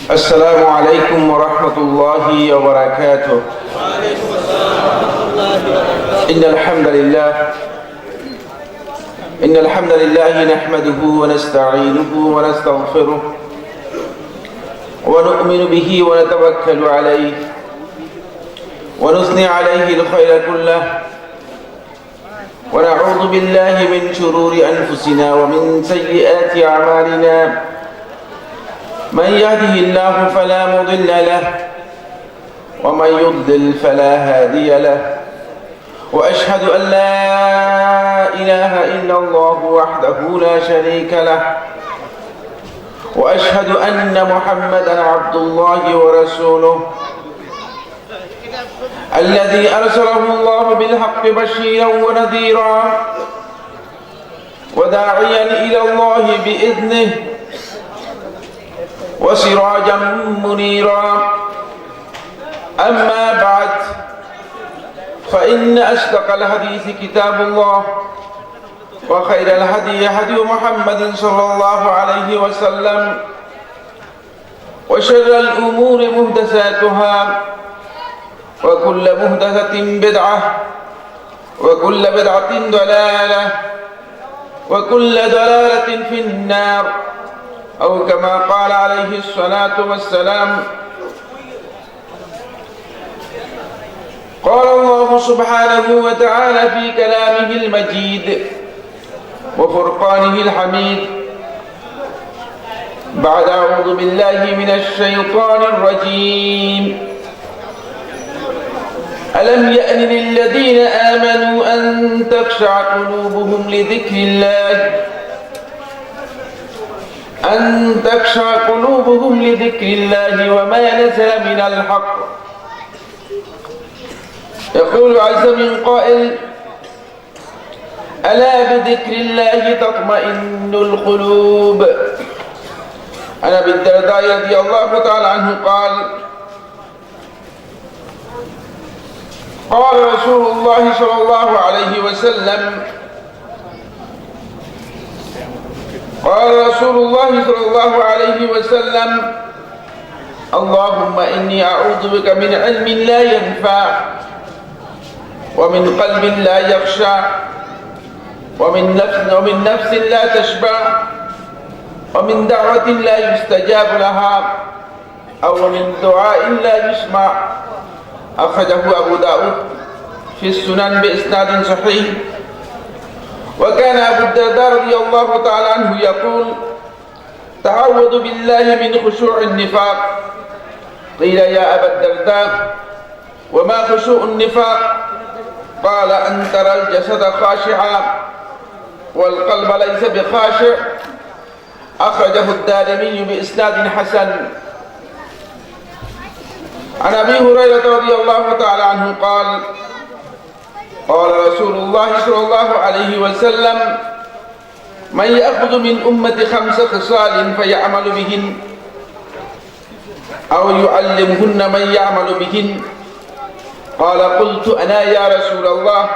السلام عليكم ورحمة الله وبركاته. إن الحمد لله نحمده ونستعينه ونستغفره ونؤمن به ونتوكل عليه ونثني عليه الخير كله ونعوذ بالله من شرور أنفسنا ومن سيئات أعمالنا. من يهده الله فلا مضل له ومن يضلل فلا هادي له، وأشهد أن لا إله إلا الله وحده لا شريك له، وأشهد أن محمدا عبد الله ورسوله الذي أرسله الله بالحق بشيرا ونذيرا وداعيا إلى الله بإذنه وسراجا منيرا. أما بعد، فإن أصدق الحديث كتاب الله، وخير الهدي هدي محمد صلى الله عليه وسلم، وشر الأمور محدثاتها، وكل محدثة بدعة، وكل بدعة ضلالة، وكل ضلالة في النار، أو كما قال عليه الصلاة والسلام. قال الله سبحانه وتعالى في كلامه المجيد وفرقانه الحميد بعد أعوذ بالله من الشيطان الرجيم: ألم يأن للذين آمنوا أن تخشع قلوبهم لذكر الله وما نزل من الحق. يقول عز من قائل: ألا بذكر الله تطمئن القلوب. عن أبي الدرداء رضي الله تعالى عنه قال: قال رسول الله صلى الله عليه وسلم: اللهم إني أعوذ بك من علم لا ينفع، ومن قلب لا يخشع، ومن نفس لا تشبع، ومن دعوة لا يستجاب لها، أو من دعاء لا يسمع. أخرجه أبو داود في السنن بإسناد صحيح. وكان أبو الدرداء رضي الله تعالى عنه يقول: تعوذ بالله من خشوع النفاق. قيل: يا أبا الدرداء وما خشوع النفاق؟ قال: أن ترى الجسد خاشعا والقلب ليس بخاشع. أخرجه الدارمي بإسناد حسن. عن أبي هريرة رضي الله تعالى عنه قال: قال رسول الله صلى الله عليه وسلم: من يأخذ من أمة 5 خصال فيعمل بهن أو يعلمهن من يعمل بهن. قال: قلت أنا يا رسول الله.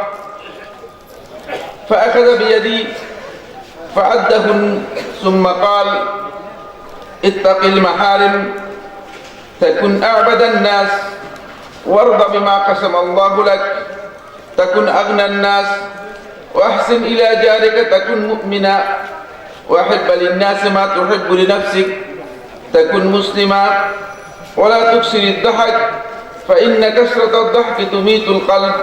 فأخذ بيدي فعدهن، ثم قال: اتق المحارم، تكن أعبد الناس، وارض بما قسم الله لك، تكن أغنى الناس، وأحسن إلى جارك، تكن مؤمنا، وأحب للناس ما تحب لنفسك، تكن مسلما، ولا تكسر الضحك فإن كسرة الضحك تميت القلب.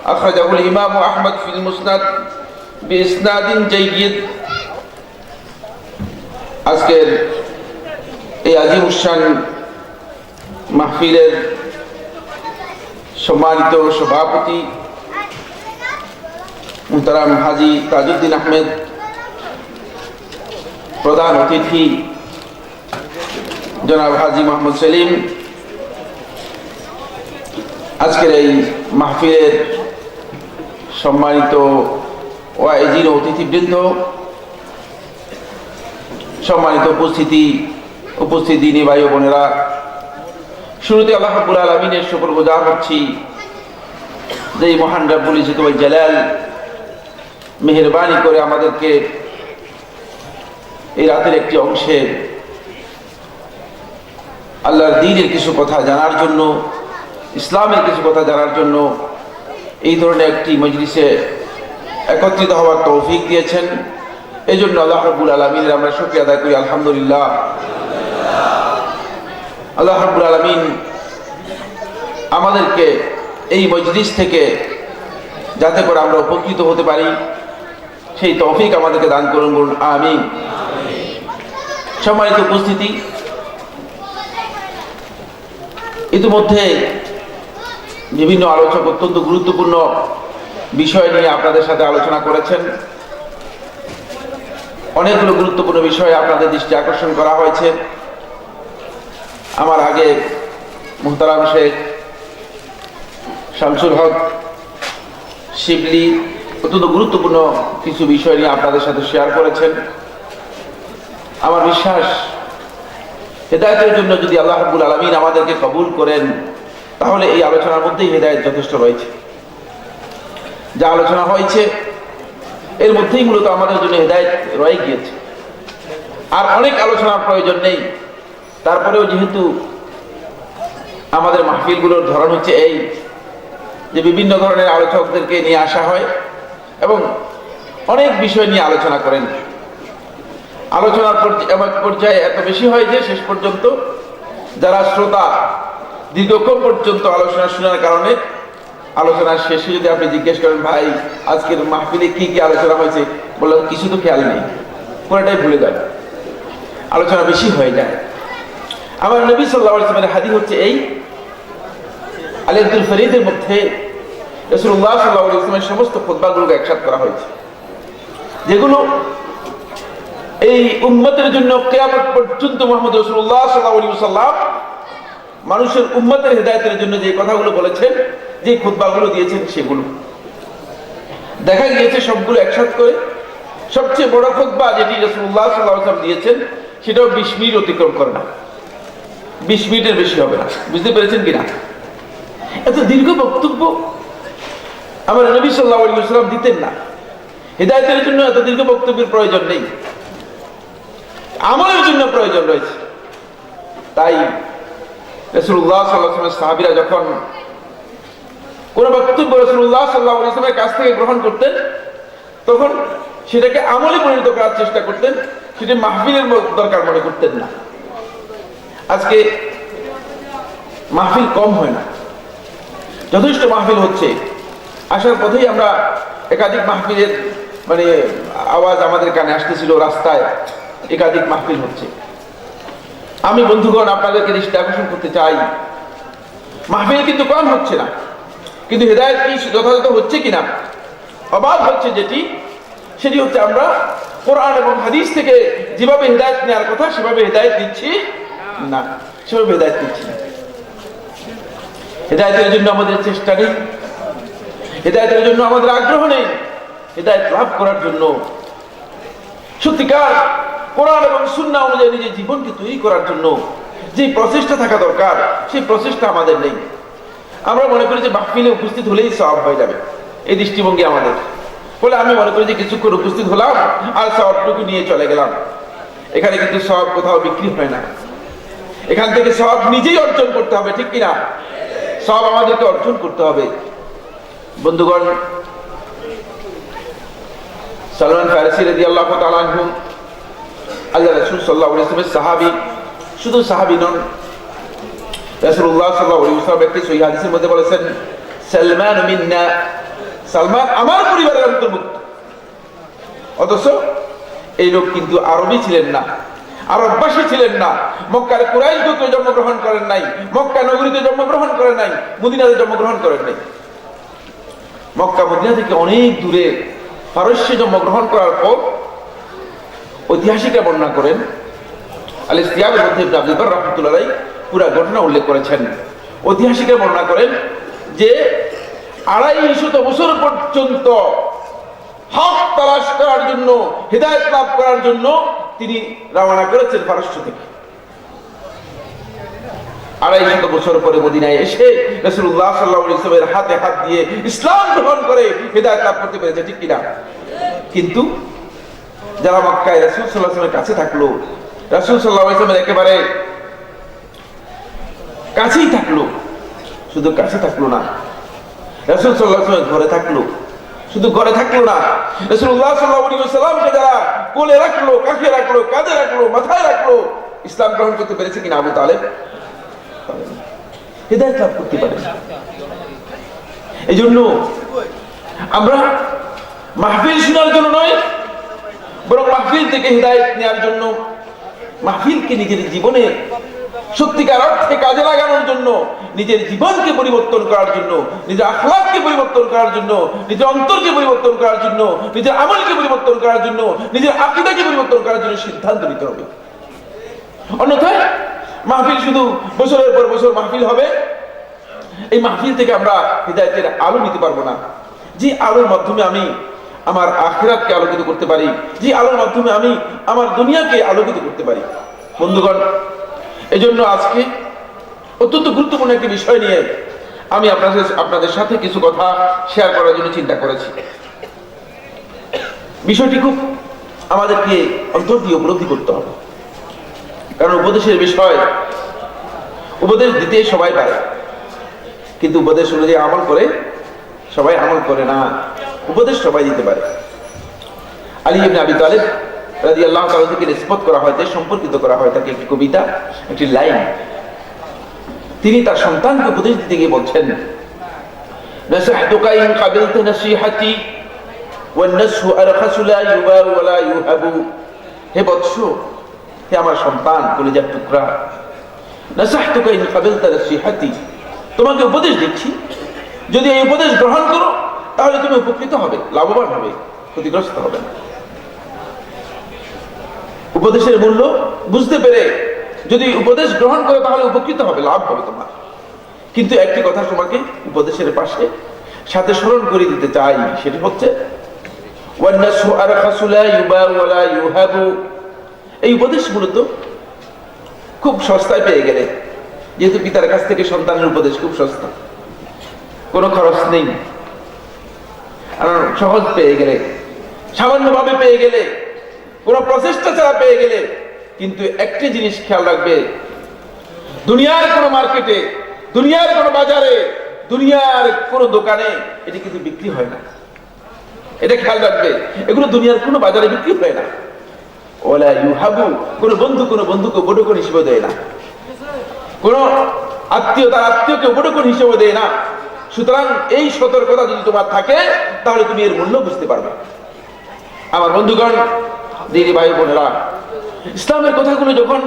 أخرجه الإمام أحمد في المسند بإسناد جيد. আজকের এই আজিমুশান মাহফিলের সম্মানিত সভাপতি মুহতারাম হাজী তাজউদ্দিন আহমেদ, প্রধান অতিথি জনাব হাজী মোহাম্মদ সেলিম, আজকের এই মাহফিলের সম্মানিত ওয়াইজিন অতিথিবৃন্দ, সম্মানিত উপস্থিতি দিনী ভাই ও বোনেরা, শুরুতে আল্লাহ রাব্বুল আলামিনের শুকরগুজার হচ্ছি যে মহান রব্বুল ইজ্জত ওয়াল জালাল মেহেরবানি করে আমাদেরকে এই রাতের একটি অংশে আল্লাহর দ্বীনের কিছু কথা জানার জন্য, ইসলামের কিছু কথা জানার জন্য এই ধরনের একটি মজলিসে একত্রিত হওয়ার তৌফিক দিয়েছেন। এই জন্য আল্লাহ রাব্বুল আলামিনের আমরা শুকরিয়া আদায় করি, আলহামদুলিল্লাহ। আল্লাহ রাব্বুল আলামিন আমাদেরকে এই মজলিস থেকে যাতে করে আমরা উপকৃত হতে পারি সেই তৌফিক আমাদেরকে দান করুন, বলুন আমিন। সম্মানিত উপস্থিতি, ইতিমধ্যে বিভিন্ন আলোচক অত্যন্ত গুরুত্বপূর্ণ বিষয় নিয়ে আপনাদের সাথে আলোচনা করেছেন। অনেকগুলো গুরুত্বপূর্ণ বিষয়ে আপনাদের দৃষ্টি আকর্ষণ করা হয়েছে। আমার আগে মুহতারাম শেখ শামসুল হক শিবলি অত্যন্ত গুরুত্বপূর্ণ কিছু বিষয় নিয়ে আপনাদের সাথে শেয়ার করেছেন। আমার বিশ্বাস, হেদায়েতের জন্য যদি আল্লাহ রাব্বুল আলামিন আমাদেরকে কবুল করেন তাহলে এই আলোচনার মধ্যেই হেদায়েত যথেষ্ট রয়েছে। যা আলোচনা হয়েছে এর মধ্যেই মূলত আমাদের জন্য হেদায়েত রয়ে গিয়েছে, আর অনেক আলোচনার প্রয়োজন নেই। তারপরেও যেহেতু আমাদের মাহফিলগুলোর ধরন হচ্ছে এই যে বিভিন্ন ধরনের আলোচকদেরকে নিয়ে আসা হয় এবং অনেক বিষয় নিয়ে আলোচনা করেন, আলোচনার পর্যায়ে এত বেশি হয় যে শেষ পর্যন্ত যারা শ্রোতা দীর্ঘক্ষণ পর্যন্ত আলোচনা শোনার কারণে আলোচনার শেষে যদি আপনি জিজ্ঞেস করেন, ভাই আজকের মাহফিলে কি কি আলোচনা হয়েছে, বললাম কিছু তো খেয়াল নেই, পুরোটাই ভুলে যায়, আলোচনা বেশি হয়ে যায়। আমার নবী সাল্লাল্লাহু আলাইহি ওয়াসাল্লামের হাদিস হচ্ছে এই, আল-ইদুল ফরিদের মধ্যে রাসূলুল্লাহ সাল্লাল্লাহু আলাইহি ওয়াসাল্লামের সমস্ত খুতবাগুলোকে একসাথে করা হয়েছে, যেগুলো এই উম্মতের জন্য কিয়ামত পর্যন্ত মুহাম্মদ রাসূলুল্লাহ সাল্লাল্লাহু আলাইহি ওয়াসাল্লাম মানুষের উম্মতের হেদায়েতের জন্য যে কথাগুলো বলেছেন, যে খুতবাগুলো দিয়েছেন, সেগুলো দেখা গিয়েছে সবগুলো একসাথে করে সবচেয়ে বড় খুতবা যেটি রাসূলুল্লাহ সাল্লাল্লাহু আলাইহি ওয়াসাল্লাম দিয়েছেন সেটাও 20 মিনিট অতিক্রম করে না, 20 মিনিটের বেশি হবে না। বুঝতে পেরেছেন কিনা? এত দীর্ঘ বক্তব্য আমার নবী সাল্লাল্লাহু আলাইহি ওয়াসাল্লাম দিতেন না। হেদায়েতের জন্য এত দীর্ঘ বক্তব্যের প্রয়োজন নেই, আমলের জন্য প্রয়োজন রয়েছে। তাই রাসূলুল্লাহ সাল্লাল্লাহু আলাইহি ওয়াসাল্লামের সাহাবীরা যখন কোন বক্তব্য রাসূলুল্লাহ সাল্লাল্লাহু আলাইহি ওয়াসাল্লামের কাছ থেকে গ্রহণ করতেন তখন সেটাকে আমলে পরিণত করার চেষ্টা করতেন, সেটা মাহফিলের দরকার মনে করতেন না। আজকে মাহফিল কম হয় না, যথেষ্ট মাহফিল হচ্ছে। আসার পথেই আমরা একাধিক মাহফিলের আওয়াজ আমাদের কানে আসতেছিল, রাস্তায় একাধিক মাহফিল হচ্ছে। আমি বন্ধুগণ আপনাদেরকে দৃষ্টি আকর্ষণ করতে চাই, মাহফিল কিন্তু কম হচ্ছে না, কিন্তু হেদায়েত কি যথাযথ হচ্ছে কিনা অবাধ হচ্ছে সেটি হচ্ছে আমরা কোরআন এবং হাদিস থেকে যেভাবে হেদায়েত নেওয়ার কথা সেভাবে হেদায়েত দিচ্ছি না, সেভাবে হেদায়েত দিচ্ছি না। হেদায়েতের জন্য আমাদের চেষ্টা নেই, হেদায়েতের জন্য আমাদের আগ্রহ নেই। হেদায়েত লাভ করার জন্য সত্যিকার কোরআন এবং সুন্নাহ অনুযায়ী নিজের জীবনকে তৈরি করার জন্য যে প্রচেষ্টা থাকা দরকার সেই প্রচেষ্টা আমাদের নেই। আমরা মনে করি যে মাহফিলে উপস্থিত হলেই সওয়াব হয়ে যাবে, এই দৃষ্টিভঙ্গি আমাদের। বলে আমি মনে করি যে কিছুক্ষণ উপস্থিত হলাম আর সওয়াবটুকু নিয়ে চলে গেলাম। এখানে কিন্তু সওয়াব কোথাও বিক্রি হয় না, এখান থেকে সওয়াব নিজেই অর্জন করতে হবে, ঠিক কিনা? সওয়াব আমাদেরকে অর্জন করতে হবে। বন্ধুগণ, সালমান ফারসি রাদিয়াল্লাহু তাআলা আনহু আল্লাহ রাসূল সাল্লাল্লাহু আলাইহি ওয়াসাল্লামের সাহাবী, শুধু সাহাবী নন, রাসূলুল্লাহ সাল্লাল্লাহু আলাইহি ওয়াসাল্লাম একটি সহিহ হাদিসের মধ্যে বলেছেন, সালমান মিন্না, সালমান আমার পরিবারের অন্তর্ভুক্ত। অথচ এই লোক কিন্তু আরবি ছিলেন না, আরববাসী ছিলেন না, মক্কার কুরাইশ গোত্রে জন্মগ্রহণ করেন নাই, মক্কা নগরীতে জন্মগ্রহণ করেন নাই, মদিনাতে জন্মগ্রহণ করেন নাই। মক্কা মদিনা থেকে অনেক দূরে পারস্যে জন্মগ্রহণ করার পর ঐতিহাসিকরা বর্ণনা করেন, আল-ইসতিয়াবের মধ্যে ইবনে আব্দুল বার রাহমাতুল্লাহ আলাইহি পুরো ঘটনা উল্লেখ করেছেন। ঐতিহাসিকরা বর্ণনা করেন যে 250 বছর পর্যন্ত হক তালাশ করার জন্য, হেদায়েত লাভ করার জন্য তিনি রওনা করেছেন পারস্য থেকে। 250 বছর পরে মদিনায় এসে রাসূলুল্লাহ সাল্লাল্লাহু আলাইহি ওয়াসাল্লামের হাতে হাত দিয়ে ইসলাম গ্রহণ করে হেদায়েত লাভ করতে পেরেছে, ঠিক কিনা? কিন্তু যারা মক্কায় রাসূল সাল্লাল্লাহু আলাইহি ওয়াসাল্লামের কাছে থাকলো, রাসূল সাল্লাল্লাহু আলাইহি ওয়াসাল্লামের একেবারে কাছেই থাকলো, শুধু কাছে থাকলো না, রাসূল সাল্লাল্লাহু আলাইহি ওয়াসাল্লাম ঘরে থাকলো, শুধু ঘরে থাকলো না, রাসূলুল্লাহ সাল্লাল্লাহু আলাইহি ওয়াসাল্লামকে যারা কোলে রাখলো, কাঁধে রাখলো, কাঁধে রাখলো, মাথায় রাখলো, ইসলাম গ্রহণ করতে পেরেছে কিনা আবু তালেব? হিদায়াত লাভ করতে পারে। এই জন্য আমরা মাহফিল শোনার জন্য নয়, বরং মাহফিল থেকে হিদায়াত নেওয়ার জন্য, মাহফিলকে নিজের জীবনে সত্যিকার অর্থে কাজে লাগানোর জন্য, নিজের জীবনকে পরিবর্তন করার জন্য, নিজের আখলাককে পরিবর্তন করার জন্য, নিজের অন্তরকে পরিবর্তন করার জন্য, নিজের আমলকে পরিবর্তন করার জন্য, নিজের আকীদাকে পরিবর্তন করার জন্য সিদ্ধান্ত নিতে হবে। অন্যথায় মাহফিল শুধু বছরের পর বছর মাহফিল হবে, এই মাহফিল থেকে আমরা হিদায়াতের আলো নিতে পারবো না। যে আলোর মাধ্যমে আমি আমার আখিরাতকে আলোকিত করতে পারি, যে আলোর মাধ্যমে আমি আমার দুনিয়াকে আলোকিত করতে পারি। বন্ধুগণ, এজন্য আজকে অত্যন্ত গুরুত্বপূর্ণ একটি বিষয় নিয়ে আমি আপনাদের সাথে কিছু কথা শেয়ার করার জন্য চিন্তা করেছি। বিষয়টি খুব আমাদেরকে অন্তর দিয়ে উপলব্ধি করতে হবে, কারণ উপদেশের বিষয়, উপদেশ দিতে সবাই পারে, কিন্তু উপদেশ অনুযায়ী আমল করে সবাই আমল করে না। উপদেশ সবাই দিতে পারে। আলী ইবনে আবি তালেব রাদিয়াল্লাহু তাআলা থেকে নিসবত করা হয়, সম্পর্কিত করা হয় তাকে একটি কবিতা, একটি লাইন। তিনি তার সন্তানকে উপদেশ দিতে গিয়ে বলছেন, নাসাহতুকা ইন কাবিলতা নাসিহাতি ওয়ান নাসহু আরখাসু লা ইউবা ওয়া লা ইউহাবু। হে বৎস, হে আমার সন্তান, কলিজার টুকরা, নাসাহতুকা ইন কাবিলতা নাসিহাতি, তোমাকে উপদেশ দিচ্ছি, যদি এই উপদেশ গ্রহণ করো তাহলে তুমি উপকৃত হবে, লাভবান হবে, ক্ষতিগ্রস্ত হবে না। উপদেশের মূল্য বুঝতে পেরে যদি উপদেশ গ্রহণ করো তাহলে উপকৃত হবে, লাভ হবে তোমার। কিন্তু একটি কথা তোমাকে উপদেশের পাশে সাথে স্মরণ করে দিতে চাই, সেটি হচ্ছে ওয়ান্নাসু আরখাসু লা ইউবা ওয়া লা ইউহাবু। এই উপদেশ মূলত খুব সস্তায় পেয়ে গেলে, যেহেতু পিতার কাছ থেকে সন্তানের উপদেশ খুব সস্তা, কোনো খরচ নেই, আর সহজ পেয়ে গেলে, সামান্যভাবে পেয়ে গেলে, কোনো প্রচেষ্টা ছাড়া পেয়ে গেলে। কিন্তু একটি জিনিস খেয়াল রাখবে, দুনিয়ার কোনো মার্কেটে, দুনিয়ার কোনো বাজারে, দুনিয়ার কোনো দোকানে এটি কিন্তু বিক্রি হয় না। এটা খেয়াল রাখবে, এগুলো দুনিয়ার কোনো বাজারে বিক্রি হয় না। ওয়ালা ইউহাবু, কোনো বন্ধুকে বড়কন হিসেবে দেয় না, কোনো আত্মীয় তার আত্মীয়কে বড়কন হিসেবে দেয় না। সুতরাং এই সতর্কতা যদি তোমার থাকে তাহলে তুমি এর মূল্য বুঝতে পারবে। আমার বন্ধুগণ, দিদি ভাই বোনেরা, ইসলামের কথাগুলো যখন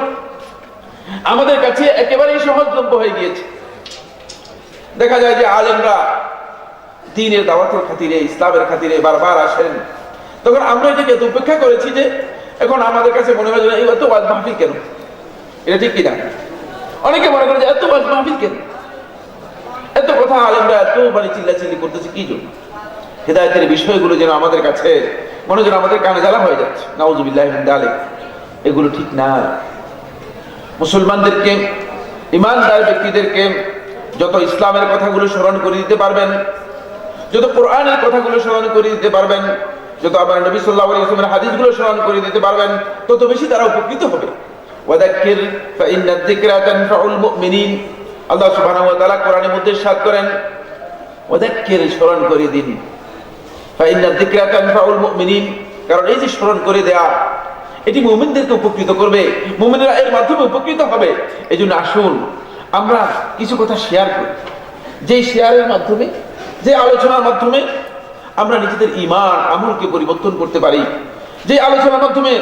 আমাদের কাছে একেবারেই সহজলভ্য হয়ে গিয়েছে, দেখা যায় যে আলেমরা দ্বীনের দাওয়াতের খাতিরে, ইসলামের খাতিরে বারবার আসেন, তখন আমরা এটাকে এত উপেক্ষা করেছি যে এখন আমাদের কাছে মনে হয় যে এত ওয়াজ মাহফিল কেন? এটা ঠিক কিনা? অনেকে মনে করে যে এত ওয়াজ মাহফিল কেন, এত কথা আলেমরা এত চিল্লাচিল্লি করতেছে কি জন্য? হিদায়াতের বিষয়গুলো যেন আমাদের কাছে মনে যেন আমাদের কানে জ্বালা হয়ে যাচ্ছে। নাউযুবিল্লাহি মিন যালিক। এগুলো ঠিক না। মুসলমানদেরকে, ইমানদার ব্যক্তিদেরকে যত ইসলামের কথাগুলো স্মরণ করে দিতে পারবেন, যত কোরআনের কথাগুলো স্মরণ করে দিতে পারবেন, যত আমার নবী সাল্লাল্লাহু আলাইহি ওয়াসাল্লামের হাদিসগুলো স্মরণ করে দিতে পারবেন, তত বেশি তারা উপকৃত হবে। ওয়াযাক্কির ফাইন্নায যিকরা তানফাউল মুমিনিন। আল্লাহ সুবহানাহু ওয়া তাআলা কোরআনের মধ্যে ইরশাদ করেন, ওয়াযাক্কির, স্মরণ করে দিন, ফাইন্নায যিকরা তানফাউল মুমিনিন, কারণ এই যে স্মরণ করে দেয়া এটি মুমিনদেরকে উপকৃত করবে, মুমিনরা এর মাধ্যমে উপকৃত হবে। এজন্য আসুন আমরা কিছু কথা শেয়ার করি, যে শেয়ারের মাধ্যমে, যে আলোচনার মাধ্যমে আমরা নিজেদের ঈমান আমলকে পরিবর্তন করতে পারি, যে আলোচনার মাধ্যমে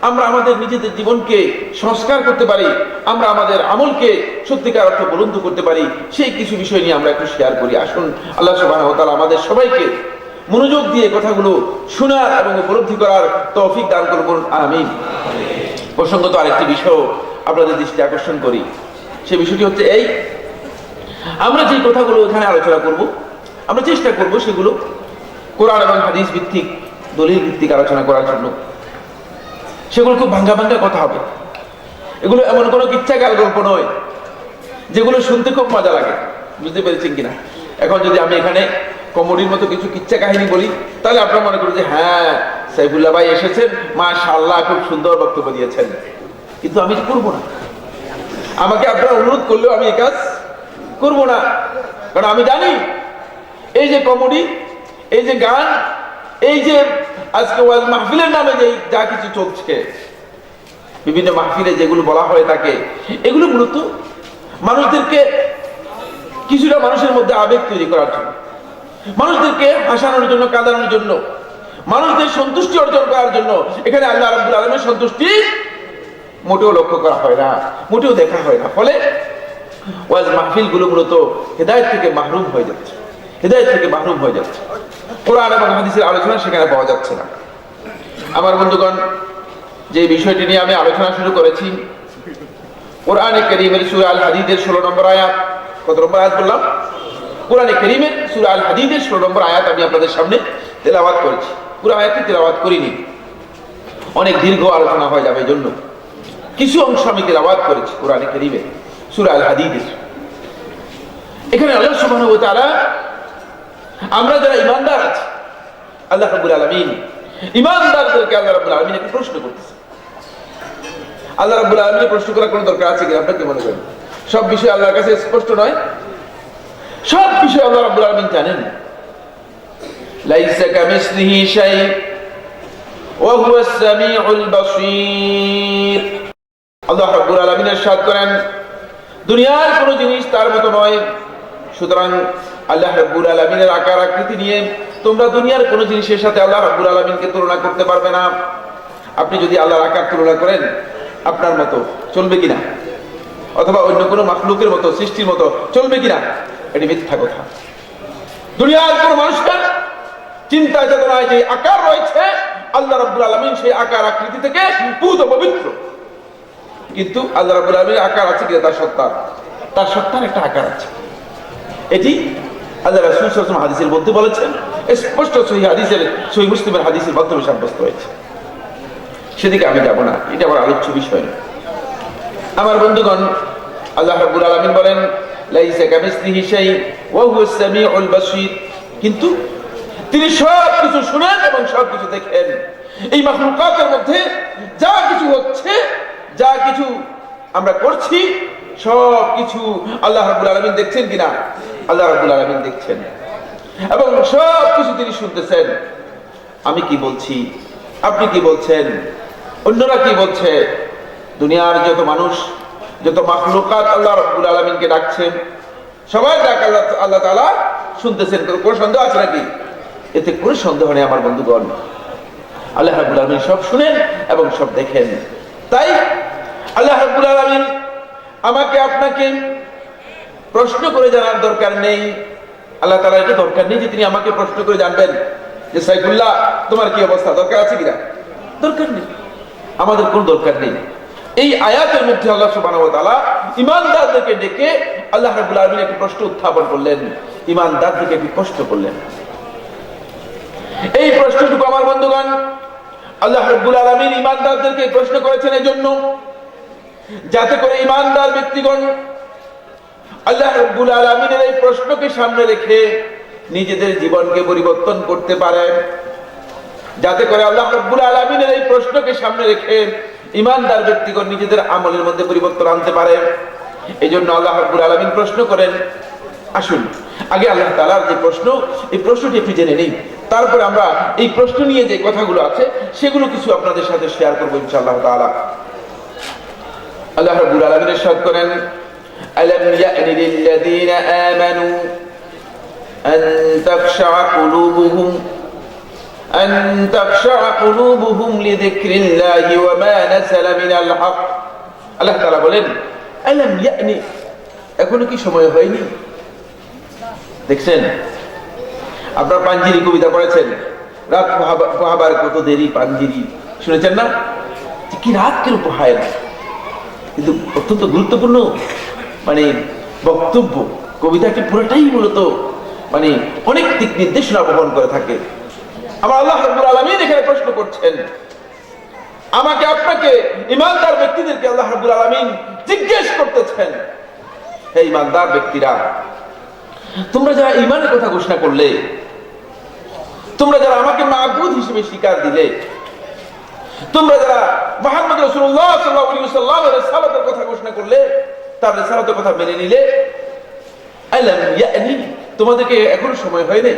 আমরা আমাদের নিজেদের জীবনকে সংস্কার করতে পারি, আমরা আমাদের আমলকে সত্যিকার অর্থে বুলন্দ করতে পারি, সেই কিছু বিষয় নিয়ে আমরা একটু শেয়ার করি। আসুন আল্লাহ সুবহানাহু ওয়া তাআলা আমাদের সবাইকে মনোযোগ দিয়ে কথাগুলো শোনার এবং উপলব্ধি করার তৌফিক দান করুন, আমিন। প্রসঙ্গত আরেকটি বিষয় আপনাদের দৃষ্টি আকর্ষণ করি, সেই বিষয়টি হচ্ছে এই, আমরা যে কথাগুলো এখানে আলোচনা করব, আমরা চেষ্টা করব সেগুলো কোরআন এবং হাদিস ভিত্তিক, দলিল ভিত্তিক আলোচনা করার জন্য। সেগুলো খুব ভাঙ্গা ভাঙ্গা কথা হবে, এগুলো এমন কোনো কিচ্ছাকার গল্প নয় যেগুলো শুনতে খুব মজা লাগে। বুঝতে পেরেছেন কিনা? এখন যদি আমি এখানে কমেডির মতো কিছু কিচ্ছা কাহিনী বলি, তাহলে আপনারা মনে করেন যে হ্যাঁ সাইফুল্লাহ ভাই এসেছেন, মাশাআল্লাহ খুব সুন্দর বক্তব্য দিয়েছেন, কিন্তু আমি করবো না। আমাকে আপনারা অনুরোধ করলেও আমি এই কাজ করব না, কারণ আমি জানি এই যে কমেডি, এই যে গান, এই যে আজকে ওয়াজ মাহফিলের নামে যে যা কিছু চলছে, বিভিন্ন মাহফিলে যেগুলো বলা হয়ে থাকে, এগুলো মূলত মানুষদেরকে কিছুটা মানুষের মধ্যে আবেগ তৈরি করার জন্য, মানুষদেরকে হাসানোর জন্য, কাঁদানোর জন্য, মানুষদের সন্তুষ্টি অর্জন করার জন্য। এখানে আল্লাহ রাব্বুল আলামিনের সন্তুষ্টি মোটেও লক্ষ্য করা হয় না, মোটেও দেখা হয় না। ফলে ওয়াজ মাহফিল গুলো মূলত হেদায়েত থেকে মাহরুম হয়ে যাচ্ছে, হেদায়েত থেকে মাহরুম হয়ে যাচ্ছে। কোরআন এবং হাদিসের আলোচনা সেখানে পাওয়া যাচ্ছে না। আমার বন্ধুগণ, যে বিষয়টি নিয়ে আমি আলোচনা শুরু করেছি, কোরআনে কারীমের সূরা আল হাদীদের 16 নম্বর আয়াত। কত নম্বর আয়াত বললাম? কোরআনে কারীমের সূরা আল হাদীদের 16 নম্বর আয়াত আমি আপনাদের সামনে তেলাওয়াত করেছি। পুরো আয়াতটি তেলাওয়াত করিনি, অনেক দীর্ঘ আলোচনা হয়ে যাবে, এই জন্য কিছু অংশ আমি তেলাওয়াত করেছি কোরআনে কারীমের সূরা আল হাদীদের। এখানে আল্লাহ সুবহানাহু ওয়া তাআলা আমরা যারা ঈমানদার আছি, আল্লাহ রাব্বুল আলামিন ঈমানদারদেরকে আল্লাহ রাব্বুল আলামিন একটা প্রশ্ন করতেছেন। আল্লাহ রাব্বুল আলামিনের প্রশ্ন করার কোনো দরকার আছে কি? আপনারা কি মনে করেন? সব বিষয় আল্লাহর কাছে স্পষ্ট নয়? সব বিষয় আল্লাহ রাব্বুল আলামিন জানেন। লাইসা কামিসলিহি শাই ওয়া হুয়াস সামিউল বাসীর। আল্লাহ রাব্বুল আলামিন ইরশাদ করেন, দুনিয়ার কোনো জিনিস তার মতো নয়। সুতরাং আল্লাহ রাব্বুল আলামিনের আকার আকৃতি নিয়ে তোমরা দুনিয়ার কোনো জিনিসের সাথে আল্লাহ রাব্বুল আলামিনকে তুলনা করতে পারবে না। আপনি যদি আল্লাহর আকার তুলনা করেন, আপনার মতো চলবে কিনা, অথবা অন্য কোনো মাখলুকের মতো, সৃষ্টির মতো চলবে কিনা? এটি মিথ্যা কথা। দুনিয়ার কোনো মানুষের চিন্তা চেতনায় যে আকার রয়েছে, আল্লাহ রাব্বুল আলামিন সেই আকার আকৃতি থেকে পূত পবিত্র। কিন্তু আল্লাহ রাব্বুল আলামিনের আকার আছে কিনা, তার সত্তার একটা আকার আছে। এটি আল্লাহ রাসূল সাল্লাল্লাহু আলাইহি ওয়াসাল্লাম হাদিসের মধ্যে বলেছেন, স্পষ্ট সহিহ মুসলিমের হাদিসের মাধ্যমে সাব্যস্ত হয়েছে। সেদিকে আমি যাব না, এটা আমার আলোচ্য বিষয় না। আমার বন্ধুগণ, আল্লাহ রাব্বুল আলামিন বলেন, লাইসা কামিসলিহি শাই ওয়া হুয়াস সামিউল বাসীর। কিন্তু তিনি সবকিছু শুনেন এবং সবকিছু দেখেন। এই মাখলুকাতের মধ্যে যা কিছু হচ্ছে, যা কিছু আমরা করছি, সবকিছু আল্লাহ রাব্বুল আলামিন দেখছেন কিনা? আল্লাহ রাব্বুল আলামিন দেখছেন এবং সবকিছু তিনি শুনতেছেন। আমি কি বলছি, আপনি কি বলছেন, অন্যরা কি বলছে, দুনিয়ার যত মানুষ, যত মাখলুকাত আল্লাহ রাব্বুল আলামিনকে ডাকছেন, সবাই ডাক আল্লাহ তাআলা শুনতেছেন। কোনো সন্দেহ আছে নাকি? এতে কোনো সন্দেহ নেই আমার বন্ধুগণ। আল্লাহ রাব্বুল আলামিন সব শুনেন এবং সব দেখেন। তাই আল্লাহ রাব্বুল আলামিন আমাকে আপনাকে প্রশ্ন করে জানার দরকার নেই। আল্লাহ তাআলা এটা দরকার নেই যে তিনি আমাকে প্রশ্ন করে জানবেন যে সাইফুল্লাহ তোমার কি অবস্থা, দরকার আছে কিনা? দরকার নেই, আমাদের কোনো দরকার নেই। এই আয়াতের মধ্যে আল্লাহ সুবহানাহু ওয়া তাআলা ঈমানদারদেরকে ডেকে আল্লাহ রাব্বুল আলামিন একটি প্রশ্ন উত্থাপন করলেন, ঈমানদারদেরকে একটি প্রশ্ন করলেন। এই প্রশ্নটুকু আমার বন্ধুগণ, আল্লাহ রাব্বুল আলামিন ঈমানদারদেরকে প্রশ্ন করেছেন এই জন্য, যাতে করে ঈমানদার ব্যক্তিগণ আল্লাহ রাব্বুল আলামিনের এই প্রশ্নকে সামনে রেখে নিজেদের জীবনকে পরিবর্তন করতে পারে। যাতে করে আল্লাহ রাব্বুল আলামিনের এই প্রশ্নকে সামনে রেখে ঈমানদার ব্যক্তিগণ নিজেদের আমলের মধ্যে পরিবর্তন আনতে পারে। এই জন্য আল্লাহ রাব্বুল আলামিন প্রশ্ন করেন। আসুন আগে আল্লাহ তাআলার যে প্রশ্ন, এই প্রশ্নটি একটু জেনে নিই, তারপরে আমরা এই প্রশ্ন নিয়ে যে কথাগুলো আছে সেগুলো কিছু আপনাদের সাথে শেয়ার করবো ইনশাআল্লাহ তাআলা। আল্লাহ রাব্বুল আলামিন ইরশাদ করেন, আলাম ইয়ানি লিল্লাযীনা আমানু আন তাখশা কুলুবুহুম লিযিকরিল্লাহি ওয়া মা নাযালা মিনাল হক। আল্লাহ তাআলা বলেন, আলাম ইয়ানি, এখনো কি সময় হয়নি? দেখছেন, আপনারা পাঞ্জিরি কবিতা পড়েছেন, রাত পোহাবার কত দেরি পাঞ্জিরি, শুনেছেন না? কি রাত কেন পোহায় না? কিন্তু অত্যন্ত গুরুত্বপূর্ণ বক্তব্য, কবিতাটি পুরোটাই মূলত অনেক দিক নির্দেশনা বহন করে থাকে। আমার আল্লাহ রাব্বুল আলামিন এখানে প্রশ্ন করছেন, আমাকে আপনাকে ঈমানদার ব্যক্তিদেরকে আল্লাহ রাব্বুল আলামিন জিজ্ঞেস করতেছেন, হে ঈমানদার ব্যক্তিরা, তোমরা যারা ঈমানের কথা ঘোষণা করলে, তোমরা যারা আমাকে মাবুদ হিসেবে স্বীকার দিলে, তোমরা যারা মুহাম্মদ রাসূলুল্লাহ সাল্লাল্লাহু আলাইহি ওয়াসাল্লামের রিসালাতের কথা ঘোষণা করলে, তার রিসালাতের কথা মেনে নিলে, আলাম ইয়ানি, তোমাদেরকে এখনো সময় হয় নাই?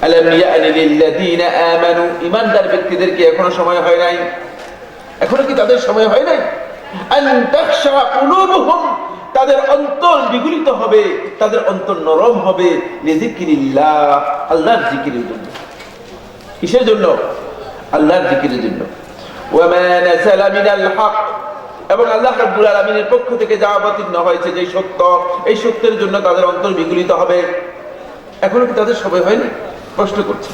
আলাম ইয়ানি লিল্লাযীনা আমানু, ঈমানদার ব্যক্তিদেরকে এখনো সময় হয় নাই? এখনো কি তাদের সময় হয় নাই? আন তাখশা কুলুবুহুম, তাদের অন্তর বিগলিত হবে, তাদের অন্তর নরম হবে, লিযিকরিল্লাহ, আল্লাহর জিকিরের জন্য। কিসের জন্য? আল্লাহর জিকিরের জন্য। ওয়া মা নাযালা মিনাল হক, এবং আল্লাহ রাব্বুল আলামিনের পক্ষ থেকে যা অবতীর্ণ হয়েছে যে সত্য, এই সত্যের জন্য তাদের অন্তর বিগলিত হবে। এখনো কি তাদের সময় হয়নি? প্রশ্ন করছে।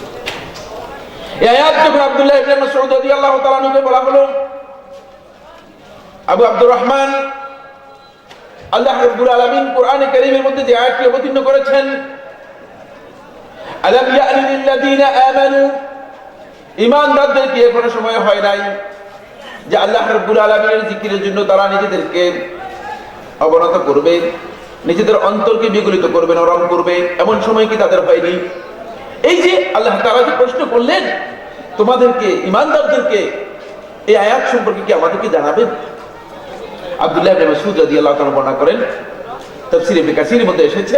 এই আয়াত যখন আব্দুল্লাহ ইবনে মাসউদ রাদিয়াল্লাহু তাআলা আনহুকে বলা হলো, আবু আব্দুর রহমান, আল্লাহ রাব্বুল আলামিন কোরআনে কারীমের মধ্যে যে আয়াতটি অবতীর্ণ করেছেন, আলাম ইয়ানি লিল্লাযীনা আমানু, ঈমানদারদের কি এখনো সময় হয় নাই যে আল্লাহ রাব্বুল আলামিনের জিকিরের জন্য তারা নিজেদেরকে অবনত করবে, নিজেদের অন্তরকে বিগলিত করবে, নরম করবে? এমন সময় কি তাদের হয়নি? এই যে আল্লাহ তাআলা যে প্রশ্ন করলেন, তোমাদেরকে, ঈমানদারদেরকে এই আয়াত সম্পর্কে কি আমাদেরকে জানাবেন? আব্দুল্লাহ ইবনে মাসউদ রাদিয়াল্লাহু তাআলা বর্ণনা করেন, তাফসীর ইবনে কাসীরের মধ্যে এসেছে,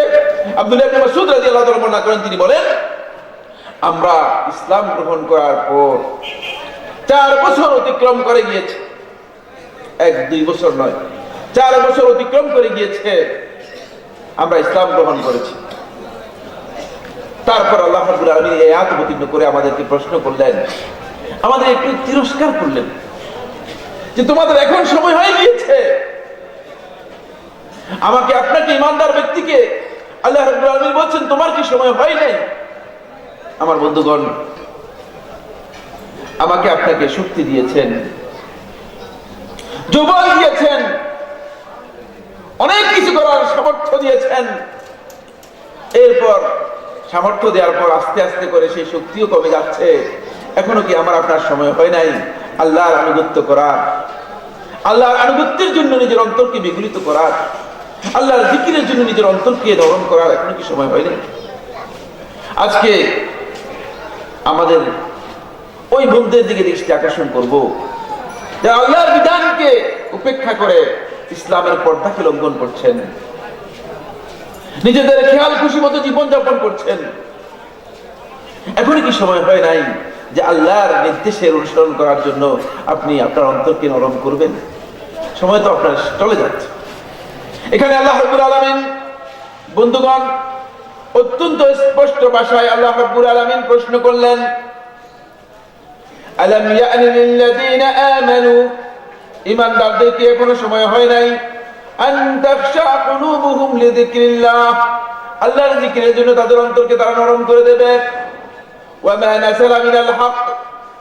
আব্দুল্লাহ ইবনে মাসউদ রাদিয়াল্লাহু তাআলা বর্ণনা করেন, তিনি বলেন, আমরা ইসলাম গ্রহণ করার পর 4 বছর অতিক্রম করে গিয়েছে, 1-2 বছর নয়, 4 বছর অতিক্রম করে গিয়েছে আমরা ইসলাম গ্রহণ করেছি। তারপর আল্লাহ রাব্বুল আলামিন এই আয়াত অবতীর্ণ করে আমাদেরকে প্রশ্ন করলেন, আমাদের একটু তিরস্কার করলেন যে তোমাদের এখন সময় হয়ে গিয়েছে। আমাকে, আপনাকে, ঈমানদার ব্যক্তিকে আল্লাহ রাব্বুল আলামিন বলছেন, তোমার কি সময় হয় নাই? আমার বন্ধুগণ, আমাকে আপনাকে শক্তি দিয়েছেন, যৌবন দিয়েছেন, অনেক কিছু করার সামর্থ্য দিয়েছেন। এরপর সামর্থ্য দেওয়ার পর আস্তে আস্তে করে সেই শক্তিও কমে যাচ্ছে। এখনো কি আমার আপনার সময় হয় নাই আল্লাহর আনুগত্য করার, আল্লাহর আনুগত্যের জন্য নিজের অন্তরকে বিগলিত করার, আল্লাহর জিকিরের জন্য নিজের অন্তরকে নরম করার? এখনো কি সময় হয় নাই? আজকে আমাদের ওই বন্ধুদের দিকে দৃষ্টি আকর্ষণ করব যারা আল্লাহর বিধানকে উপেক্ষা করে ইসলামের পর্দাকে লঙ্ঘন করছেন, নিজেদের খেয়াল খুশি মতো জীবনযাপন করছেন। এখনই কি সময় হয় নাই যে আল্লাহর নির্দেশের অনুসরণ করার জন্য আপনি আপনার অন্তরকে নরম করবেন? সময় তো আপনার চলে যাচ্ছে। এখানে আল্লাহ রাব্বুল আলামিন, বন্ধুগণ, অত্যন্ত স্পষ্ট ভাষায় আল্লাহ রাব্বুল আলামিন প্রশ্ন করলেন, আলাম ইয়ানি লিল্লাযীনা আমানু, ঈমানদারদের কি এখনো সময় হয় নাই? আন তাখশা কুলুবুহুম লিযিকরিল্লাহ, আল্লাহর জিকিরের জন্য তাদের অন্তরকে তারা নরম করে দেবে। ওয়া মা নাযালা মিনাল হক,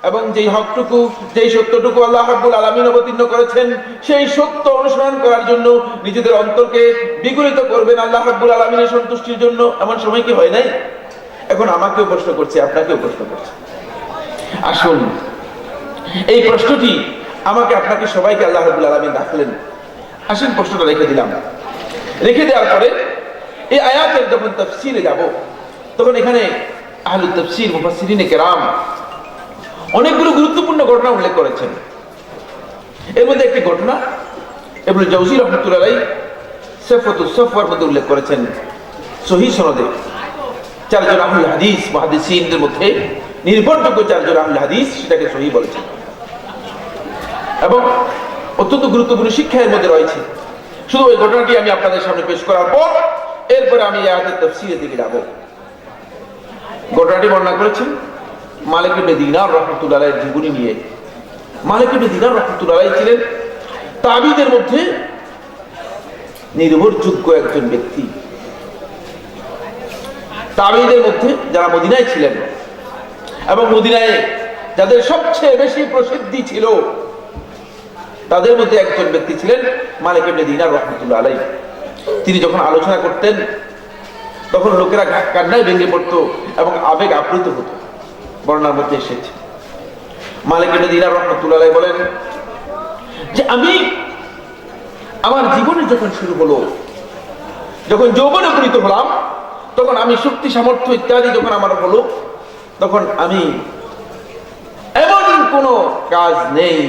এবং যেই হকটুকু, যেই সত্যটুকু আল্লাহ রাব্বুল আলামিন অবতীর্ণ করেছেন, সেই সত্য অনুসরণ করার জন্য নিজেদের অন্তরকে বিগলিত করবেন আল্লাহ রাব্বুল আলামিনের সন্তুষ্টির জন্য। এমন সময় কি হয় নাই? এখন আমাকেও প্রশ্ন করছে, আপনাকেও প্রশ্ন করছে। আসুন, এই প্রশ্নটি আমাকে, আপনাকে, সবাইকে আল্লাহ রাব্বুল আলামিন রাখলেন। আসুন প্রশ্নটা রেখে দিলাম। রেখে দেওয়ার পরে এই আয়াতের যখন তাফসীরে যাব, তখন এখানে আহলুত তাফসীর, মুফাসসিরিনে কেরাম অনেকগুলো গুরুত্বপূর্ণ ঘটনা উল্লেখ করেছেন। এর মধ্যে একটি ঘটনা ইবনে জাওযী রাহমাতুল্লাহ আলাইহি সিফাতুস সফওয়ার মধ্যে উল্লেখ করেছেন, সহিহ সনদে। 4 জন আহলুল হাদিস, মুহাদ্দিসিনদের মধ্যে নির্ভরযোগ্য 4 জন আহলুল হাদিস সেটাকে সহিহ বলেছেন, এবং অত্যন্ত গুরুত্বপূর্ণ শিক্ষা এর মধ্যে রয়েছে। শুধু ওই ঘটনাটি আমি আপনাদের সামনে পেশ করার পর এরপরে আমি এই আয়াতের তাফসীরের দিকে যাব। ঘটনাটি বর্ণনা করেছেন মালিক ইবনে দিনার রাহমাতুল্লাহ আলাইহির জীবনী নিয়ে। মালিক ইবনে দিনার রাহমাতুল্লাহ আলাইহি ছিলেন তাবিদের মধ্যে নির্ভরযোগ্য একজন ব্যক্তি। তাবিদের মধ্যে যারা মদিনায় ছিলেন, এবং মদিনায় যাদের সবচেয়ে বেশি প্রসিদ্ধি ছিল, তাদের মধ্যে একজন ব্যক্তি ছিলেন মালিক ইবনে দিনার রাহমাতুল্লাহ আলাইহি। তিনি যখন আলোচনা করতেন তখন লোকেরা কান্নায় ভেঙে পড়তো এবং আবেগ আপ্লুত হতো। বর্ণনার মধ্যে এসেছে, মালিক ইবনে দিনার রাহমাতুল্লাহ আলাইহি বলেন যে আমি, আমার জীবনে যখন শুরু হলো, যখন যৌবনে উপনীত হলাম, তখন আমি শক্তি সামর্থ্য ইত্যাদি যখন আমার হলো, তখন আমি এমন কোনো কাজ নেই,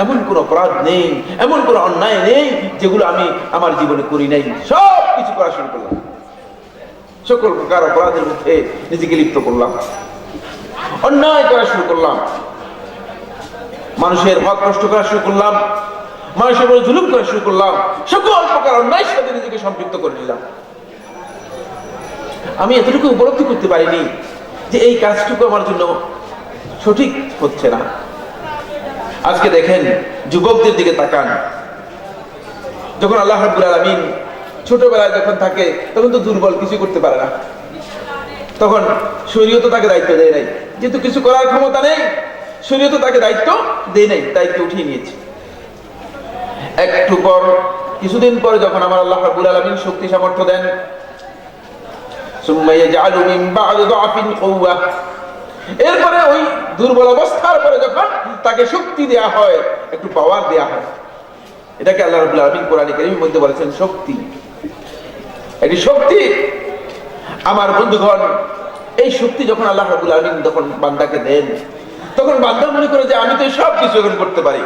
এমন কোন অপরাধ নেই, এমন কোন অন্যায় নেই যেগুলো আমি আমার জীবনে করি নাই। সব কিছু করা শুরু করলাম, সকল প্রকার অপরাধের মধ্যে নিজেকে লিপ্ত করলাম, অন্যায় করা শুরু করলাম, মানুষের হক নষ্ট করা শুরু করলাম, মানুষের উপরে জুলুম করা শুরু করলাম, সকল প্রকার অন্যায়ের সাথে নিজেকে সম্পৃক্ত করে নিলাম। আমি এতটুকু উপলব্ধি করতে পারিনি যে এই কাজটুকু আমার জন্য সঠিক হচ্ছে না। আজকে দেখেন, যুবকদের দিকে তাকান। যখন আল্লাহ রাব্বুল আলামিন ছোটবেলায় যখন থাকে তখন তো দুর্বল, কিছু করতে পারে না, তখন শরীয়ত তাকে দায়িত্ব দেয় নাই, যেহেতু কিছু করার ক্ষমতা নেই, শরীয়ত তাকে দায়িত্ব দেয় নাই, দায়িত্ব উঠিয়ে নিয়েছে। একটু পর, কিছুদিন পরে যখন আমার আল্লাহ রাব্বুল আলামিন শক্তি সামর্থ্য দেন, সুম্মা ইয়াজআলু মিন বা'দি দুআফিন কুওয়া, এরপরে ওই দুর্বল অবস্থার পরে যখন তাকে শক্তি দেয়া হয়, একটু পাওয়ার দেয়া হয়, এটাকে আল্লাহ রাব্বুল আলামিন কোরআনে কারীমের মধ্যে বলেছেন শক্তি। এটি শক্তি। আমার বন্ধুগণ, এই শক্তি যখন আল্লাহ রাব্বুল আলামিন যখন বান্দাকে দেন, তখন বান্দা মনে করে যে আমি তো সব কিছু এখন করতে পারি,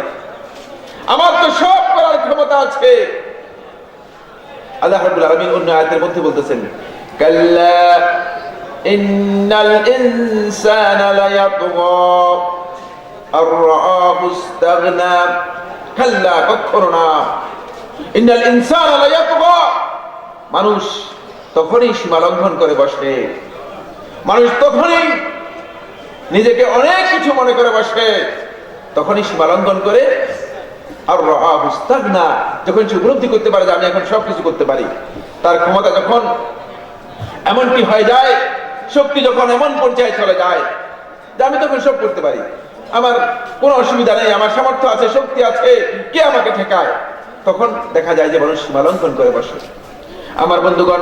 আমার তো সব করার ক্ষমতা আছে। আল্লাহ রাব্বুল আলামিন অন্য আয়াতের মধ্যে বলতেছেন, কাল্লা ইন্নাল ইনসানা লায়াতগা আর রাআহু ইসতাগনা, কাল্লা, কখনো না, ইন্নাল ইনসানা লায়াতগা, মানুষ তখনই সীমা লঙ্ঘন করে বসে, মানুষ তখনই নিজেকে অনেক কিছু মনে করে বসে, তখনই সীমা লঙ্ঘন করে। আর রাআহু ইসতাগনা, যখন সে উপলব্ধি করতে পারে যে আমি এখন সবকিছু করতে পারি, তার ক্ষমতা যখন এমনটি হয়ে যায়, শক্তি যখন এমন পর্যায়ে চলে যায় যে আমি তখন সব করতে পারি, আমার কোনো অসুবিধা নেই, আমার সামর্থ্য আছে, শক্তি আছে, কে আমাকে ঠেকায়, তখন দেখা যায় যে মানুষ সীমা লঙ্ঘন করে বসে। আমার বন্ধুগণ,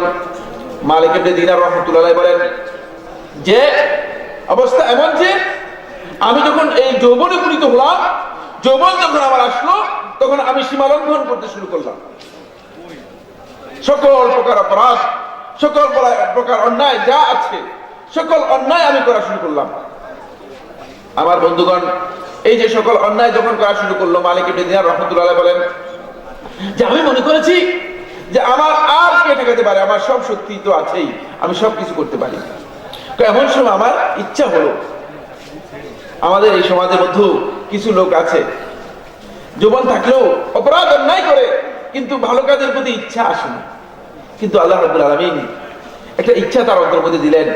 মালিক ইবনে দিনার রাহমাতুল্লাহ আলাইহি বলেন যে অবস্থা এমন যে আমি যখন এই যৌবনে উপনীত হলাম, যৌবন যখন আমার আসলো, তখন আমি সীমা লঙ্ঘন করতে শুরু করলাম। সকল প্রকার অপরাধ, সকল প্রকার অন্যায় যা আছে, সকল অন্যায় আমি করা শুরু করলাম। আমার বন্ধুগণ, এই যে সকল অন্যায় যখন করা শুরু করলো, মালিক ইবনে দিনার রাহমাতুল্লাহ আলাইহি বলেন যে আমি মনে করেছি যে আমার আর কে ঠেকাতে পারে, আমার সব শক্তি তো আছেই, আমি সব কিছু করতে পারি। তো এমন সময় আমার ইচ্ছা হলো, আমাদের এই সমাজের মধ্যে কিছু লোক আছে যৌবন থাকলেও অপরাধ অন্যায় করে, কিন্তু ভালো কাজের প্রতি ইচ্ছা আসে না। কিন্তু আল্লাহ রাব্বুল আলামিন একটা ইচ্ছা তার অন্তর মধ্যে দিলেন,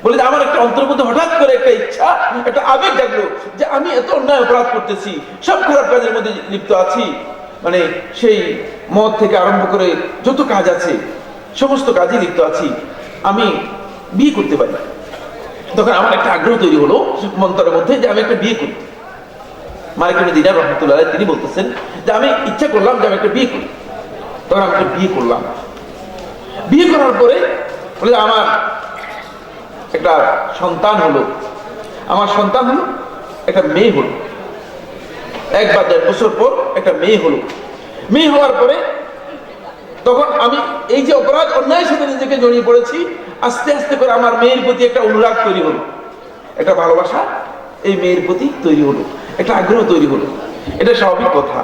বলে যে আমার একটা অন্তর মধ্যে হঠাৎ করে একটা ইচ্ছা, একটা আবেগ জাগলো যে আমি এত অন্যায় অপরাধ করতেছি, সব খারাপ কাজের মধ্যে লিপ্ত আছি, মানে সেই মদ থেকে আরম্ভ করে যত কাজ আছে সমস্ত কাজে লিপ্ত আছি, আমি বিয়ে করতে পারি। তখন আমার একটা আগ্রহ তৈরি হলো মন্তরের মধ্যে যে আমি একটা বিয়ে করি। মালিক ইবনে দিনার রাহমাতুল্লাহ আলাইহি তিনি বলতেছেন যে আমি ইচ্ছা করলাম যে আমি একটা বিয়ে করি। তখন আমি একটা বিয়ে করলাম। বিয়ে করার পরে বলে আমার একটা সন্তান হলো, আমার সন্তান হলো, একটা মেয়ে হলো, 1 বা 1.5 বছর পর একটা মেয়ে হলো। মেয়ে হওয়ার পরে তখন আমি এই যে অপরাধ অন্যায়ের সাথে নিজেকে জড়িয়ে পড়েছি, আস্তে আস্তে করে আমার মেয়ের প্রতি একটা অনুরাগ তৈরি হলো, একটা ভালোবাসা এই মেয়ের প্রতি তৈরি হলো, একটা আগ্রহ তৈরি হলো। এটা স্বাভাবিক কথা,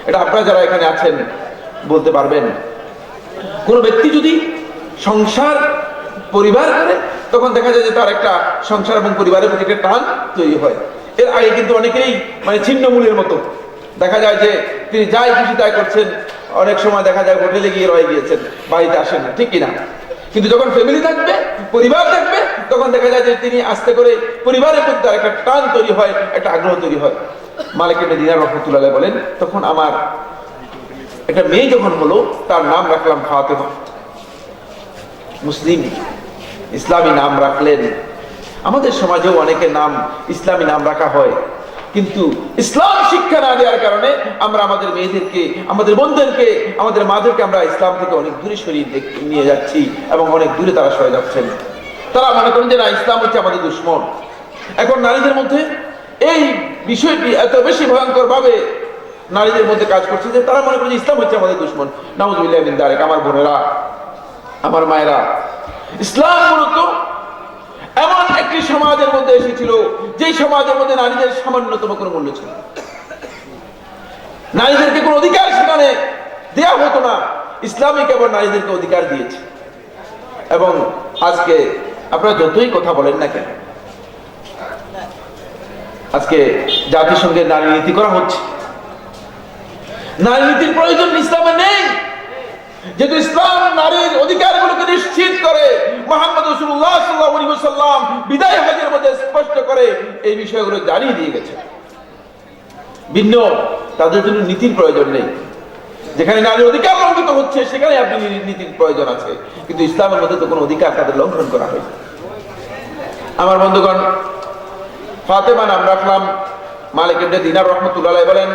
এটা আপনারা যারা এখানে আছেন বলতে পারবেন। কোনো ব্যক্তি যদি সংসার পরিবার করে, তখন দেখা যায় যে তার একটা সংসার এবং পরিবারের প্রতি একটা টান তৈরি হয়। এর আগে কিন্তু অনেকেই মানে ছিন্নমূলের মতো দেখা যায় যে তিনি যাই খুশি তাই করছেন, অনেক সময় দেখা যায় হোটেলে গিয়ে রয়ে গিয়েছেন, বাড়িতে আসেন না, ঠিক কিনা? কিন্তু যখন ফ্যামিলি থাকবে, পরিবার থাকবে, তখন দেখা যায় যে তিনি আস্তে করে পরিবারের প্রতি তার একটা টান তৈরি হয়, একটা আগ্রহ তৈরি হয়। মালিক ইবনে দিনার রাহমাতুল্লাহ আলাইহি বলেন তখন আমার একটা মেয়ে যখন হলো, তার নাম রাখলাম ফাতেমা। মুসলিম ইসলামী নাম রাখলেন। আমাদের সমাজেও অনেকের নাম ইসলামী নাম রাখা হয়, কিন্তু ইসলাম শিক্ষা না দেওয়ার কারণে আমরা আমাদের মেয়েদেরকে, আমাদের বোনদেরকে, আমাদের মাদেরকে আমরা ইসলাম থেকে অনেক দূরে সরিয়ে নিয়ে যাচ্ছি এবং অনেক দূরে তারা সরে যাচ্ছেন। তারা মনে করেন যে না, ইসলাম হচ্ছে আমাদের দুশমন। এখন নারীদের মধ্যে এই বিষয়টি এত বেশি ভয়ঙ্কর ভাবে নারীদের মধ্যে কাজ করছে যে তারা মনে করে যে ইসলাম হচ্ছে আমাদের দুশমন। নাউযুবিল্লাহি মিন যালিক। আমার বোনেরা, আমার মায়েরা, ইসলাম মূলত এমন একটি সমাজের মধ্যে এসেছিল যে সমাজের মধ্যে নারীদের সামান্যতম কোনো মূল্য ছিল। নারীদেরকে কোনো অধিকার সেখানে দেয়া হতো না। ইসলামই কেবল নারীদেরকে অধিকার দিয়েছে। এবং আজকে আপনারা যতই কথা বলেন না কেন, আজকে জাতিসংঘের নারী নীতি করা হচ্ছে। নারী নীতির প্রয়োজন ইসলামে নেই, যেহেতু ইসলাম নারীর অধিকারগুলোকে নিশ্চিত করে। মুহাম্মদ রাসূলুল্লাহ সাল্লাল্লাহু আলাইহি ওয়াসাল্লাম বিদায় হজের মধ্যে স্পষ্ট করে এই বিষয়গুলো জানিয়ে দিয়ে গেছে। ভিন্ন তাদের জন্য নীতির প্রয়োজন নেই। যেখানে নারীর অধিকার লঙ্ঘিত হচ্ছে সেখানে আপনি নীতির প্রয়োজন আছে, কিন্তু ইসলামের মধ্যে তো কোনো অধিকার তাদের লঙ্ঘন করা হয়। আমার বন্ধুগণ, ফাতেমা নাম রাখলাম। মালিক ইবনে দিনার রাহমাতুল্লাহ আলাইহি বলেন,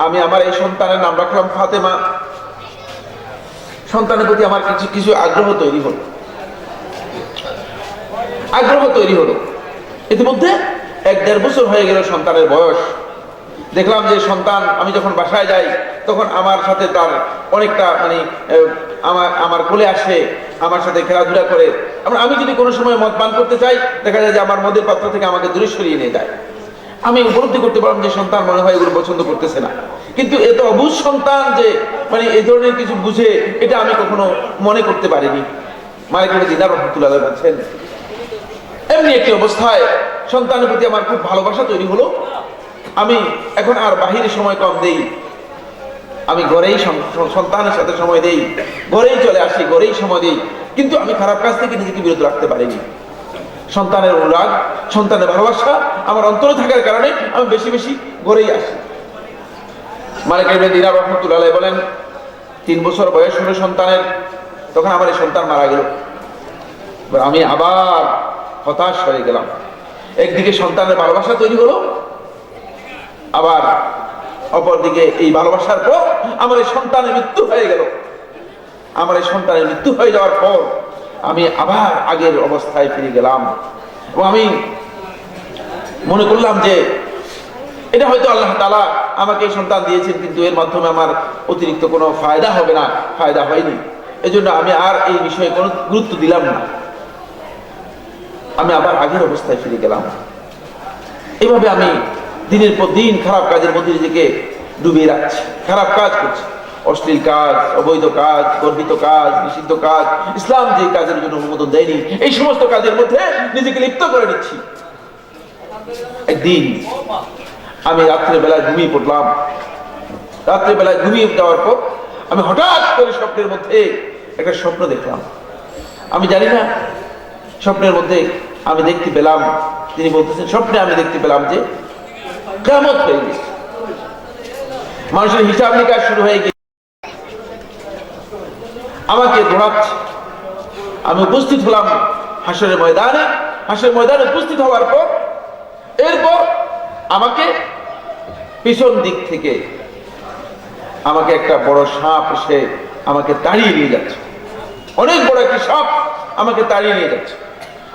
আমি আমার এই সন্তানের নাম রাখলাম ফাতেমা। সন্তানের প্রতি আমার কিছু কিছু আগ্রহ তৈরি হলো। ইতিমধ্যে 1-1.5 বছর হয়ে গেল সন্তানের বয়স। দেখলাম যে সন্তান, আমি যখন বাসায় যাই তখন আমার সাথে তার অনেকটা আমার কোলে আসে, আমার সাথে খেলাধুলা করে। আমি যদি কোনো সময় মদ পান করতে চাই, দেখা যায় যে আমার মদের পাত্র থেকে আমাকে দূরে সরিয়ে নিয়ে যায়। আমি উপলব্ধি করতে পারলাম যে সন্তান মনে হয় এগুলো পছন্দ করতেছে না। কিন্তু এত অবুঝ সন্তান যে এই ধরনের কিছু বুঝে, এটা আমি কখনো মনে করতে পারিনি। মালিক ইবনে দিনার রাহমাতুল্লাহ আলাইহি বলছেন, এমনি একটি অবস্থায় সন্তানের প্রতি আমার খুব ভালোবাসা তৈরি হলো। আমি এখন আর বাহিরে সময় কম দেই, আমি ঘরেই সন্তানের সাথে সময় দেই, ঘরেই চলে আসি, ঘরেই সময় দেই। কিন্তু আমি খারাপ কাজ থেকে নিজেকে বিরত রাখতে পারিনি। সন্তানের অনুরাগ, সন্তানের ভালোবাসা আমার অন্তরে থাকার কারণে আমি বেশি বেশি ঘরেই আসি। মালিক ইবনে দিনার রাহমাতুল্লাহ আলাইহি বলেন, 3 বছর বয়স হলো সন্তানের, তখন আমার এই সন্তান মারা গেল। আমি আবার হতাশ হয়ে গেলাম। একদিকে সন্তানের ভালোবাসা তৈরি হলো, আবার অপরদিকে এই ভালোবাসার পর আমার এই সন্তানের মৃত্যু হয়ে গেল। আমার এই সন্তানের মৃত্যু হয়ে যাওয়ার পর আমি আবার আগের অবস্থায় ফিরে গেলাম এবং আমি মনে করলাম যে এটা হয়তো আল্লাহ তাআলা আমাকে এই সন্তান দিয়েছেন, কিন্তু এর মাধ্যমে আমার অতিরিক্ত কোনো ফায়দা হবে না, ফায়দা হয়নি। এজন্য আমি আর এই বিষয়ে কোনো গুরুত্ব দিলাম না। আমি আবার আগের অবস্থায় ফিরে গেলাম। এইভাবে আমি দিনের পর দিন খারাপ কাজের মধ্যে নিজেকে ডুবিয়ে রাখছি, খারাপ কাজ করছি, অশ্লীল কাজ, অবৈধ কাজ, গর্বিত কাজ, নিষিদ্ধ কাজ, ইসলাম যে কাজের জন্য অনুমোদন দেয়নি, এই সমস্ত কাজের মধ্যে নিজেকে লিপ্ত করে নিচ্ছি। একদিন আমি রাত্রেবেলায় ঘুমিয়ে পড়লাম। রাত্রেবেলায় ঘুমিয়ে যাওয়ার পর আমি হঠাৎ করে স্বপ্নের মধ্যে একটা স্বপ্ন দেখলাম। আমি জানি না, স্বপ্নের মধ্যে আমি দেখতে পেলাম, তিনি বলতেছেন, স্বপ্নে আমি দেখতে পেলাম যে কিয়ামত হয়ে গেছে, মানুষের হিসাব নিকাশ শুরু হয়ে গেছে, আমাকে দৌড়াচ্ছে। আমি উপস্থিত হলাম হাসরের ময়দানে। হাসরের ময়দানে উপস্থিত হওয়ার পর এরপর আমাকে পিছন দিক থেকে আমাকে একটা বড় সাপ এসে আমাকে তাড়িয়ে নিয়ে যাচ্ছে। অনেক বড় একটি সাপ আমাকে তাড়িয়ে নিয়ে যাচ্ছে।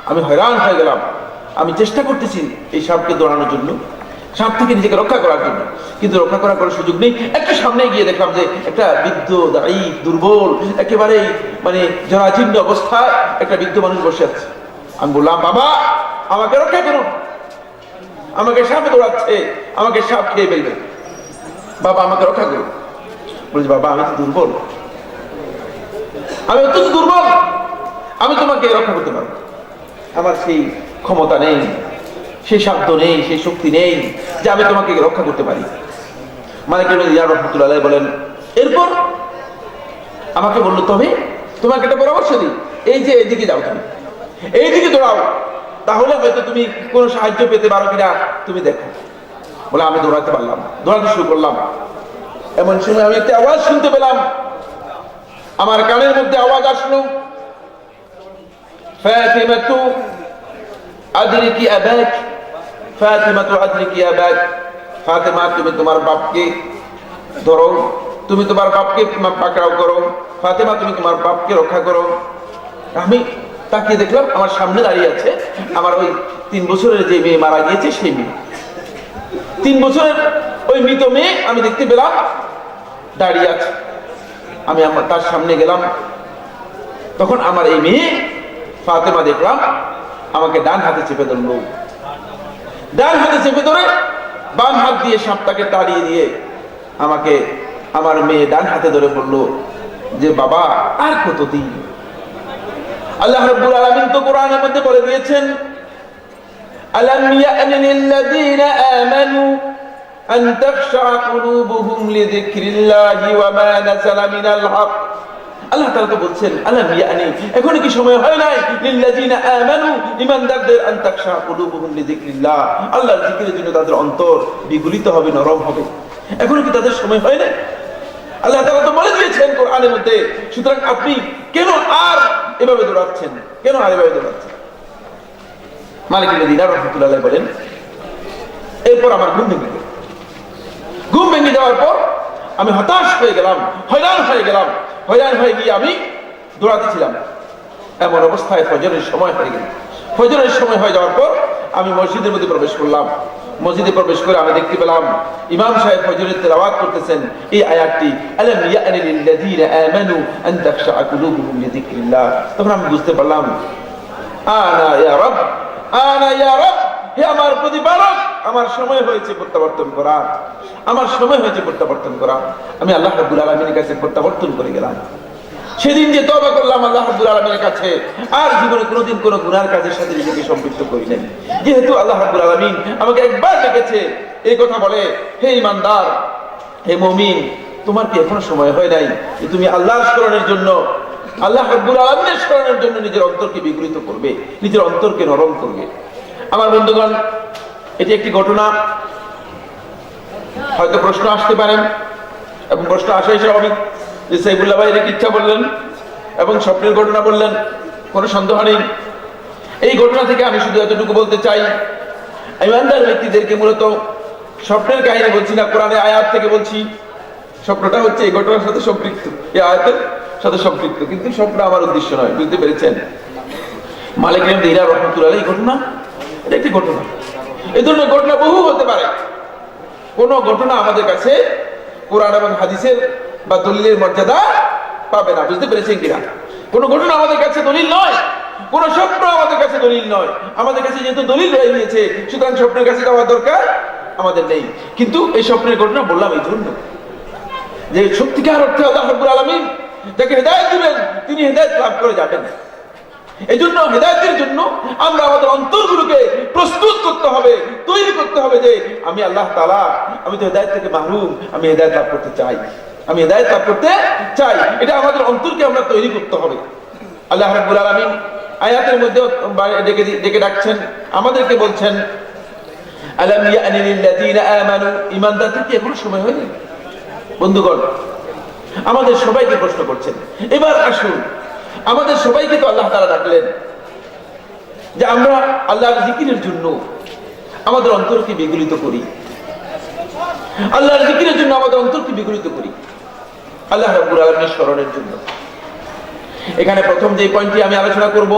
আমি হয়রান হয়ে গেলাম। আমি চেষ্টা করতেছি এই সাপকে দৌড়ানোর জন্য, সাপ থেকে নিজেকে রক্ষা করার জন্য, কিন্তু রক্ষা করার কোনো সুযোগ নেই। একটু সামনে গিয়ে দেখলাম যে একটা বৃদ্ধ, দাঁড়িয়ে দুর্বল, একেবারেই জরাজীর্ণ অবস্থায় একটা বৃদ্ধ মানুষ বসে আছে। আমি বললাম, বাবা আমাকে রক্ষা করুন, আমাকে সাপে দৌড়াচ্ছে, আমাকে সাপ খেয়ে ফেলবে, বাবা আমাকে রক্ষা করুন। বলছি, বাবা আমি তো দুর্বল, আমি অত্যন্ত দুর্বল, আমি তোমাকে রক্ষা করতে পারবো, আমার সেই ক্ষমতা নেই, সেই সাধ্য নেই, সেই শক্তি নেই যে আমি তোমাকে রক্ষা করতে পারি। মালিক ইবনে দিনার রাহমাতুল্লাহ আলাইহি বলেন, এরপর আমাকে বললো, তবে তোমাকে একটা পরামর্শ দিই, এই যে এদিকে যাও, তুমি এইদিকে দৌড়াও, তাহলে হয়তো তুমি কোনো সাহায্য পেতে পারো কিনা তুমি দেখো। বলে আমি দৌড়াতে পারলাম, দৌড়াতে শুরু করলাম। এমন সময় আমি একটা আওয়াজ শুনতে পেলাম, আমার কানের মধ্যে আওয়াজ আসলো, ফাতিমাতু আদরিকি আবাক, ফাতিমাতু আদরিকি আবাক, ফাতিমা তুমি তোমার বাপকে ধরো, তুমি তোমার বাপকে পাকড়াও করো, ফাতিমা তুমি তোমার বাপকে রক্ষা করো। আমি তাকিয়ে দেখলাম আমার সামনে দাঁড়িয়ে আছে আমার ওই 3 বছরের যে মেয়ে মারা গিয়েছে সেই মেয়ে। 3 বছরের ওই মৃত মেয়ে আমি দেখতে পেলাম দাঁড়িয়ে আছে। আমি তার সামনে গেলাম, তখন আমার এই মেয়ে ফাতেমা দেখলাম আমাকে ডান হাতে চেপে ধরলো। ডান হাতে চেপে ধরে বাম হাত দিয়ে সাপটাকে তাড়িয়ে দিয়ে আমাকে আমার মেয়ে ডান হাতে ধরে বললো যে বাবা আর কতদিন। আল্লাহ রাব্বুল আলামিন তো কোরআনের মধ্যে বলে দিয়েছেন, আলাম ইয়ানি লিল্লাযীনা আমানু আন তাখশা কুলুবুহুম লিযিকরিল্লাহি ওয়া মা নাযালা মিনাল হক। আল্লাহ তাআলা তো বলছেন আলাম ইয়ানি, এখন কি সময় হয় নাই, লিল্লাযীনা আমানু, ঈমানদারদের, আন তাখশা কুলুবুহুম লিযিকরিল্লাহ, আল্লাহর জিকিরের জন্য তাদের অন্তর বিগলিত হবে, নরম হবে। এখন কি তাদের সময় হয় না? আল্লাহ তাআলা তো বলে দিয়েছেন কোরআনের মধ্যে। সুতরাং আপনি কেন আর এভাবে দৌড়াচ্ছেন, কেন আর এভাবে দৌড়াচ্ছেন? মালিক ইবনে দিনার রাহমাতুল্লাহ আলাইহি বলেন, এরপর আমার ঘুম ভেঙে গেল। ঘুম ভেঙে যাওয়ার পর আমি হতাশ হয়ে গেলাম, হয়রান হয়ে গেলাম। হয়রান হয়ে গিয়ে আমি দৌড়াতেছিলাম। এমন অবস্থায় ফজরের সময় হয়ে গেল। ফজরের সময় হয়ে যাওয়ার পর আমি মসজিদের মধ্যে প্রবেশ করলাম। মসজিদে প্রবেশ করে আমি দেখতে পেলাম ইমাম সাহেব ফজরের তেলাওয়াত করতেছেন এই আয়াতটি, আলাম ইয়ানি লিল্লাযীনা আমানু আন তাখশা কুলুবুহুম লিযিকরিল্লাহ। তখন আমি বুঝতে পারলাম, আনা ইয়া রব, আনা ইয়া রব, হে আমার প্রতিপালক, আমার সময় হয়েছে প্রত্যাবর্তন করা, আমার সময় হয়েছে প্রত্যাবর্তন করা। আমি আল্লাহ রাব্বুল আলামিনের কাছে প্রত্যাবর্তন করে গেলাম। সেদিন যে তওবা করলাম আল্লাহ রাব্বুল আলামিনের কাছে, আর জীবনে কোনোদিন কোনো গুনার কাজের সাথে নিজেকে সম্পৃক্ত করি নাই। যেহেতু আল্লাহ রাব্বুল আলামিন আমাকে একবার ডেকেছে, এই কথা বলে, হে ঈমানদার, হে মুমিন, তোমার কি এখনো সময় হয় নাই যে তুমি আল্লাহর স্মরণের জন্য, আল্লাহ রাব্বুল আলামিনের স্মরণের জন্য নিজের অন্তরকে বিগলিত করবে, নিজের অন্তরকে নরম করবে? আমার বন্ধুগণ, এটি একটি ঘটনা। হয়তো প্রশ্ন আসতে পারেন, এবং প্রশ্ন আসাই স্বাভাবিক যে সাইফুল্লাহ ভাই এর ইচ্ছা বললেন এবং স্বপ্নের ঘটনা বললেন, কোনো সন্দেহ নেই। এই ঘটনা থেকে আমি শুধু এতটুকু বলতে চাই, ঈমানদার ব্যক্তিদেরকে মূলত স্বপ্নের কাহিনী বলছি না, কোরআনের আয়াত থেকে বলছি। স্বপ্নটা হচ্ছে এই ঘটনার সাথে সম্পৃক্ত, এই আয়াতের সাথে সম্পৃক্ত, কিন্তু স্বপ্ন আমার উদ্দেশ্য নয়, বুঝতে পেরেছেন? মালিক ইবনে দিনার রাহমাতুল্লাহ এই ঘটনা, এটা একটি ঘটনা। এই ধরনের ঘটনা বহু হতে পারে। কোন ঘটনা আমাদের কাছে কোরআন এবং হাদিসের বা দলিলের মর্যাদা পাবে না, বুঝতে পেরেছেন কিনা? কোন ঘটনা আমাদের কাছে দলিল নয়, কোন স্বপ্ন আমাদের কাছে দলিল নয়। আমাদের কাছে যেহেতু দলিল রয়ে গিয়েছে, সুতরাং স্বপ্নের কাছে যাওয়ার দরকার আমাদের নেই। কিন্তু এই স্বপ্নের ঘটনা বললাম এই জন্য যে সত্যিকার অর্থে আল্লাহ রাব্বুল আলামিন যাকে হেদায়েত দিবেন তিনি হেদায়েত লাভ করে যাবেন। এই জন্য হেদায়েতের জন্য আমরা আমাদের অন্তরগুলোকে প্রস্তুত করতে হবে, তৈরি করতে হবে যে আমি আল্লাহ তাআলা, আমি তো হেদায়েত থেকে মাহরুম, আমি হেদায়েত লাভ করতে চাই, আমি হেদায়েত লাভ করতে চাই। এটা আমাদের অন্তরকে আমরা তৈরি করতে হবে। আল্লাহ রাব্বুল আলামিন আয়াতের মধ্যে ডেকে ডাকছেন, আমাদেরকে বলছেন, আলাম ইয়ানি লিল্লাযীনা আমানু, ঈমানদারদের কি এখনো সময় হয়নি? বন্ধুগণ, আমাদের সবাইকে প্রশ্ন করছেন। এবার আসুন, আমাদের সবাইকে তো আল্লাহ তাআলা ডাকলেন যে আমরা আল্লাহর জিকিরের জন্য আমাদের অন্তরকে বিগলিত করি, আল্লাহর জিকিরের জন্য আমাদের অন্তরকে বিগলিত করি, আল্লাহ রাব্বুল আলামিনের স্মরণের জন্য। এখানে প্রথম যে পয়েন্টটি আমি আলোচনা করব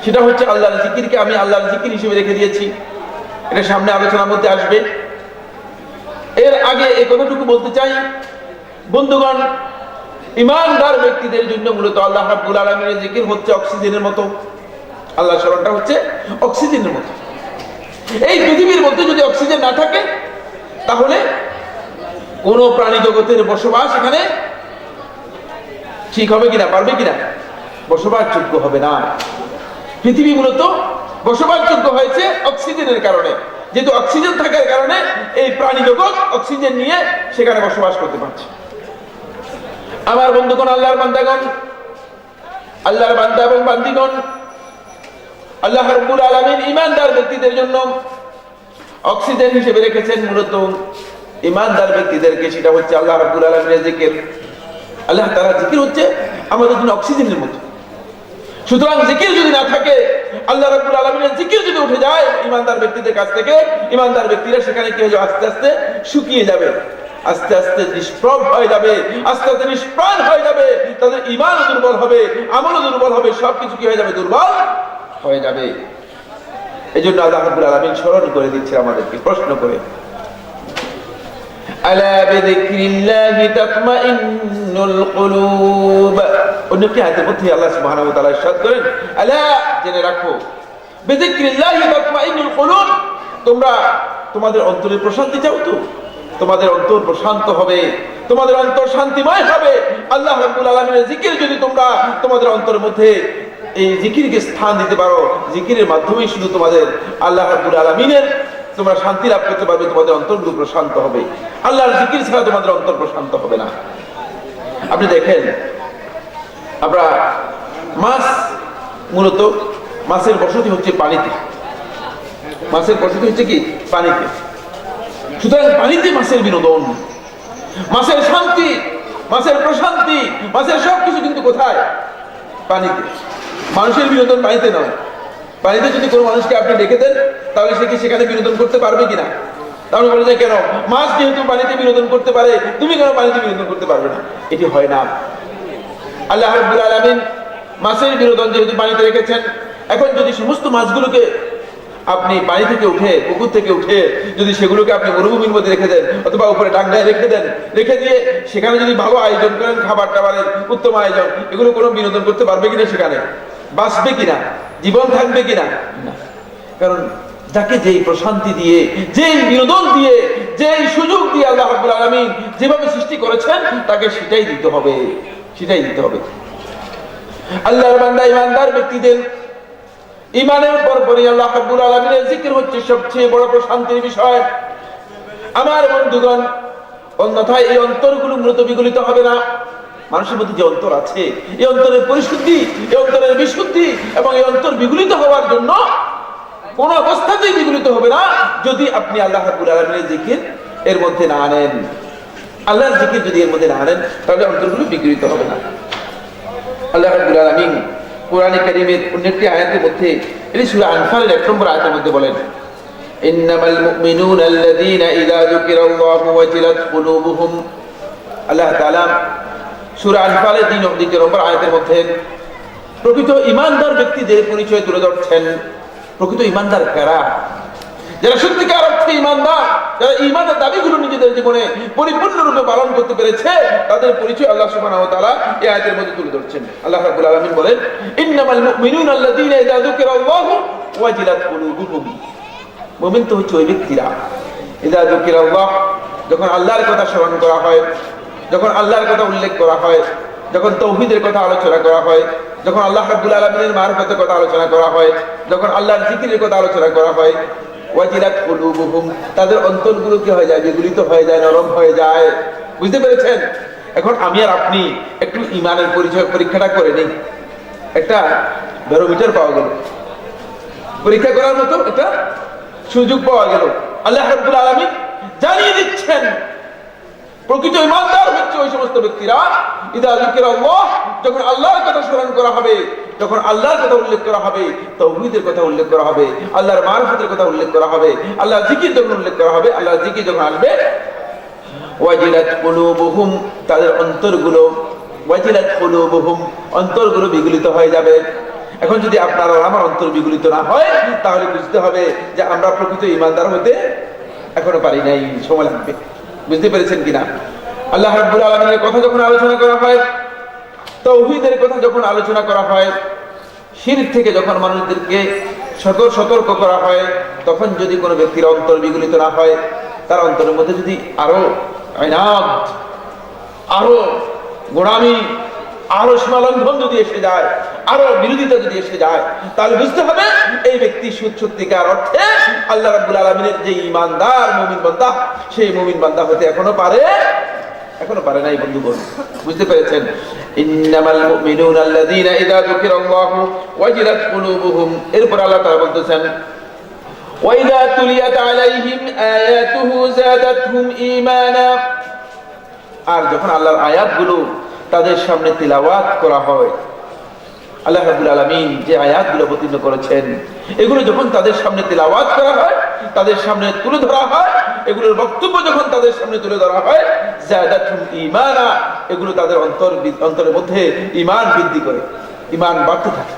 সেটা হচ্ছে আল্লাহর জিকিরকে আমি আল্লাহর জিকির হিসেবে রেখে দিয়েছি। এটা সামনে আলোচনার মধ্যে আসবে। এর আগে এই কথাটুকু বলতে চাই, বন্ধুগণ, ঈমানদার ব্যক্তিদের জন্য মূলত আল্লাহ রাব্বুল আলামিনের জিকির হচ্ছে অক্সিজেনের মতো। আল্লাহর স্মরণটা হচ্ছে অক্সিজেনের মতো। এই পৃথিবীর মধ্যে যদি অক্সিজেন না থাকে তাহলে কোন প্রাণী জগতের বসবাস এখানে ঠিক হবে কিনা, পারবে কিনা? বসবাসযোগ্য হবে না। পৃথিবী মূলত বসবাসযোগ্য হয়েছে অক্সিজেনের কারণে। যেহেতু অক্সিজেন থাকার কারণে এই প্রাণী জগৎ অক্সিজেন নিয়ে সেখানে বসবাস করতে পারছে। আমার বন্ধুগণ, আল্লাহর বান্দাগণ, আল্লাহর বান্দা এবং বান্দিগণ, আল্লাহ রাব্বুল আলামিন ঈমানদার ব্যক্তিদের জন্য অক্সিজেন হিসেবে রেখেছেন মূলত ঈমানদার ব্যক্তিদেরকে। সেটা হচ্ছে আল্লাহ রাব্বুল আলামিনের জিকির। আল্লাহ তাআলার জিকির হচ্ছে আমাদের জন্য অক্সিজেনের মতো। সুতরাং জিকির যদি না থাকে, আল্লাহ রাব্বুল আলামিনের জিকির যদি উঠে যায় ঈমানদার ব্যক্তিদের কাছ থেকে, ঈমানদার ব্যক্তিরা সেখানে কি হয়ে যাবে? আস্তে আস্তে শুকিয়ে যাবে, আস্তে আস্তে নিষ্প্রভ হয়ে যাবে, আস্তে আস্তে নিষ্প্রাণ হয়ে যাবে। তাদের ঈমান দুর্বল হবে, আমল দুর্বল হবে, সবকিছু কি হয়ে যাবে? দুর্বল হয়ে যাবে। এই জন্য আল্লাহ রাব্বুল আলামিন স্মরণ করে দিচ্ছে আমাদেরকে প্রশ্ন করে, আলা বিযিকরিল্লাহি তাতমাইন্নুল কুলুব। অন্য কি আয়াতের মধ্যে আল্লাহ সুবহানাহু ওয়া তাআলা ইরশাদ করেন, আলা, জেনে রাখো, বিযিকরিল্লাহি তাতমাইন্নুল কুলুব, তোমরা তোমাদের অন্তরে প্রশান্তি চাও তো? তোমাদের অন্তর প্রশান্ত হবে, তোমাদের অন্তর শান্তিময় হবে। আল্লাহ রাব্বুল আলামিনের জিকির যদি তোমরা তোমাদের অন্তরের মধ্যে এই জিকিরকে স্থান দিতে পারো, জিকিরের মাধ্যমেই শুধু তোমাদের আল্লাহ রাব্বুল আলামিনের তোমরা শান্তি লাভ করতে পারবে, তোমাদের অন্তরগুলো প্রশান্ত হবে। আল্লাহর জিকির ছাড়া তোমাদের অন্তর প্রশান্ত হবে না। আপনি দেখেন, আমরা মাছ, মূলত মাছের বসতি হচ্ছে পানিতে, মাছের বসতি হচ্ছে কি পানিতে। সুতরাং পানিতে মাছের বিনোদন, মাছের শান্তি, মাছের প্রশান্তি, মাছের সবকিছু কিন্তু কোথায়? পানিতে। মানুষের বিনোদন পানিতে নয়। পানিতে যদি কোনো মানুষকে আপনি ডেকে দেন, তাহলে সে কি সেখানে বিনোদন করতে পারবে কিনা? তাহলে বলে যে কেন, মাছ যেহেতু পানিতে বিনোদন করতে পারে, তুমি কেন পানিতে বিনোদন করতে পারবে না? এটি হয় না। আল্লাহ রাব্বুল আলামিন মাছের বিনোদন যেহেতু পানিতে রেখেছেন, এখন যদি সমস্ত মাছগুলোকে আপনি পানি থেকে উঠে, পুকুর থেকে উঠে যদি সেগুলোকে আপনি মরুভূমির মধ্যে রেখে দেন, অথবা উপরে ডাঙ্গায় রেখে দেন, রেখে দিয়ে সেখানে যদি ভালো আয়োজন করেন, খাবার টাবারের উত্তম আয়োজন, এগুলো কোনো বিনোদন করতে পারবে কিনা? সেখানে বাঁচবে কিনা? জীবন থাকবে কিনা? না। কারণ যাকে যেই প্রশান্তি দিয়ে, যেই বিনোদন দিয়ে, যেই সুযোগ দিয়ে আল্লাহ রাব্বুল আলামিন যেভাবে সৃষ্টি করেছেন, তাকে সেটাই দিতে হবে, সেটাই দিতে হবে। আল্লাহর বান্দা, ইমানদার ব্যক্তিদের ইমানের পরপরই আল্লাহ রাব্বুল আলামিনের জিকির হচ্ছে সবচেয়ে বড় প্রশান্তির বিষয়। আমার বন্ধুগণ, অন্যথায় এই অন্তরগুলো মূলত বিগলিত হবে না। মানুষের মধ্যে যে অন্তর আছে, এই অন্তরের পরিশুদ্ধি, এই অন্তরের বিশুদ্ধি এবং এই অন্তর বিগলিত হওয়ার জন্য কোন অবস্থাতেই বিগলিত হবে না যদি আপনি আল্লাহ রাব্বুল আলামিনের জিকির এর মধ্যে না আনেন। আল্লাহর জিকির যদি এর মধ্যে না আনেন, তাহলে অন্তরগুলো বিগলিত হবে না। আল্লাহ রাব্বুল আলামিন কোরআনে কারীমের 19টি আয়াতের মধ্যে, এটি সূরা আনফালের 1 নম্বর আয়াতের মধ্যে বলেন, ইন্নামাল মুমিনুনা আল্লাযীনা ইযা যুকিরাল্লাহু ওয়াজিলাত কুলুবুহুম। আল্লাহ তাআলা সূরা আনফালের 2 নম্বর আয়াতের মধ্যে প্রকৃত ঈমানদার ব্যক্তিদের পরিচয় তুলে ধরছেন। প্রকৃত ঈমানদার কারা? যারা সত্যিকার অর্থে ঈমানদার, যারা ঈমানের দাবিগুলো নিজেদের জীবনে পরিপূর্ণরূপে পালন করতে পেরেছে, তাদের পরিচয় আল্লাহ সুবহানাহু ওয়া তাআলা এই আয়াতের মধ্যে তুলে ধরছেন। আল্লাহ রাব্বুল আলামিন বলেন, ইন্নামাল মুমিনুনা আল্লাযীনা ইযা যুকিরাল্লাহু ওয়াজিলাত কুলুবুহুম। মুমিন তো হচ্ছে ওই ব্যক্তিরা, ইযা যুকিরাল্লাহ, যখন আল্লাহর কথা স্মরণ করা হয়, যখন আল্লাহর কথা উল্লেখ করা হয়, যখন তাওহীদের কথা আলোচনা করা হয়, যখন আল্লাহ রাব্বুল আলামিনের মারফতের কথা আলোচনা করা হয়, যখন আল্লাহর জিকিরের কথা আলোচনা করা হয়, ওয়াজিলাত কুলুবুহুম, তাদের অন্তরগুলো কি হয়ে যায়? বিগলিত হয়ে যায়, নরম হয়ে যায়। বুঝতে পেরেছেন? এখন আমি আর আপনি একটু ঈমানের পরিচয় পরীক্ষাটা করে নিই। একটা ব্যারোমিটার পাওয়া গেল, পরীক্ষা করার মতো একটা সুযোগ পাওয়া গেল। আল্লাহ রাব্বুল আলামিন জানিয়ে দিচ্ছেন প্রকৃত ঈমানদার হচ্ছে ওই সমস্ত ব্যক্তিরা, ইযা যিকিরাল্লাহ, যখন আল্লাহর কথা স্মরণ করা হবে, যখন আল্লাহর কথা উল্লেখ করা হবে, তাওহীদের কথা উল্লেখ করা হবে, আল্লাহর মারফতের কথা উল্লেখ করা হবে, আল্লাহর জিকির যখন উল্লেখ করা হবে, আল্লাহর জিকির যখন আসবে, ওয়াজিলাত কুলুবুহুম, তাদের অন্তরগুলো, ওয়াজিলাত কুলুবুহুম, অন্তরগুলো বিগলিত হয়ে যাবে। এখন যদি আপনার আর আমার অন্তর বিগলিত না হয়, তাহলে বুঝতে হবে যে আমরা প্রকৃত ঈমানদার হতে এখনো পারি নাই, সময় লাগবে। বুঝতে পেরেছেন কিনা? আল্লাহ রাব্বুল আলামিনের কথা যখন আলোচনা করা হয়, তাওহীদের কথা যখন আলোচনা করা হয়, শিরক থেকে যখন মানুষদেরকে সতর্ক করা হয়, তখন যদি কোনো ব্যক্তির অন্তর বিগলিত না হয়, তার অন্তরের মধ্যে যদি আরো ইনাদ, আরো গোড়ামি, আরো সীমালঙ্ঘন যদি এসে যায়, আরো বিরোধিতা যদি এসে যায়, তাহলে বুঝতে হবে এই ব্যক্তি সত্যিকার অর্থে আল্লাহ রাব্বুল আলামিনের যে ঈমানদার মুমিন বান্দা, সেই মুমিন বান্দা হতে এখনো পারে নাই। বন্ধুগণ, বুঝতে পেরেছেন? ইন্নামাল মুমিনুনা আল্লাযীনা ইযা যুকিরাল্লাহু ওয়াজিলাত কুলুবুহুম। এরপর আল্লাহ তাআলা বলতেছেন, ওয়া ইযা তুলিয়াত আলাইহিম আয়াতুহু যাদাতহুম ঈমানা। আর যখন আল্লাহর আয়াতগুলো তাদের সামনে তিলাওয়াত করা হয়, আল্লাহ রাব্বুল আলামিন যে আয়াতগুলো অবতীর্ণ করেছেন, এগুলো যখন তাদের সামনে তিলাওয়াত করা হয়, তাদের সামনে তুলে ধরা হয়, এগুলোর বক্তব্য যখন তাদের সামনে তুলে ধরা হয়, যাদাতহুম ঈমানা, এগুলো তাদের অন্তরের মধ্যে ঈমান বৃদ্ধি করে, ঈমান বাড়তে থাকে।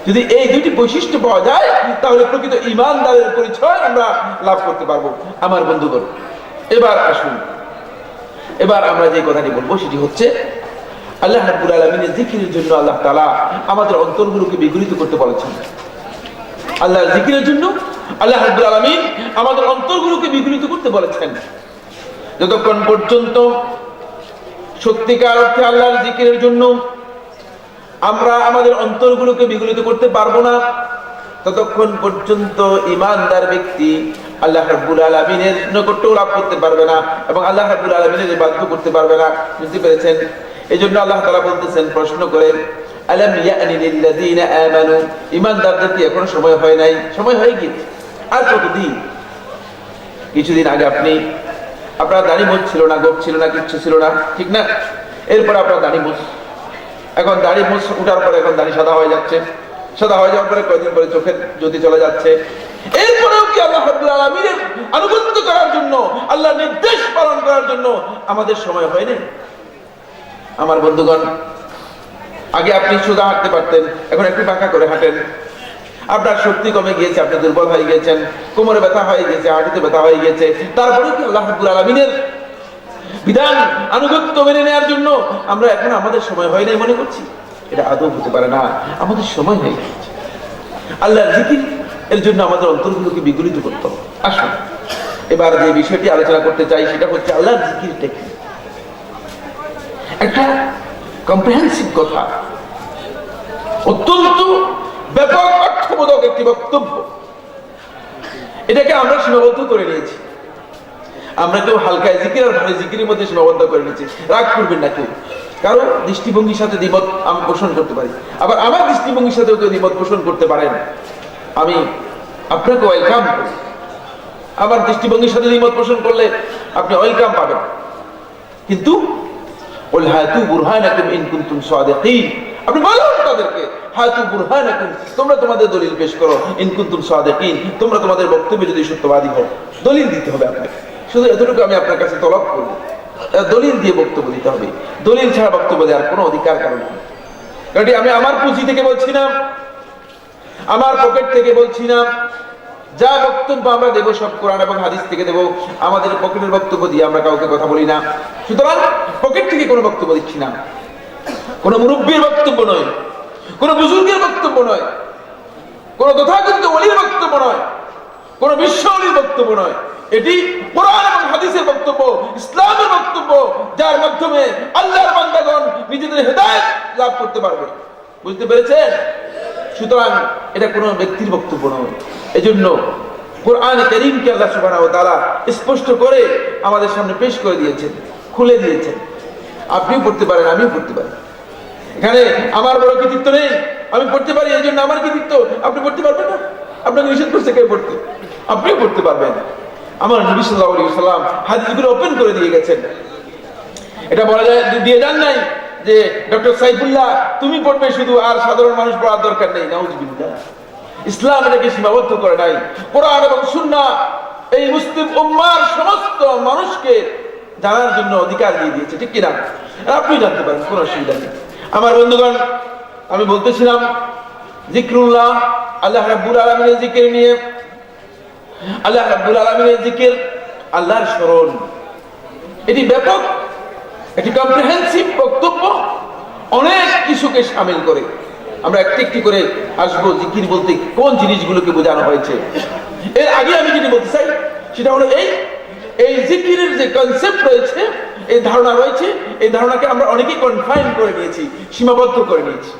যদি এই দুটি বৈশিষ্ট্য পাওয়া যায়, তাহলে প্রকৃত ঈমানদারের পরিচয় আমরা লাভ করতে পারবো। আমার বন্ধুগণ, এবার আসুন, এবার আমরা যে কথাটি বলবো সেটি হচ্ছে, আল্লাহ রাব্বুল আলামিনের জিকিরের জন্য আল্লাহ তাআলা আমাদের অন্তরগুলোকে বিগলিত করতে বলেছেন। আল্লাহর জিকিরের জন্য আল্লাহ রাব্বুল আলামিন আমাদের অন্তরগুলোকে বিগলিত করতে বলেছেন। যতক্ষণ পর্যন্ত সত্যিকার অর্থে আল্লাহর জিকিরের জন্য আমরা আমাদের অন্তরগুলোকে বিগলিত করতে পারবো না, ততক্ষণ পর্যন্ত ঈমানদার ব্যক্তি আল্লাহ রাব্বুল আলামিনের নৈকট্য লাভ করতে পারবে না এবং আল্লাহ রাব্বুল আলামিনের ইবাদত করতে পারবে না। বুঝতে পেরেছেন? এজন্য আল্লাহ তাআলা বলতেছেন প্রশ্ন করে, আলাম ইয়ানি লিল্লাযিনা আমানু, ঈমানদারদের কি এখনো সময় হয় নাই? সময় হয়ে গিয়েছে। আর কতদিন? কিছুদিন আগে আপনার দাড়ি মোছ ছিল না, গোপ ছিল না, কিচ্ছু ছিল না, ঠিক না? এরপরে আপনার দাড়ি মোছ, এখন দাড়ি মোছ উঠার পরে এখন দাড়ি সাদা হয়ে যাচ্ছে, সাদা হয়ে যাওয়ার পরে কয়েকদিন পরে চোখের জ্যোতি চলে যাচ্ছে। এরপরেও কি আল্লাহ রাব্বুল আলামিনের আনুগত্য করার জন্য, আল্লাহর নির্দেশ পালন করার জন্য আমাদের সময় হয়নি? আমার বন্ধুগণ, আগে আপনি সোজা হাঁটতে পারতেন, এখন একটু বাঁকা করে হাঁটেন। আপনার শক্তি কমে গিয়েছে, আপনি দুর্বল হয়ে গিয়েছেন, কোমরে ব্যথা হয়ে গিয়েছে, হাঁটুতে ব্যথা হয়ে গিয়েছে, তারপরে কি আল্লাহ রাব্বুল আলামিনের বিধান আনুগত্য মেনে নেওয়ার জন্য আমরা এখন আমাদের সময় হয় নাই মনে করছি? এটা আদৌ হতে পারে না। আমাদের সময় হয়ে গেছে। আল্লাহর জিকির এর জন্য আমাদের অন্তরগুলোকে বিগলিত করতে হবে। আসুন এবার যে বিষয়টি আলোচনা করতে চাই সেটা হচ্ছে আল্লাহর জিকিরটা কি। একটা কম্প্রিহেনসিভ কথা, অত্যন্ত ব্যাপক অর্থবোধক একটি বক্তব্য। এটাকে আমরা সীমাবদ্ধ করে নিয়েছি। আমরা কেউ হালকায় জিকির আর ভারী জিকিরের মধ্যে সীমাবদ্ধ করে নিয়েছি। রাগ করবেন না কেউ, কারো দৃষ্টিভঙ্গির সাথে দ্বিমত আমি পোষণ করতে পারি, আবার আমার দৃষ্টিভঙ্গির সাথেও কেউ দ্বিমত পোষণ করতে পারেন। আমি আপনাকে ওয়েলকাম করি। আমার দৃষ্টিভঙ্গির সাথে দ্বিমত পোষণ করলে আপনি ওয়েলকাম পাবেন, কিন্তু হাতু বুরহানাকুম ইন কুনতুম সাদিকিন, আপনি বলুন তাদেরকে, হাতু বুরহানাকুম, তোমরা তোমাদের দলিল পেশ করো, ইন কুনতুম সাদিকিন, তোমরা তোমাদের বক্তব্যে যদি সত্যবাদী হও। দলিল দিতে হবে আপনাকে, শুধু এতটুকু আমি আপনার কাছে তলব করব, দলিল দিয়ে বক্তব্য দিতে হবে। দলিল ছাড়া বক্তব্য দেওয়ার কোনো অধিকার কারণ নেই। কারণ আমি আমার পুঁজি থেকে বলছি না, আমার পকেট থেকে বলছি না। যা বক্তব্য আমরা দেবো সব কোরআন এবং হাদিস থেকে দেবো। আমাদের পকেটের বক্তব্য দিয়ে আমরা কাউকে কথা বলি না। সুতরাং পকেট থেকে কোনো বক্তব্য দিচ্ছি না। কোনো মুরব্বীর বক্তব্য নয়, কোনো বুজুর্গের বক্তব্য নয়, কোনো তথাকথিত ওলির বক্তব্য নয়, কোনো বিশ্ব ওলির বক্তব্য নয়। এটি কোরআন এবং হাদিসের বক্তব্য, ইসলামের বক্তব্য, যার মাধ্যমে আল্লাহর বান্দাগণ নিজেদের হেদায়েত লাভ করতে পারবে। বুঝতে পেরেছেন? সুতরাং এটা কোনো ব্যক্তির বক্তব্য নয়। এজন্য কোরআন কারীমকে আল্লাহ সুবহানাহু ওয়া তাআলা স্পষ্ট করে আমাদের সামনে পেশ করে দিয়েছেন, খুলে দিয়েছেন। আপনিও পড়তে পারেন, আমিও পড়তে পারি। এখানে আমার বড় কৃতিত্ব নেই, আমি পড়তে পারি, এই জন্য আমার কৃতিত্ব। আপনি পড়তে পারবেন না? আপনাকে নিষেধ করছে কে পড়তে? আপনিও পড়তে পারবেন। আমার নবী সাল্লাল্লাহু আলাইহি ওয়াসাল্লাম হাদিসগুলো ওপেন করে দিয়ে গেছেন। এটা বলা যায় দিয়ে যান নাই যে ডক্টর সাইফুল্লাহ তুমি পড়বে শুধু, আর সাধারণ মানুষ পড়ার দরকার নেই। নাউজুবিল্লাহ। ইসলাম এটাকে সীমাবদ্ধ করে নাই। কোরআন এবং সুন্নাহ এই মুসলিম উম্মাহর সমস্ত মানুষকে জানার জন্য অধিকার দিয়ে দিয়েছে, ঠিক কিনা? আপনি জানতে পারেন, কোনো অসুবিধা নেই। আমার বন্ধুগণ, আমি বলতেছিলাম জিকরুল্লাহ, আল্লাহ রাব্বুল আলামিনের জিকির নিয়ে। আল্লাহ রাব্বুল আলামিনের জিকির, আল্লাহর স্মরণ, এটি ব্যাপক, এটি কম্প্রিহেনসিভ বক্তব্য, অনেক কিছুকে শামিল করে। আমরা একটি একটি করে আসবো। জিকির বলতে কোন জিনিসগুলোকে বোঝানো হয়েছে। এর আগে আমি যেটি বলতে চাই সেটা হলো এই জিকিরের যে কনসেপ্ট রয়েছে, এই ধারণা রয়েছে, এই ধারণাকে আমরা অনেকেই কনফাইন করে নিয়েছি, সীমাবদ্ধ করে নিয়েছি।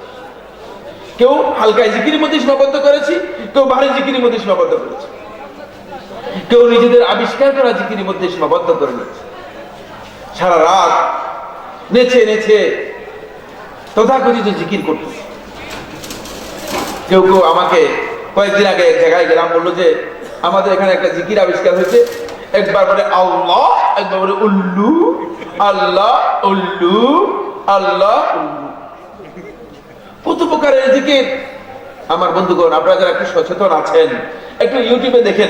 কেউ হালকায় জিকিরের মধ্যে সীমাবদ্ধ করেছি, কেউ ভারী জিকিরের মধ্যে সীমাবদ্ধ করেছি, কেউ নিজেদের আবিষ্কার করা জিকিরের মধ্যে সীমাবদ্ধ করে নিয়েছে। সারা রাত নেচে নেচে তথাকথিত জিকির করতেছে। কেউ কেউ আমাকে কয়েকদিন আগে এক জায়গায় গেলাম, বললো যে আমাদের এখানে একটা জিকির আবিষ্কার হয়েছে। একবার বলে আল্লাহ, একবার বলে উল্লু, আল্লাহ উল্লু, আল্লাহ উল্লু। কত প্রকারের জিকির। আমার বন্ধুগণ, আপনারা যারা একটু সচেতন আছেন, একটু ইউটিউবে দেখে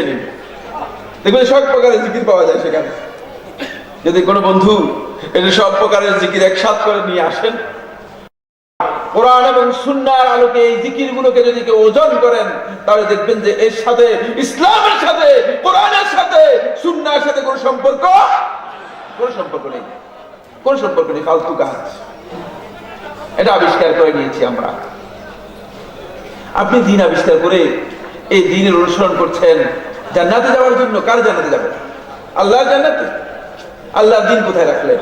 নিন, দেখবেন সব প্রকারের জিকির পাওয়া যায় সেখানে। যদি কোনো বন্ধু এই সব প্রকারের জিকির একসাথ করে নিয়ে আসেন, কোরআন এবং সুন্নাহর আলোকে এই জিকিরগুলোকে যদি কেউ ওজন করেন, তাহলে দেখবেন যে এর সাথে, ইসলামের সাথে, কোরআনের সাথে, সুন্নাহর সাথে কোনো সম্পর্ক নেই, কোনো সম্পর্ক নেই, ফালতু কাজ। এটা আবিষ্কার করে নিয়েছি আমরা। আপনি দিন আবিষ্কার করে এই দিনের অনুসরণ করছেন জান্নাতে যাওয়ার জন্য। কার জান্নাতে যাবেন? আল্লাহর জান্নাতে। আল্লাহর দিন কোথায় রাখলেন?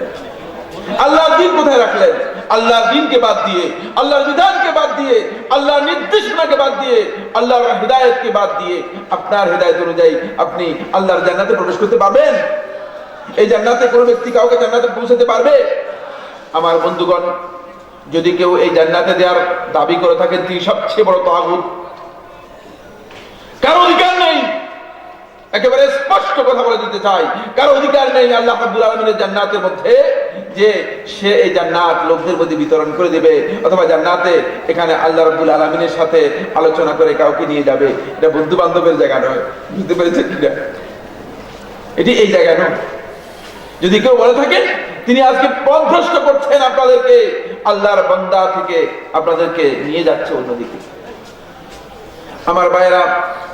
আল্লাহর দিন কোথায় রাখলেন? আল্লাহর দিনকে বাদ দিয়ে, আল্লাহর বিধানকে বাদ দিয়ে, আল্লাহর নির্দেশনাকে বাদ দিয়ে, আল্লাহর হিদায়াতকে বাদ দিয়ে আপনার হিদায়াত অনুযায়ী আপনি আল্লাহর জান্নাতে প্রবেশ করতে পারবেন? এই জান্নাতে কোনো ব্যক্তি কাউকে জান্নাতে পৌঁছাতে পারবে? আমার বন্ধুগণ, যদি কেউ এই জান্নাতে দেওয়ার দাবি করে থাকেন, তিনি সবচেয়ে বড় তাগুত। কারো অধিকার নেই, একেবারে স্পষ্ট কথা বলে দিতে চাই, কারো অধিকার নেই আল্লাহ রাব্বুল আলামিনের জান্নাতের মধ্যে যে সে এই জান্নাত লোকদের মধ্যে বিতরণ করে দেবে, অথবা জান্নাতে এখানে আল্লাহ রাব্বুল আলামিনের সাথে আলোচনা করে কাউকে নিয়ে যাবে। এটা বন্ধু বান্ধবের জায়গা নয়, বুঝতে পেরেছেন কিনা? এটি এই জায়গা নয়। যদি কেউ বলে থাকেন, তিনি আজকে পথভ্রষ্ট করছেন আপনাদেরকে, আল্লাহর বান্দা থেকে আপনাদেরকে নিয়ে যাচ্ছে অন্যদিকে। আমার ভাইরা,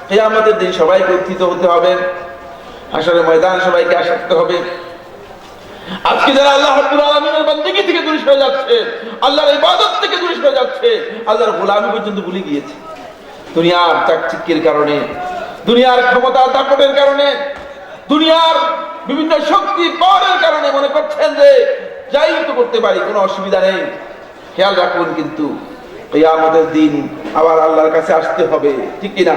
কিয়ামতের দিন সবাইকে উত্থিত হতে হবে, হাশরের ময়দান সবাইকে আসতে হবে। আজকে যারা আল্লাহ রাব্বুল আলামিনের বান্দেগী থেকে দূরে সরে যাচ্ছে, আল্লাহর ইবাদত থেকে দূরে সরে যাচ্ছে, আল্লাহর গোলামি পর্যন্ত ভুলে গিয়েছে, দুনিয়ার চাকচিক্যের কারণে, দুনিয়ার ক্ষমতা দাপটের কারণে, দুনিয়ার বিভিন্ন শক্তি পাওয়ারের কারণে মনে করছেন যে যাই তো করতে পারি, কোনো অসুবিধা নেই। খেয়াল রাখুন, কিন্তু কিয়ামতের দিন আবার আল্লাহর কাছে আসতে হবে, ঠিক কিনা?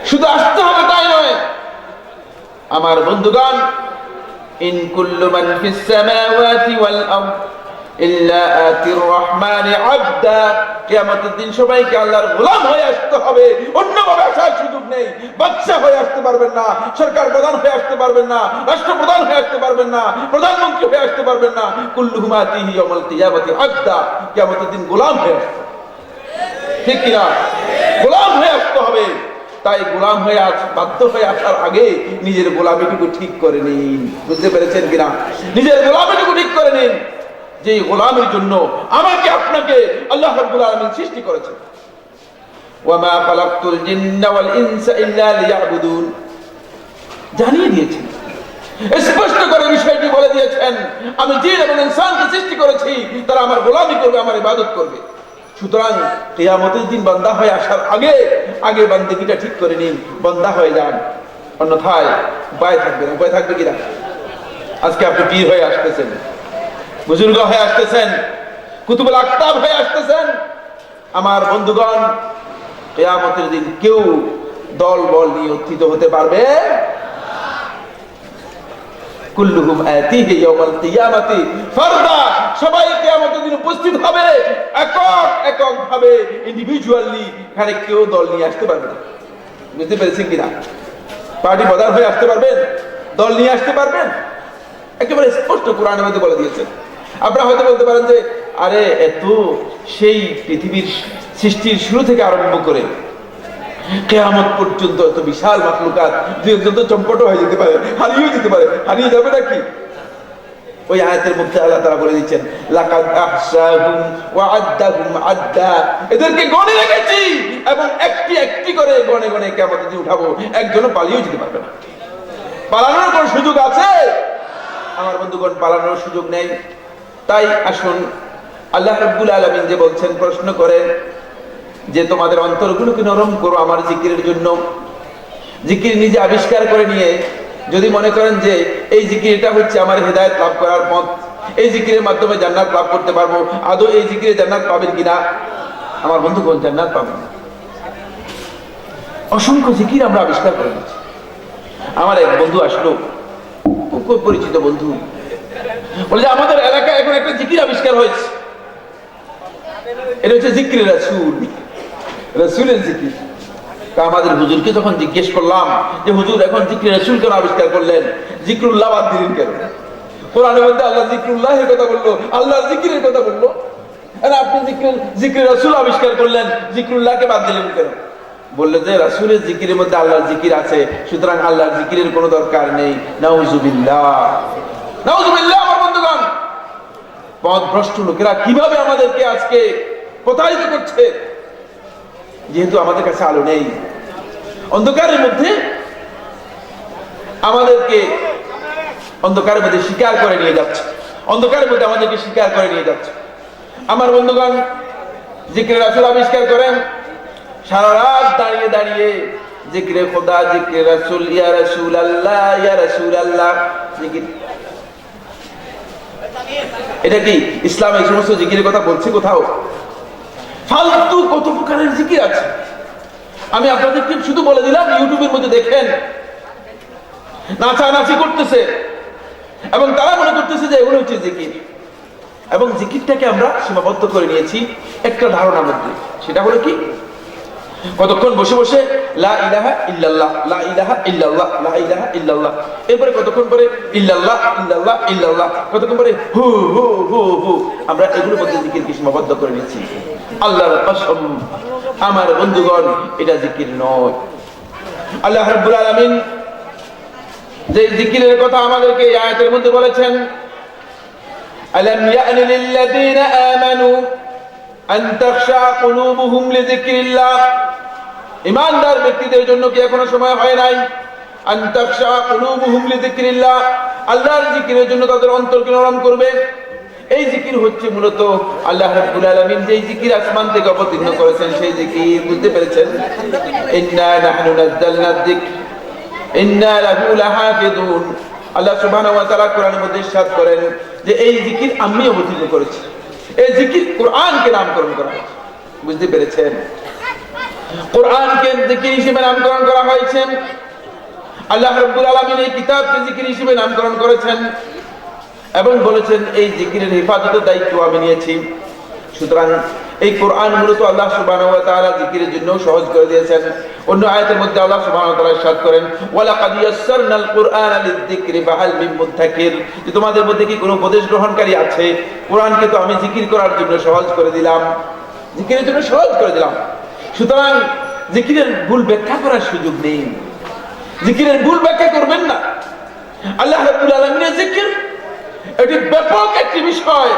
শুধু আসতে হবে তাই নয় আমার বন্ধুগণ, ইন কুল্লু মান ফিস সামাওয়াতি ওয়াল আরদ ইল্লা আতির রহমানি আবদা। কিয়ামতের দিন সবাইকে আল্লাহর গোলাম হয়ে আসতে হবে, অন্যভাবে আসার সুযোগ নেই। বাদশা হয়ে আসতে পারবেন না, সরকার প্রধান হয়ে আসতে পারবেন না, রাষ্ট্রপ্রধান হয়ে আসতে পারবেন না, প্রধানমন্ত্রী হয়ে আসতে পারবেন না। কুল্লুহুম আতিহি ইয়াউমাল কিয়ামাতি আবদা। কিয়ামতের দিন গোলাম হয়ে আসতে হবে, ঠিক কিনা? গোলাম হয়ে আসতে হবে। তাই গোলাম হয়ে বাধ্য হয়ে আসার আগে নিজের গোলামিটুকু ঠিক করে নিন, বুঝতে পেরেছেন কিনা? নিজের গোলামিটুকু ঠিক করে নিন, যে গোলামের জন্য আমাকে আপনাকে আল্লাহ রাব্বুল আলামিন সৃষ্টি করেছেন। ওয়া মা খালাকতুল জিন্না ওয়াল ইনসা ইল্লা লিয়াবুদুন, জানিয়ে দিয়েছেন, স্পষ্ট করে বিষয়টি বলে দিয়েছেন, আমি জিন এবং ইনসানকে সৃষ্টি করেছি, তারা আমার গোলামি করবে, আমার ইবাদত করবে। সুতরাং কিয়ামতের দিন বান্দা হয়ে আসার আগে বান্দেগীটা ঠিক করে নিন, বান্দা হয়ে যান, অন্যথায় উপায় থাকবে না। উপায় থাকবে কিনা? আজকে আপনি পীর হয়ে আসতেছেন, বুজুর্গ হয়ে আসতেছেন, কুতুবুল আকতাব হয়ে আসতেছেন। আমার বন্ধুগণ, কিয়ামতের দিন কেউ দল বল নিয়ে উত্থিত হতে পারবে? কুল্লুহুম আতিহি ইয়াউমাল কিয়ামাতি ফারদা। সবাই কিয়ামতের দিন উপস্থিত হবে একক ভাবে, ইন্ডিভিজুয়ালি। এখানে কেউ দল নিয়ে আসতে পারবে না, বুঝতে পেরেছেন কিনা? পার্টি প্রধান হয়ে আসতে পারবেন, দল নিয়ে আসতে পারবেন? একেবারে স্পষ্ট কোরআনের মধ্যে বলে দিয়েছেন। আপনারা হয়তো বলতে পারেন যে আরে এত সেই পৃথিবীর সৃষ্টির শুরু থেকে আরম্ভ করে কিয়ামত পর্যন্ত এত বিশাল মাখলুকাত, দুই একজন তো চম্পট হয়ে যেতে পারে, হারিয়েও যেতে পারে। হারিয়ে যাবে নাকি? ওই আয়াতের মধ্যে আল্লাহ তাআলা বলে দিচ্ছেন, লাকাদ আহসাহুম ওয়া আদ্দাহুম আদ্দা। এদেরকে গণে রেখেছি এবং একটি একটি করে গণে গণে কিয়ামতের দিন উঠাবো। একজনও পালিয়েও যেতে পারবে না। পালানোর কোন সুযোগ আছে? আমার বন্ধুগণ, পালানোর সুযোগ নেই। তাই আসুন, আল্লাহ রাব্বুল আলামিন যে বলছেন, প্রশ্ন করেন যে তোমাদের অন্তরগুলোকে নরম করো আমার জিকিরের জন্য। জিকির নিজে আবিষ্কার করে নিয়ে যদি মনে করেন যে এই জিকিরটা হচ্ছে আমার হেদায়েত লাভ করার পথ, এই জিকিরের মাধ্যমে জান্নাত লাভ করতে পারবো, আদৌ এই জিকিরে জান্নাত পাবেন কিনা? আমার বন্ধুগণ, জান্নাত পাবেন না। অসংখ্য জিকির আমরা আবিষ্কার করে নিচ্ছি। আমার এক বন্ধু আসলো, খুব পরিচিত বন্ধু, বলে যে আমাদের এলাকায় এখন একটা জিকির আবিষ্কার হয়েছে, এটা হচ্ছে জিকির রাসূল, রাসূলের জিকির। তা আমাদের হুজুরকে যখন জিজ্ঞেস করলাম যে হুজুর এখন জিকির রাসূল কেন আবিষ্কার করলেন, জিকরুল্লাহ বাদ দিলেন কেন? কোরআনের মধ্যে আল্লাহ জিকরুল্লাহের কথা বললো, আল্লাহ জিকিরের কথা বললো, আপনি জিকির রাসূল আবিষ্কার করলেন, জিকরুল্লাহকে বাদ দিলেন কেন? বললে যে রাসূলের জিকিরের মধ্যে আল্লাহর জিকির আছে, সুতরাং আল্লাহর জিকিরের কোনো দরকার নেই। নাউযুবিল্লাহ, নাউযুবিল্লাহ। আমার বন্ধুগণ, পথভ্রষ্ট লোকেরা কিভাবে আমাদেরকে আজকে প্রতারিত করছে, যেহেতু আমাদের কাছে আলো নেই। অন্ধকারের মধ্যে আমাদেরকে অন্ধকারের মধ্যে শিকার করে নিয়ে যাচ্ছে, অন্ধকারের মধ্যে আমাদেরকে শিকার করে নিয়ে যাচ্ছে। আমার বন্ধুগণ, জিকির রাসূল আবিষ্কার করেন, সারা রাত দাঁড়িয়ে দাঁড়িয়ে জিকিরে খোদা, জিকিরে রাসূল, ইয়া রাসূলুল্লাহ, ইয়া রাসূলুল্লাহ জিকির। এটা কি ইসলাম এই সমস্ত জিকিরের কথা বলছে কোথাও? ফালতু কত প্রকারের জিকির আছে, আমি আপনাদেরকে শুধু বলে দিলাম। ইউটিউবের মধ্যে দেখেন নাচানাচি করতেছে এবং তারা মনে করতেছে যে এগুলো হচ্ছে জিকির, এবং জিকিরটাকে আমরা সীমাবদ্ধ করে নিয়েছি একটা ধারণার মধ্যে। সেটা হলো কি, কতক্ষণ বসে বসে লা ইলাহা ইল্লাল্লাহ, লা ইলাহা ইল্লাল্লাহ, লা ইলাহা ইল্লাল্লাহ, এরপরে কতক্ষণ পরে ইল্লাল্লাহ ইল্লাল্লাহ ইল্লাল্লাহ, কতক্ষণ পরে হু হু হু হু। আমরা এগুলোর মধ্যে জিকিরকে সীমাবদ্ধ করে নিয়েছি। আল্লাহর কসম আমার বন্ধুগণ, এটা জিকির নয়। আল্লাহ রাব্বুল আলামিন যে জিকিরের কথা আমাদেরকে এই আয়াতের মধ্যে বলেছেন, আলাম ইয়ানি লিল্লাযীনা আমানু আন তাখশা কুলুবুহুম লিযিকরিল্লাহ, ঈমানদার ব্যক্তিদের জন্য কি এখনো সময় হয় নাই? আন তাখশা কুলুবুহুম লিযিকরিল্লাহ, আল্লাহর জিকিরের জন্য তাদের অন্তরকে নরম করবে। এই জিকির হচ্ছে মূলত আল্লাহ রাব্বুল আলামিন যেই জিকির আসমান থেকে অবতীর্ণ করেছেন সেই জিকির। বুঝতে পেরেছেন? ইন্না নাহনু নাযালনা যিকর ইন্না লাহু লাহাফিযুন। আল্লাহ সুবহানাহু ওয়া তাআলা কোরআনের মধ্যে ইরশাদ করেন যে এই জিকির আমি অবতীর্ণ করেছি। এই জিকির কোরআনকে নামকরণ করা হয়েছে। বুঝতে পেরেছেন? কোরআনকে জিকির হিসেবে নামকরণ করা হয়েছে। আল্লাহ রাব্বুল আলামিন এই কিতাবকে জিকির হিসেবে নামকরণ করেছেন এবং বলেছেন এই জিকিরের হেফাজতের দায়িত্ব আমি নিয়েছি। সুতরাং এই কোরআন মূলত আল্লাহ সুবহানাহু ওয়া তাআলা জিকিরের জন্য সহজ করে দিয়েছেন। অন্য আয়াতের মধ্যে আল্লাহ সুবহানাহু ওয়া তাআলা ইরশাদ করেন, ওয়ালাকাদ ইয়াসসারনাল কুরআনা লিয-যিকরি ফাহাল মিন মুদ্দাকির, যে তোমাদের মধ্যে কি কোনো উপদেশ গ্রহণকারী আছে? কোরআনকে তো আমি জিকির করার জন্য সহজ করে দিলাম, জিকিরের জন্য সহজ করে দিলাম। সুতরাং জিকিরের ভুল ব্যাখ্যা করার সুযোগ নেই, জিকিরের ভুল ব্যাখ্যা করবেন না। আল্লাহ রাব্বুল আলামিনের জিকির এটি ব্যাপক একটি বিষয়,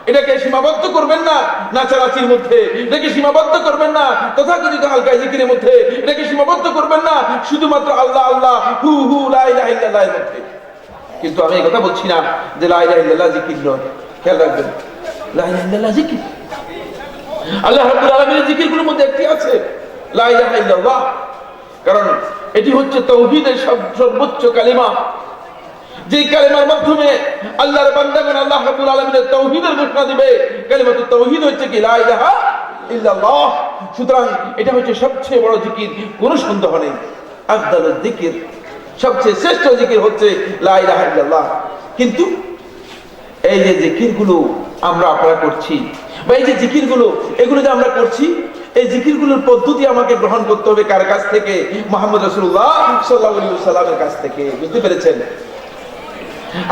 এটাকে সীমাবদ্ধ করবেন না নাচানাচির মধ্যে, এটাকে সীমাবদ্ধ করবেন না তথাকথিত হালকা জিকিরের মধ্যে, এটাকে সীমাবদ্ধ করবেন না শুধুমাত্র আল্লাহ আল্লাহ হু হু লা ইলাহা ইল্লাল্লাহ এর মধ্যে। কিন্তু আমি এই কথা বলছি না যে লা ইলাহা ইল্লাল্লাহ জিকির নয়। খেয়াল রাখবেন, লা ইলাহা ইল্লাল্লাহ জিকির। আল্লাহ রাব্বুল আলামিনের জিকিরগুলোর মধ্যে একটি আছে লা ইলাহা ইল্লাল্লাহ, কারণ এটি হচ্ছে তাওহীদের সর্বোচ্চ কালিমা, যেই কালিমার মাধ্যমে আল্লাহর বান্দাগণ আল্লাহ রাব্বুল আলামিনের তাওহীদের ঘোষণা দিবে। কালিমাতুত তাওহীদ হচ্ছে কি লা ইলাহা ইল্লাল্লাহ। সুতরাং এটা হচ্ছে সবচেয়ে বড় জিকির, কোনো সন্দেহ নেই। আফদালুজ জিকির, সবচেয়ে শ্রেষ্ঠ জিকির হচ্ছে লা ইলাহা ইল্লাল্লাহ। কিন্তু এই যে জিকিরগুলো আমরা আপনারা করছি, বা এই যে জিকিরগুলো এগুলো যে আমরা করছি, এই জিকিরগুলোর পদ্ধতি আমাকে গ্রহণ করতে হবে কার কাছ থেকে? মুহাম্মদ রাসূলুল্লাহ সাল্লাল্লাহু আলাইহি ওয়াসাল্লামের কাছ থেকে। বুঝতে পেরেছেন?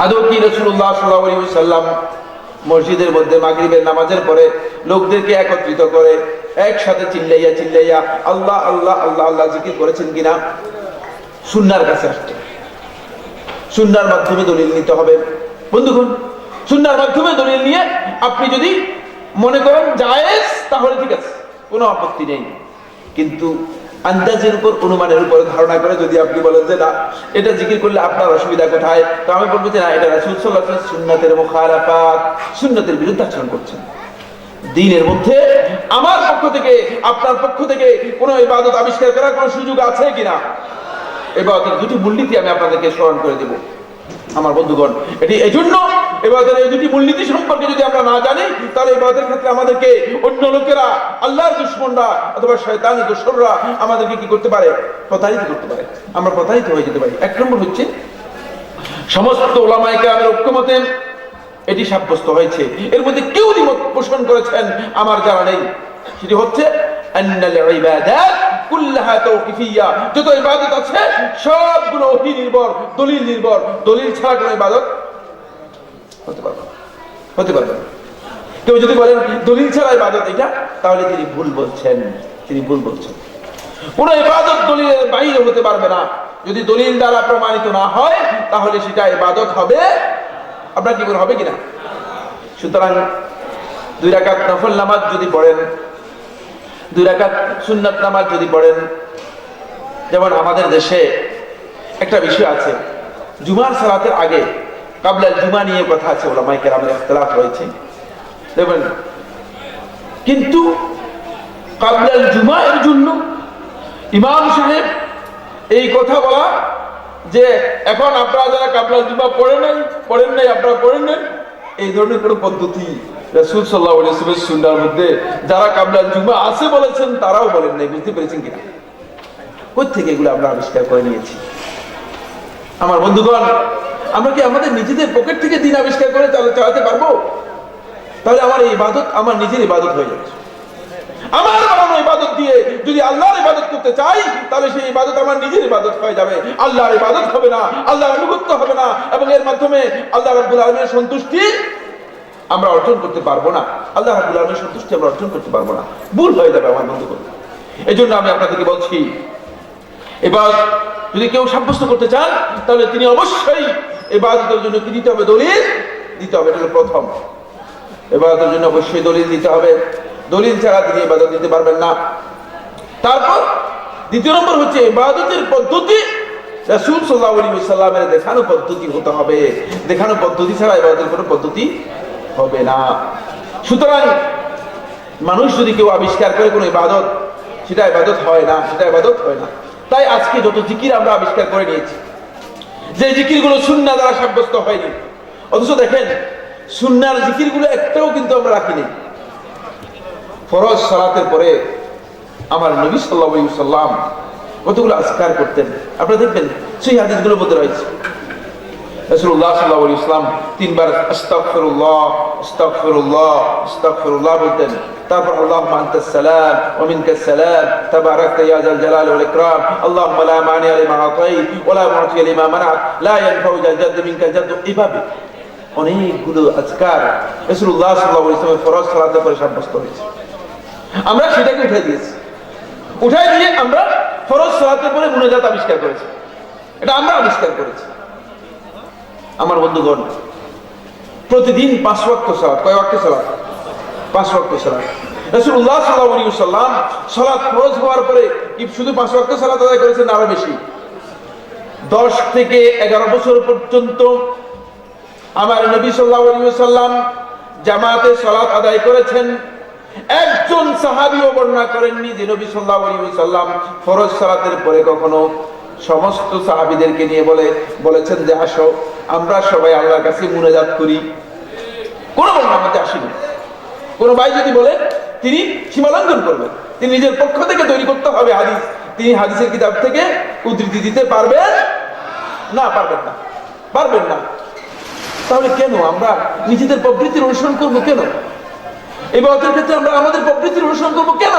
আদৌ কি রাসূলুল্লাহ সাল্লাল্লাহু আলাইহি ওয়াসাল্লাম মসজিদের মধ্যে মাগরিবের নামাজের পরে লোকদেরকে একত্রিত করে একসাথে চিল্লাইয়া চিল্লাইয়া আল্লাহ আল্লাহ আল্লাহ আল্লাহ জিকির করেছেন কিনা? সুন্নাহর কাছে আসতে, সুন্নাহর মাধ্যমে দলিল নিতে হবে। বন্ধুগণ, সুন্নাহর মাধ্যমে দলিল নিয়ে আপনি যদি মনে করেন জায়েজ, তাহলে ঠিক আছে, কোনো আপত্তি নেই। কিন্তু আন্দাজের উপর, অনুমানের উপর ধারণা করে যদি আপনি বলেন যে না এটা জিকির করলে আপনার অসুবিধা কোথায়, তো আমি বলবো যে না, এটা রাসূল সাল্লাল্লাহু আলাইহি ওয়াসাল্লাম সুন্নাতের মুখালাফাত, সুন্নাতের বিরুদ্ধে আচরণ করছেন। দ্বীনের মধ্যে আমার পক্ষ থেকে আপনার পক্ষ থেকে কোনো ইবাদত আবিষ্কার করার কোনো সুযোগ আছে কিনা? ইবাদতের দুটি মূলনীতি আমি আপনাদেরকে স্মরণ করে দেব আমার বন্ধুগণ। এটি এই জন্য, ইবাদতের এই দুটি মূলনীতি সম্পর্কে যদি আমরা না জানি, তাহলে ইবাদতের ক্ষেত্রে আমাদেরকে অন্য লোকেরা, আল্লাহর দুশমনরা অথবা শয়তানের দোসররা আমাদেরকে কি করতে পারে? প্রতারিত করতে পারে, আমরা প্রতারিত হয়ে যেতে পারি। এক নম্বর হচ্ছে, সমস্ত উলামায়ে কেরামের ঐক্যমতে এটি সাব্যস্ত হয়েছে, এর মধ্যে কেউ দ্বিমত পোষণ করেছেন আমার জানা নেই। সেটি হচ্ছে আন্নাল ইবাদাত কুল্লাহা তাওকিফিয়া, যত ইবাদত আছে সবগুলো ওহী নির্ভর, দলিল নির্ভর। দলিল ছাড়া কোনো ইবাদত হতে পারবে না। কেউ যদি বলেন দলিল ছাড়া ইবাদত এটা, তাহলে তিনি ভুল বলছেন, তিনি ভুল বলছেন। কোনো ইবাদত দলিলের বাইরে হতে পারবে না। যদি দলিল দ্বারা প্রমাণিত না হয়, তাহলে সেটা ইবাদত হবে, আপনার কি মনে হবে কিনা? সুতরাং 2 রাকাত নফল নামাজ যদি পড়েন, 2 রাকাত সুন্নাত নামাজ যদি পড়েন, যেমন আমাদের দেশে একটা বিষয় আছে, জুমার সালাতের আগে কাবলাল জুমা নিয়ে কথা আছে, উলামায়ে কেরামের ইখতিলাফ রয়েছে, দেখবেন। কিন্তু কাবলাল জুমা এর জন্য ইমাম সাহেব এই কথা বলা যে এখন আপনারা যারা কাবলাল জুমা পড়েন নাই, আপনারা পড়েন নাই, এই ধরনের কোনো পদ্ধতি রাসূল সাল্লাল্লাহু আলাইহি ওয়াসাল্লামের সুন্নাহর মধ্যে যারা কাবলা জুমা আছে বলেছেন তারাও বলেন নাই। বুঝতে পেরেছেন কিনা? কই থেকে এগুলো আমরা আবিষ্কার করে নিয়েছি? আমার বন্ধুগণ, আমরা কি আমাদের নিজেদের পকেট থেকে দিন আবিষ্কার করে চালাতে পারবো? তাহলে আমার এই ইবাদত আমার নিজের ইবাদত হয়ে যাচ্ছে। আমার বানানো ইবাদত দিয়ে যদি আল্লাহর ইবাদত করতে চাই, তাহলে সেই ইবাদত আমার নিজের ইবাদত হয়ে যাবে, আল্লাহর ইবাদত হবে না, আল্লাহর আনুগত্য হবে না, এবং এর মাধ্যমে আল্লাহ রাব্বুল আলামিনের সন্তুষ্টি আমরা অর্জন করতে পারবো না। আল্লাহ রাব্বুল আলামিনের সন্তুষ্টি আমরা অর্জন করতে পারবো না, ভুল হয়ে যাবে আমার বন্ধুগণ। এই জন্য আমি আপনাদেরকে বলছি, এবার যদি কেউ সাব্যস্ত করতে চান, তাহলে তিনি অবশ্যই ইবাদতের জন্য কি দিতে হবে? দলিল দিতে হবে। এটা হলো প্রথম। ইবাদতের জন্য অবশ্যই দলিল দিতে হবে। দলিল ছাড়া তিনি ইবাদত দিতে পারবেন না। তারপর দ্বিতীয় নম্বর হচ্ছে ইবাদতের পদ্ধতি রাসূল সাল্লাল্লাহু আলাইহি ওয়াসাল্লামের দেখানো পদ্ধতি হতে হবে। দেখানো পদ্ধতি ছাড়া ইবাদতের কোনো পদ্ধতি হবে না। সুতরাং মানুষ যদি কেউ আবিষ্কার করে কোনো ইবাদত, সেটা ইবাদত হয় না, সেটা ইবাদত হয় না। তাই আজকে যত জিকির আমরা আবিষ্কার করে নিয়েছি, যে জিকিরগুলো সুন্নাহ দ্বারা সাব্যস্ত হয়নি, অথচ দেখেন সুন্নাহর জিকিরগুলো একটাও কিন্তু আমরা রাখিনি। ফরজ সালাতের পরে আমার নবী সাল্লাল্লাহু আলাইহি ওয়াসাল্লাম কতগুলো আজকার করতেন, আপনারা দেখবেন সেই হাদিসগুলোর মধ্যে রয়েছে। রাসূলুল্লাহ সাল্লাল্লাহু আলাইহি ওয়াসাল্লাম 3 বার আস্তাগফিরুল্লাহ আস্তাগফিরুল্লাহ আস্তাগফিরুল্লাহ বলতেন। তারপর আল্লাহুম্মা আনতাস সালাম ওয়া মিনকাস সালাম তাবারাকতা ইয়া যাল জালালি ওয়াল ইকরাম আল্লাহুম্মা লা মানি'a লিমা আতাইত ওয়া লা মু'তিয়া লিমা মানা'ত লা ইয়ানফা'ু যাল জাদ্দু মিনকাল জাদ্দু। এভাবে অনেকগুলো আজকার রাসূলুল্লাহ সাল্লাল্লাহু আলাইহি ওয়াসাল্লাম ফরজ সালাতের পরে সাব্যস্ত হয়েছে। আমরা সেটাকে উঠাই দিয়েছি। উঠাই দিয়ে আমরা ফরজ সালাতের পরে মুনাজাত আবিষ্কার করেছি। এটা আমরা আবিষ্কার করেছি। আমার বন্ধুগণ, প্রতিদিন 5 ওয়াক্ত সালাত। কয় ওয়াক্ত সালাত? 5 ওয়াক্ত সালাত। রাসূলুল্লাহ সাল্লাল্লাহু আলাইহি ওয়াসাল্লাম সালাত ফরজ হওয়ার পরে কি শুধু 5 ওয়াক্ত সালাত আদায় করেছেন না আরো বেশি? 10 থেকে 11 বছর পর্যন্ত আমার নবী সাল্লাল্লাহু আলাইহি ওয়াসাল্লাম জামাতে সালাত আদায় করেছেন। একজন সাহাবীও বর্ণনা করেননি যে নবী সাল্লাল্লাহু আলাইহি ওয়াসাল্লাম ফরজ সালাতের পরে কখনো সমস্ত সাহাবীদেরকে নিয়ে বলেছেন যে আসো আমরা সবাই আল্লাহর কাছে মুনাজাত করি। কোন বর্ণনার মধ্যে আসেনি। কোন ভাই যদি বলে তিনি সীমালঙ্ঘন করবেন, তিনি নিজের পক্ষ থেকে তৈরি করতে হবে হাদিস, তিনি হাদিসের কিতাব থেকে উদ্ধৃতি দিতে পারবেন না, পারবেন না, পারবেন না। তাহলে কেন আমরা নিজেদের প্রবৃত্তির অনুসরণ করবো? কেন ইবাদতের ক্ষেত্রে আমরা আমাদের প্রবৃত্তির অনুসরণ করবো কেন?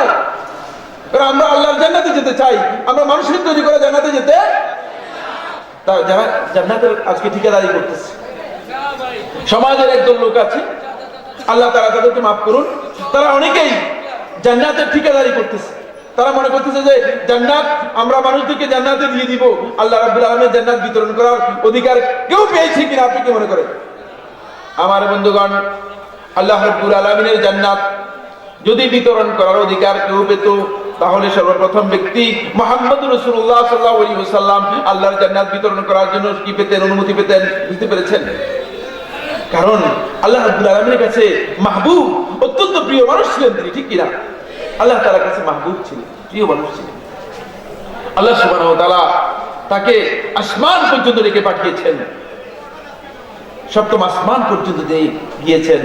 কারণ আমরা আল্লাহর জান্নাতে যেতে চাই, আমরা মানুষের তৈরি করে জান্নাতে যেতে। যারা জান্নাতের আজকে ঠিকাদারি করতেছে, সমাজের একদল লোক আছে, আল্লাহ তাআলা তাদেরকে মাফ করুন, তারা অনেকেই জান্নাতের ঠিকাদারি করতেছে। তারা মনে করতেছে যে জান্নাত আমরা মানুষদেরকে জান্নাতে দিয়ে দিব, আল্লাহ রাব্বুল আলামিন জান্নাত বিতরণ করার অধিকার কেউ পেয়েছে কিনা আপনি কি মনে করেন? আমার বন্ধুগণ, আল্লাহ রাব্বুল আলামিনের জান্নাত যদি বিতরণ করার অধিকার কেউ পেত, তাহলে সর্বপ্রথম ব্যক্তি মুহাম্মদুর রাসূলুল্লাহ সাল্লাল্লাহু আলাইহি ওয়াসাল্লাম আল্লাহর জান্নাত বিতরণ করার জন্য কি পেতেন? অনুমতি পেতেন। বুঝতে পেরেছেন? কারণ আল্লাহ রাব্বুল আলামিনের কাছে মাহবুব, অত্যন্ত প্রিয় মানুষ ছিলেন তিনি, ঠিক কিনা? আল্লাহ তাআলার কাছে মাহবুব ছিলেন, প্রিয় মানুষ ছিলেন। আল্লাহ সুবহানাহু ওয়া তাআলা তাকে আসমান পর্যন্ত রেখে পাঠিয়েছেন, সপ্তম আসমান পর্যন্ত গিয়েছেন।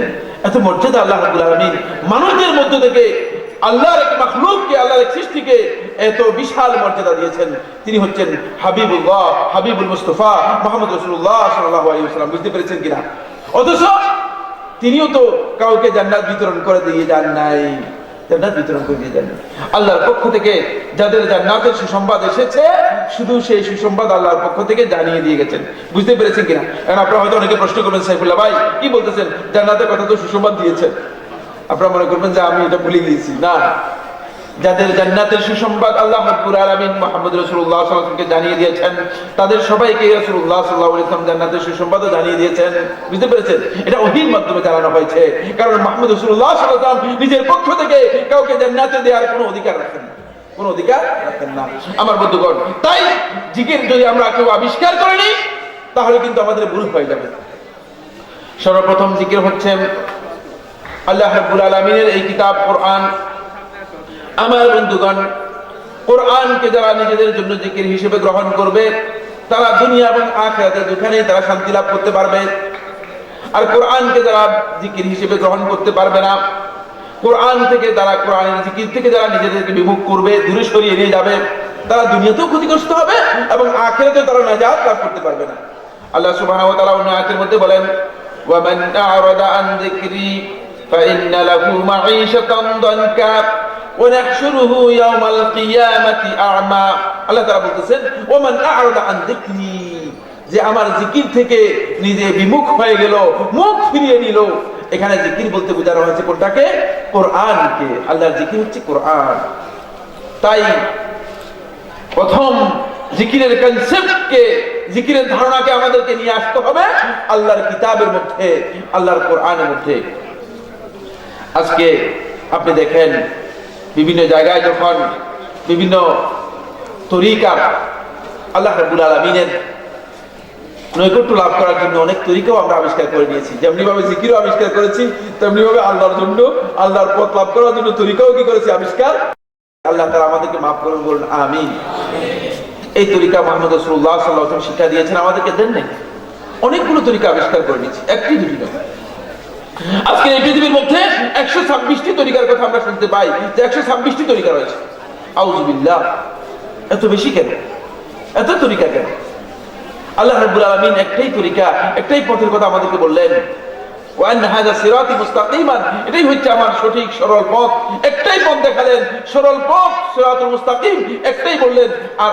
এত মর্যাদা আল্লাহ রাব্বুল আলামিন মানুষদের মধ্য থেকে আল্লাহর এক মাখলুককে, আল্লাহর এক সৃষ্টিকে এত বিশাল মর্যাদা দিয়েছেন। তিনি হচ্ছেন হাবিবুল্লাহ, হাবিবুল মুস্তাফা মুহাম্মদ রাসূলুল্লাহ সাল্লাল্লাহু আলাইহি ওয়াসাল্লাম। বুঝতে পেরেছেন কিনা? অথচ তিনিও তো কাউকে জান্নাত বিতরণ করে দিয়ে যান নাই, জান্নাত বিতরণ করে দিয়ে যান। আল্লাহর পক্ষ থেকে যাদের জান্নাতের সুসংবাদ এসেছে, শুধু সেই সুসংবাদ আল্লাহর পক্ষ থেকে জানিয়ে দিয়ে গেছেন। বুঝতে পেরেছেন কিনা? এখন আপনারা হয়তো অনেকে প্রশ্ন করবেন, সাইফুল্লাহ ভাই কি বলতেছেন, জান্নাতের কথা তো সুসংবাদ দিয়েছেন। আপনারা মনে করবেন যে আমি এটা ভুলে গিয়েছি। না, যাদের জান্নাতের সুসংবাদ আল্লাহ রাব্বুল আলামিন মুহাম্মদ রাসূলুল্লাহ সাল্লাল্লাহু আলাইহি ওয়াসাল্লামকে জানিয়ে দিয়েছেন, তাদের সবাইকে রাসূলুল্লাহ সাল্লাল্লাহু আলাইহি ওয়াসাল্লাম জান্নাতের সুসংবাদও জানিয়ে দিয়েছেন। বুঝতে পেরেছেন? এটা ওহীর মাধ্যমে জানানো হয়েছে, কারণ মুহাম্মদ রাসূলুল্লাহ সাল্লাল্লাহু আলাইহি ওয়াসাল্লাম নিজের পক্ষ থেকে কাউকে জান্নাতে দেওয়ার কোনো অধিকার রাখেন না, কোনো অধিকার রাখেন না। আমার বন্ধুগণ, তাই জিকির যদি আমরা কেউ আবিষ্কার করে নিই, তাহলে কিন্তু আমাদের ভুল হয়ে যাবে। সর্বপ্রথম জিকির হচ্ছে আল্লাহ রাব্বুল আলামিনের এই কিতাব কোরআন। আমার বন্ধুগণ, কোরআনকে যারা নিজেদের জন্য জিকির হিসেবে গ্রহণ করবে, তারা দুনিয়া এবং আখিরাতে দুখানেই তারা শান্তি লাভ করতে পারবে। আর কোরআনকে যারা জিকির হিসেবে গ্রহণ করতে পারবে না, কোরআন থেকে যারা কোরআনের জিকির থেকে যারা নিজেদেরকে বিমুখ করবে, দূরে সরিয়ে নিয়ে যাবে, তারা দুনিয়াতেও ক্ষতিগ্রস্ত হবে এবং আখিরাতেও তারা নাজাত লাভ করতে পারবে না। আল্লাহ সুবহানাহু ওয়া তাআলা অন্য আয়াতের মধ্যে বলেন, ওয়া মান আ'রাদা আন যিকরি ফাইন্না লাহু মাঈশাতান দানকা ওয়া নাহশুরুহু ইয়াওমাল কিয়ামাতি আ'মা। আল্লাহ তাআলা বলতেছেন, ওয়া মান আ'রাদা আন যিকরি, যে আমার জিকির থেকে নিজে বিমুখ হয়ে গেল, মুখ ফিরিয়ে নিল। এখানে জিকির বলতে বোঝানো হয়েছে কোনটাকে? কোরআনকে। আল্লাহর জিকির হচ্ছে কোরআন। তাই প্রথম জিকিরের কনসেপ্টকে, জিকিরের ধারণাকে আমাদেরকে নিয়ে আসতে হবে আল্লাহর কিতাবের মধ্যে, আল্লাহর কোরআনের মধ্যে। আজকে আপনি দেখেন বিভিন্ন জায়গায় যখন বিভিন্ন তরিকার আল্লাহ রাব্বুল আলামিনের নৈকট্য লাভ করার জন্য অনেক তরিকাও আমরা আবিষ্কার করে নিয়েছি। যেমনি ভাবে জিকিরও আবিষ্কার করেছি, তেমনি ভাবে আল্লাহর জন্য, আল্লাহর পথ লাভ করার জন্য তরিকাও কি করেছি? আবিষ্কার। আল্লাহ তাআলা আমাদেরকে মাফ করুন, বলুন আমিন। এই তরিকা মুহাম্মদ রাসূলুল্লাহ সাল্লাল্লাহু আলাইহি ওয়াসাল্লাম শিক্ষা দিয়েছেন, আমাদেরকে দেন নাই। অনেকগুলো তরিকা আবিষ্কার করে নিয়েছি, একটি দুটি নয়। আজকে এই পৃথিবীর মধ্যে 126টি তরিকার কথা আমরা শুনতে পাই, যে 126টি তরিকা রয়েছে। আউযুবিল্লাহ, এত বেশি কেন? এত তরিকা কেন? আল্লাহ রাব্বুল আলামিন একটাই তরিকা, একটাই পথের কথা আমাদেরকে বললেন, ওয়া আন্না হাযা সিরাতি মুস্তাকিমান, এটাই হচ্ছে আমার সঠিক সরল পথ। একটাই পথ দেখালেন, সরল পথ, সিরাতুল মুস্তাকিম, একটাই বললেন। আর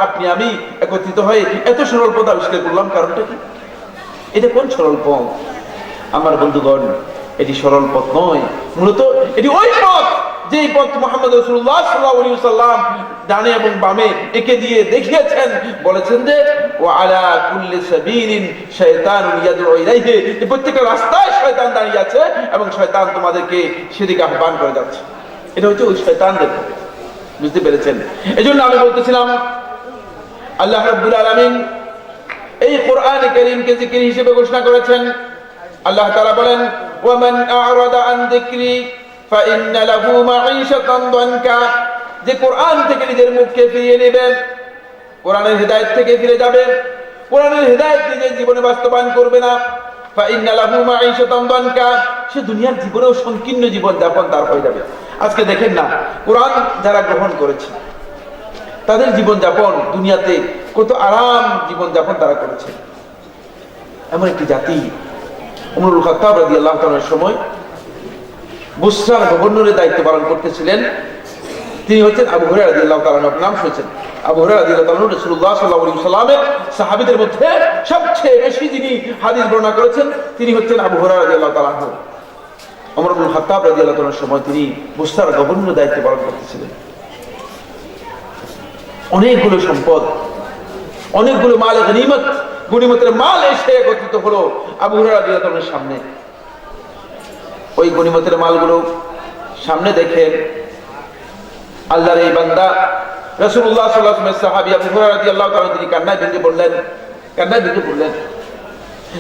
আপনি আমি একত্রিত হয়ে এত সরল পথ আবিষ্কার করলাম, কারণটা কি? এটা কোন সরল পথ? আমার বন্ধুগণ, এটি সরল পথ নয়, মূলত এটি ওই পথ যেই পথ মুহাম্মদ রাসূলুল্লাহ সাল্লাল্লাহু আলাইহি ওয়াসাল্লাম ডানে এবং বামে একে দিয়ে দেখিয়েছেন। বলেছেন যে ওয়া আলা কুল্লি সাবিলিন শাইতানুন ইয়াদউ ইলাইহি, প্রত্যেকটা রাস্তায় শয়তান দাঁড়িয়ে আছে এবং শয়তান তোমাদেরকে সেদিকে আহ্বান করে যাচ্ছে। এটা হচ্ছে ওই শয়তানদের পথ। বুঝতে পেরেছেন? এজন্য আমি বলতেছিলাম, আল্লাহ রাব্বুল আলামিন এই কোরআনে কারীমকে জিকির হিসেবে ঘোষণা করেছেন। আল্লাহ তাআলা বলেন, ওয়া মান আ'রাদা আন যিকরি ফাইন্না লাহু মাঈশাতান দানকা, যে কোরআন থেকে নিজের মুখকে ফিরিয়ে নেবে, কোরআনের হেদায়েত থেকে ফিরে যাবে, কোরআনের হেদায়েত নিজের জীবনে বাস্তবায়ন করবে না, ফাইন্না লাহু মাঈশাতান দানকা, সে দুনিয়ার জীবনেও সংকীর্ণ জীবন যাপন তার হয়ে যাবে। আজকে দেখেন না, কোরআন যারা গ্রহণ করেছে তাদের জীবন যাপন দুনিয়াতে কত আরাম জীবন যাপন তারা করেছে। এমন একটি জাতি, উমরুল খাত্তাব রাদিয়াল্লাহু তাআলার সময় বুসরার গভর্নরের দায়িত্ব পালন করতেছিলেন। তিনি হচ্ছেন আবু হুরায়রা রাদিয়াল্লাহু তাআলা, নাম শুনেছেন। আবু হুরায়রা রাদিয়াল্লাহু তাআলা রাসূলুল্লাহ সাল্লাল্লাহু আলাইহি ওয়াসাল্লামের সাহাবীদের মধ্যে সবচেয়ে বেশি যিনি হাদিস বর্ণনা করেছেন, তিনি হচ্ছেন আবু হুরায়রা রাদিয়াল্লাহু তাআলা। ওমর ইবনুল খাত্তাব রাদিয়াল্লাহু তাআলার সময় তিনি বুসরার গভর্নরের দায়িত্ব পালন করতেছিলেন। অনেকগুলো সম্পদ, অনেকগুলো মাল, গনিমতের মাল এসে একত্রিত হলো আবু হুরায়রা রাদিয়াল্লাহু তাআলার সামনে। ওই গনিমতের মালগুলো সামনে দেখে আল্লাহর এই বান্দা রাসূলুল্লাহ সাল্লাল্লাহু আলাইহি ওয়াসাল্লামের সাহাবী আবু হুরায়রা রাদিয়াল্লাহু তাআলা তিনি কান্নায় ভেঙে পড়লেন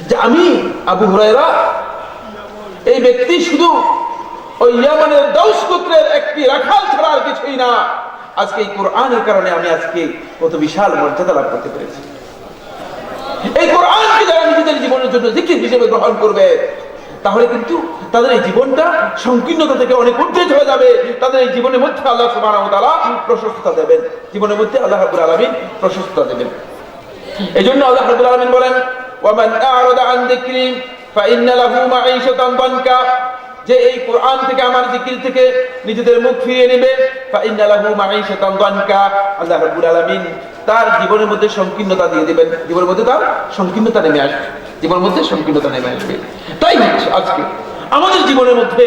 যে আমি আবু হুরায়রা, এই ব্যক্তি শুধু ওই ইয়ামানের দাউস গোত্রের একটি রাখাল ছাড়া আর কিছুই না। আজকে এই কোরআনের কারণে আমি আজকে কত বিশাল মর্যাদা লাভ করতে পেরেছি। এই কোরআনকে যারা নিজেদের জীবনের জন্য জিকির হিসেবে গ্রহণ করবে, তাহলে কিন্তু তাদের এই জীবনটা সংকীর্ণতা থেকে অনেক ঊর্ধ্বে চলে যাবে। তাদের এই জীবনের মধ্যে আল্লাহ সুবহানাহু ওয়া তাআলা প্রশস্ততা দেবেন, জীবনের মধ্যে আল্লাহ রাব্বুল আলামিন প্রশস্ততা দেবেন। এজন্য আল্লাহ রাব্বুল আলামিন বলেন, ওয়া মান আ'রাদা আন যিকরি ফাইন্না লাহু মাঈশাতান দানকা, যে এই কোরআন থেকে আমার জিকির থেকে নিজেদের মুখ ফিরিয়ে নেবে, ফাইন্না লাহু মাঈশাতান দানকা, আল্লাহ রাব্বুল আলামিন তার জীবনের মধ্যে সংকীর্ণতা দিয়ে দিবেন। জীবনের মধ্যে তার সংকীর্ণতা নেমে আসবে, জীবনের মধ্যে সংকীর্ণতা নেমে আসবে। তাই আজকে আমাদের জীবনের মধ্যে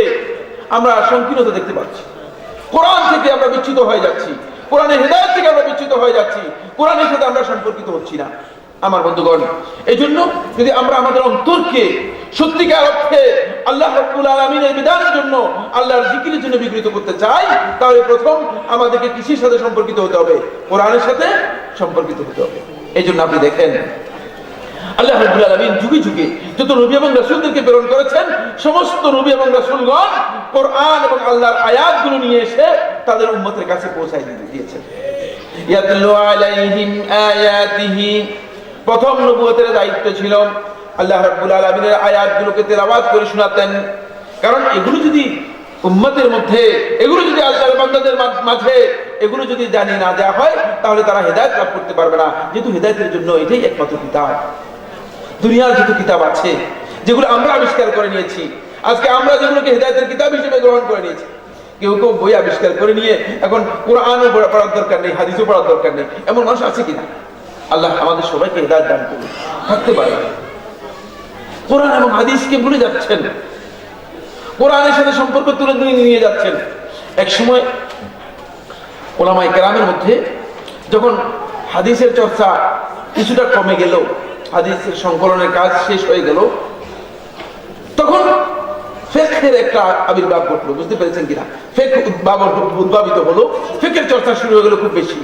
আমরা সংকীর্ণতা দেখতে পাচ্ছি। কোরআন থেকে আমরা বিচ্যুত হয়ে যাচ্ছি, কোরআনের হেদায়েত থেকে আমরা বিচ্যুত হয়ে যাচ্ছি, কোরআনের সাথে আমরা সম্পর্কিত হচ্ছি না। আমার বন্ধুগণ, এই জন্য যদি আমরা আমাদের অন্তরকে সত্যিকার অর্থে আল্লাহ রাব্বুল আলামিনের বিধানের জন্য, আল্লাহর জিকিরের জন্য বিকৃত করতে চাই, তাহলে প্রথম আমাদেরকে কিসের সাথে সম্পর্কিত হতে হবে? কোরআনের সাথে সম্পর্কিত হতে হবে। এই জন্য আপনি দেখেন আল্লাহ রাব্বুল আলামিন যুগে যুগে যত নবী এবং রাসূলদেরকে প্রেরণ করেছেন, সমস্ত নবী এবং রাসূলগণ কোরআন এবং আল্লাহর আয়াতগুলো নিয়ে এসে তাদের উম্মতের কাছে পৌঁছায় দিয়েছেন। ইয়াতলু আলাইহিম আয়াতিহি, প্রথম নবুয়তের দায়িত্ব ছিল আল্লাহ রাব্বুল আলামিনের আয়াতগুলোকে তেলাওয়াত করে শোনাতেন। কারণ এগুলো যদি উম্মতের মধ্যে, এগুলো যদি আল্লাহর বান্দাদের মাঝে এগুলো যদি জানিয়ে না দেওয়া হয়, তাহলে তারা হেদায়েত লাভ করতে পারবে না। যেহেতু হেদায়েতের জন্য এটাই একমাত্র কিতাব। দুনিয়ার যত কিতাব আছে যেগুলো আমরা আবিষ্কার করে নিয়েছি, আজকে আমরা যেগুলোকে হেদায়েতের কিতাব হিসেবে গ্রহণ করে নিয়েছি, কেউ কেউ বই আবিষ্কার করে নিয়ে এখন কোরআনও পড়ার দরকার নেই, হাদিসও পড়ার দরকার নেই, এমন মানুষ আছে কিনা? আল্লাহ আমাদের সবাইকে হেদায়েত দান করুন। থাকতে পারে কোরআন এবং হাদিসকে ভুলে যাচ্ছেন, কোরআনের সাথে সম্পর্ক তুলে নিয়ে যাচ্ছেন। এক সময় ওলামায়ে কেরামের মধ্যে যখন হাদিসের চর্চা কিছুটা কমে গেল, হাদিসের সংকলনের কাজ শেষ হয়ে গেল, তখন ফিকহের একটা আবির্ভাব ঘটলো। বুঝতে পেরেছেন কিনা? ফিকহ উদ্ভাবিত হলো, ফিকহের চর্চা শুরু হয়ে গেল খুব বেশি।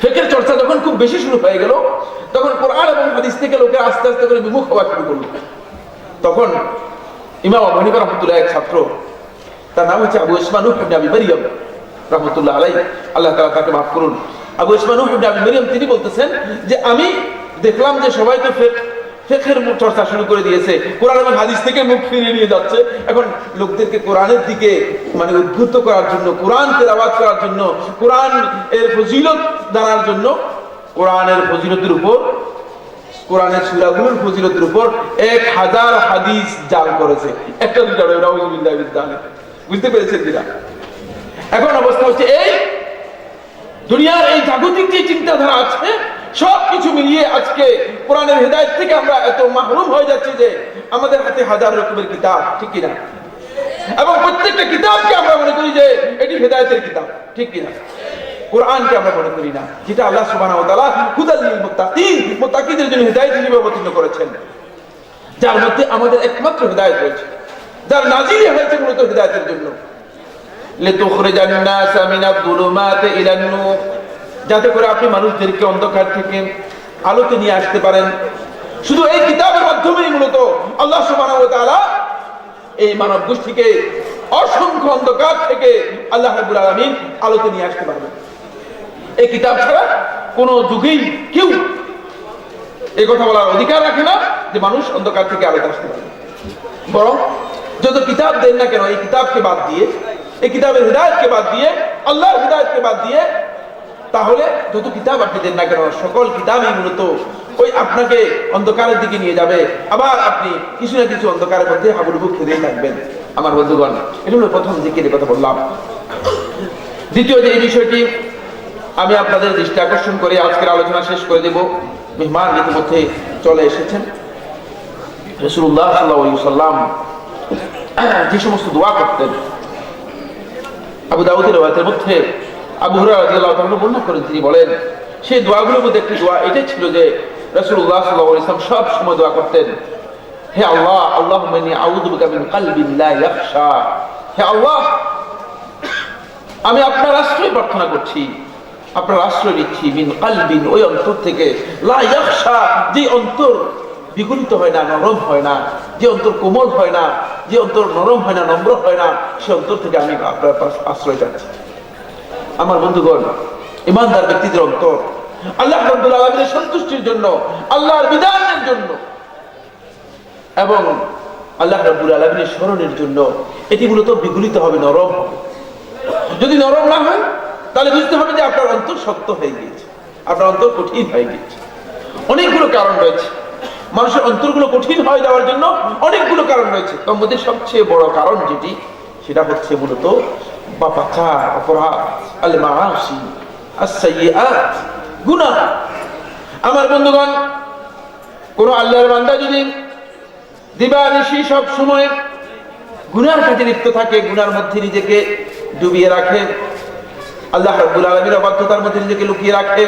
ফিকহের চর্চা যখন খুব বেশি শুরু হয়ে গেল, তখন কোরআন এবং হাদিস থেকে লোকের আস্তে আস্তে করে বিমুখ হওয়া শুরু করলো। তখন ইমাম আবু হানিফা রাহমাতুল্লাহ এক ছাত্র, তার নাম হচ্ছে আবু ইসমানুহ ইবনে আবি মারইয়াম রাহমাতুল্লাহ আলাইহি, আল্লাহ তাআলা তাকে মাফ করুন। আবু ইসমানুহ ইবনে আবি মারইয়াম তিনি বলতেছেন যে আমি দেখলাম যে সবাই তো ফিকহের চর্চা শুরু করে দিয়েছে, কোরআন এবং হাদিস থেকে মুখ ফিরিয়ে নিয়ে যাচ্ছে। এখন লোকদেরকে কোরআনের দিকে মানে উদ্বুদ্ধ করার জন্য, কোরআন তেলাওয়াত করার জন্য, কোরআন এর ফজিলত জানার জন্য, কোরআনের ফজিলতের উপর, কোরআনের সূরাগুলোর ফজিলতের উপর 1000 হাদিস জাল করেছে। একটা দুইটা নাউযুবিল্লাহি মিন যালিক। বুঝতে পেরেছেন কিনা? এখন অবস্থা হচ্ছে এই দুনিয়ার এই জাগতিক যে চিন্তাধারা আছে সবকিছু মিলিয়ে আজকে কোরআনের হেদায়েত থেকে আমরা এত মাহরুম হয়ে যাচ্ছি যে আমাদের হাতে হাজার রকমের কিতাব, ঠিক কিনা? এবং প্রত্যেকটা কিতাবকে আমরা মনে করি যে এটি হেদায়েতের কিতাব, ঠিক কিনা? কোরআনকে আমরা মনে করি না, যেটা আল্লাহ সুবহানাহু ওয়া তাআলা হুদাল লিল মুত্তাকিন, মুত্তাকিদের জন্য হেদায়েত হিসেবে অবতীর্ণ করেছেন, যার মধ্যে আমাদের একমাত্র হেদায়েত রয়েছে, যার নাজিল হয়েছে মূলত হেদায়েতের জন্য। লিতুখরিজান নাসা মিনাদ যুলুমাতি ইলান নূর, যাতে করে আপনি মানুষদেরকে অন্ধকার থেকে আলোতে নিয়ে আসতে পারেন। শুধু এই কিতাবের মাধ্যমেই মূলত আল্লাহ সুবহানাহু ওয়া তাআলা এই মানব গোষ্ঠীকে অসংখ্য অন্ধকার থেকে আল্লাহ রাব্বুল আলামিন আলোতে নিয়ে আসতে পারবেন। এই কিতাব ছাড়া কোন যুগেই কেউ এই কথা বলার অধিকার রাখে না যে মানুষ অন্ধকার থেকে আলোতে আসতে পারবে। বরং যত কিতাব দেন না কেন, এই কিতাবকে বাদ দিয়ে, এই কিতাবের হিদায়াতকে বাদ দিয়ে, আল্লাহর হিদায়াতকে বাদ দিয়ে, তাহলে যত কিতাব আপনি দেন না কেন, সকল কিতাবই মূলত ওই আপনাকে অন্ধকারের দিকে নিয়ে যাবে। আবার আপনি কিছু না কিছু অন্ধকারের মধ্যে হাবুডুবু খেলেই থাকবেন। আমার বন্ধুগণ, এটা হলো প্রথম জিকিরের কথা বললাম। দ্বিতীয় যে এই বিষয়টি আমি আপনাদের দৃষ্টি আকর্ষণ করে আজকের আলোচনা শেষ করে দেব। মেহমান ইতিমধ্যে চলে এসেছেন। রাসূলুল্লাহ সাল্লাল্লাহু আলাইহি ওয়াসাল্লাম যে সমস্ত দোয়া করতেন, আবু দাউদের রওয়ায়াতের মধ্যে আবু হুরায়রা রাদিয়াল্লাহু তাআলা বর্ণনা করেন, তিনি বলেন সেই দোয়াগুলোর মধ্যে একটি দোয়া এটা ছিল যে রাসূলুল্লাহ সাল্লাল্লাহু আলাইহি ওয়াসাল্লাম সব সময় দোয়া করতেন, হে আল্লাহ, আল্লাহুম্মা ইন্নী আউযু বিকা মিন কলবিন লা ইয়াখশা, হে আল্লাহ, আমি আপনার আশ্রয় প্রার্থনা করছি, আপনার আশ্রয় নিচ্ছি, মিন কলবিন, ওই অন্তর থেকে, লা ইয়াখশা, যে অন্তর বিগলিত হয় না, নরম হয় না, যে অন্তর কোমল হয় না, যে অন্তর নরম হয় না, নম্র হয় না, সে অন্তর থেকে আমি আপনার আশ্রয় চাচ্ছি। আমার বন্ধুগণ, ইমানদার ব্যক্তিদের অন্তর আল্লাহ রাব্বুল আলামিনের সন্তুষ্টির জন্য, আল্লাহর বিধানের জন্য এবং আল্লাহ রাব্বুল আলামিনের স্মরণের জন্য এটি মূলত বিগলিত হবে, নরম হবে। যদি নরম না হয় তাহলে বুঝতে হবে যে আপনার অন্তর শক্ত হয়ে গিয়েছে, আপনার অন্তর কঠিন হয়ে গিয়েছে। অনেকগুলো কারণ রয়েছে মানুষের অন্তরগুলো কঠিন হয়ে যাওয়ার জন্য, অনেকগুলো কারণ রয়েছে। তার মধ্যে সবচেয়ে বড় কারণ যেটি, সেটা হচ্ছে মূলত পাপাচার, অপরাধ, আল মাআসি, আস-সাইয়্যাত, গুনাহ। আমার বন্ধুগণ, কোন আল্লাহর বান্দা যদি দিবানিশি সব সময় গুনার কাজে লিপ্ত থাকে, গুনার মধ্যে নিজেকে ডুবিয়ে রাখে, আল্লাহ রাব্বুল আলামিনের অবাধ্যতার মধ্যে নিজেকে লুকিয়ে রাখে,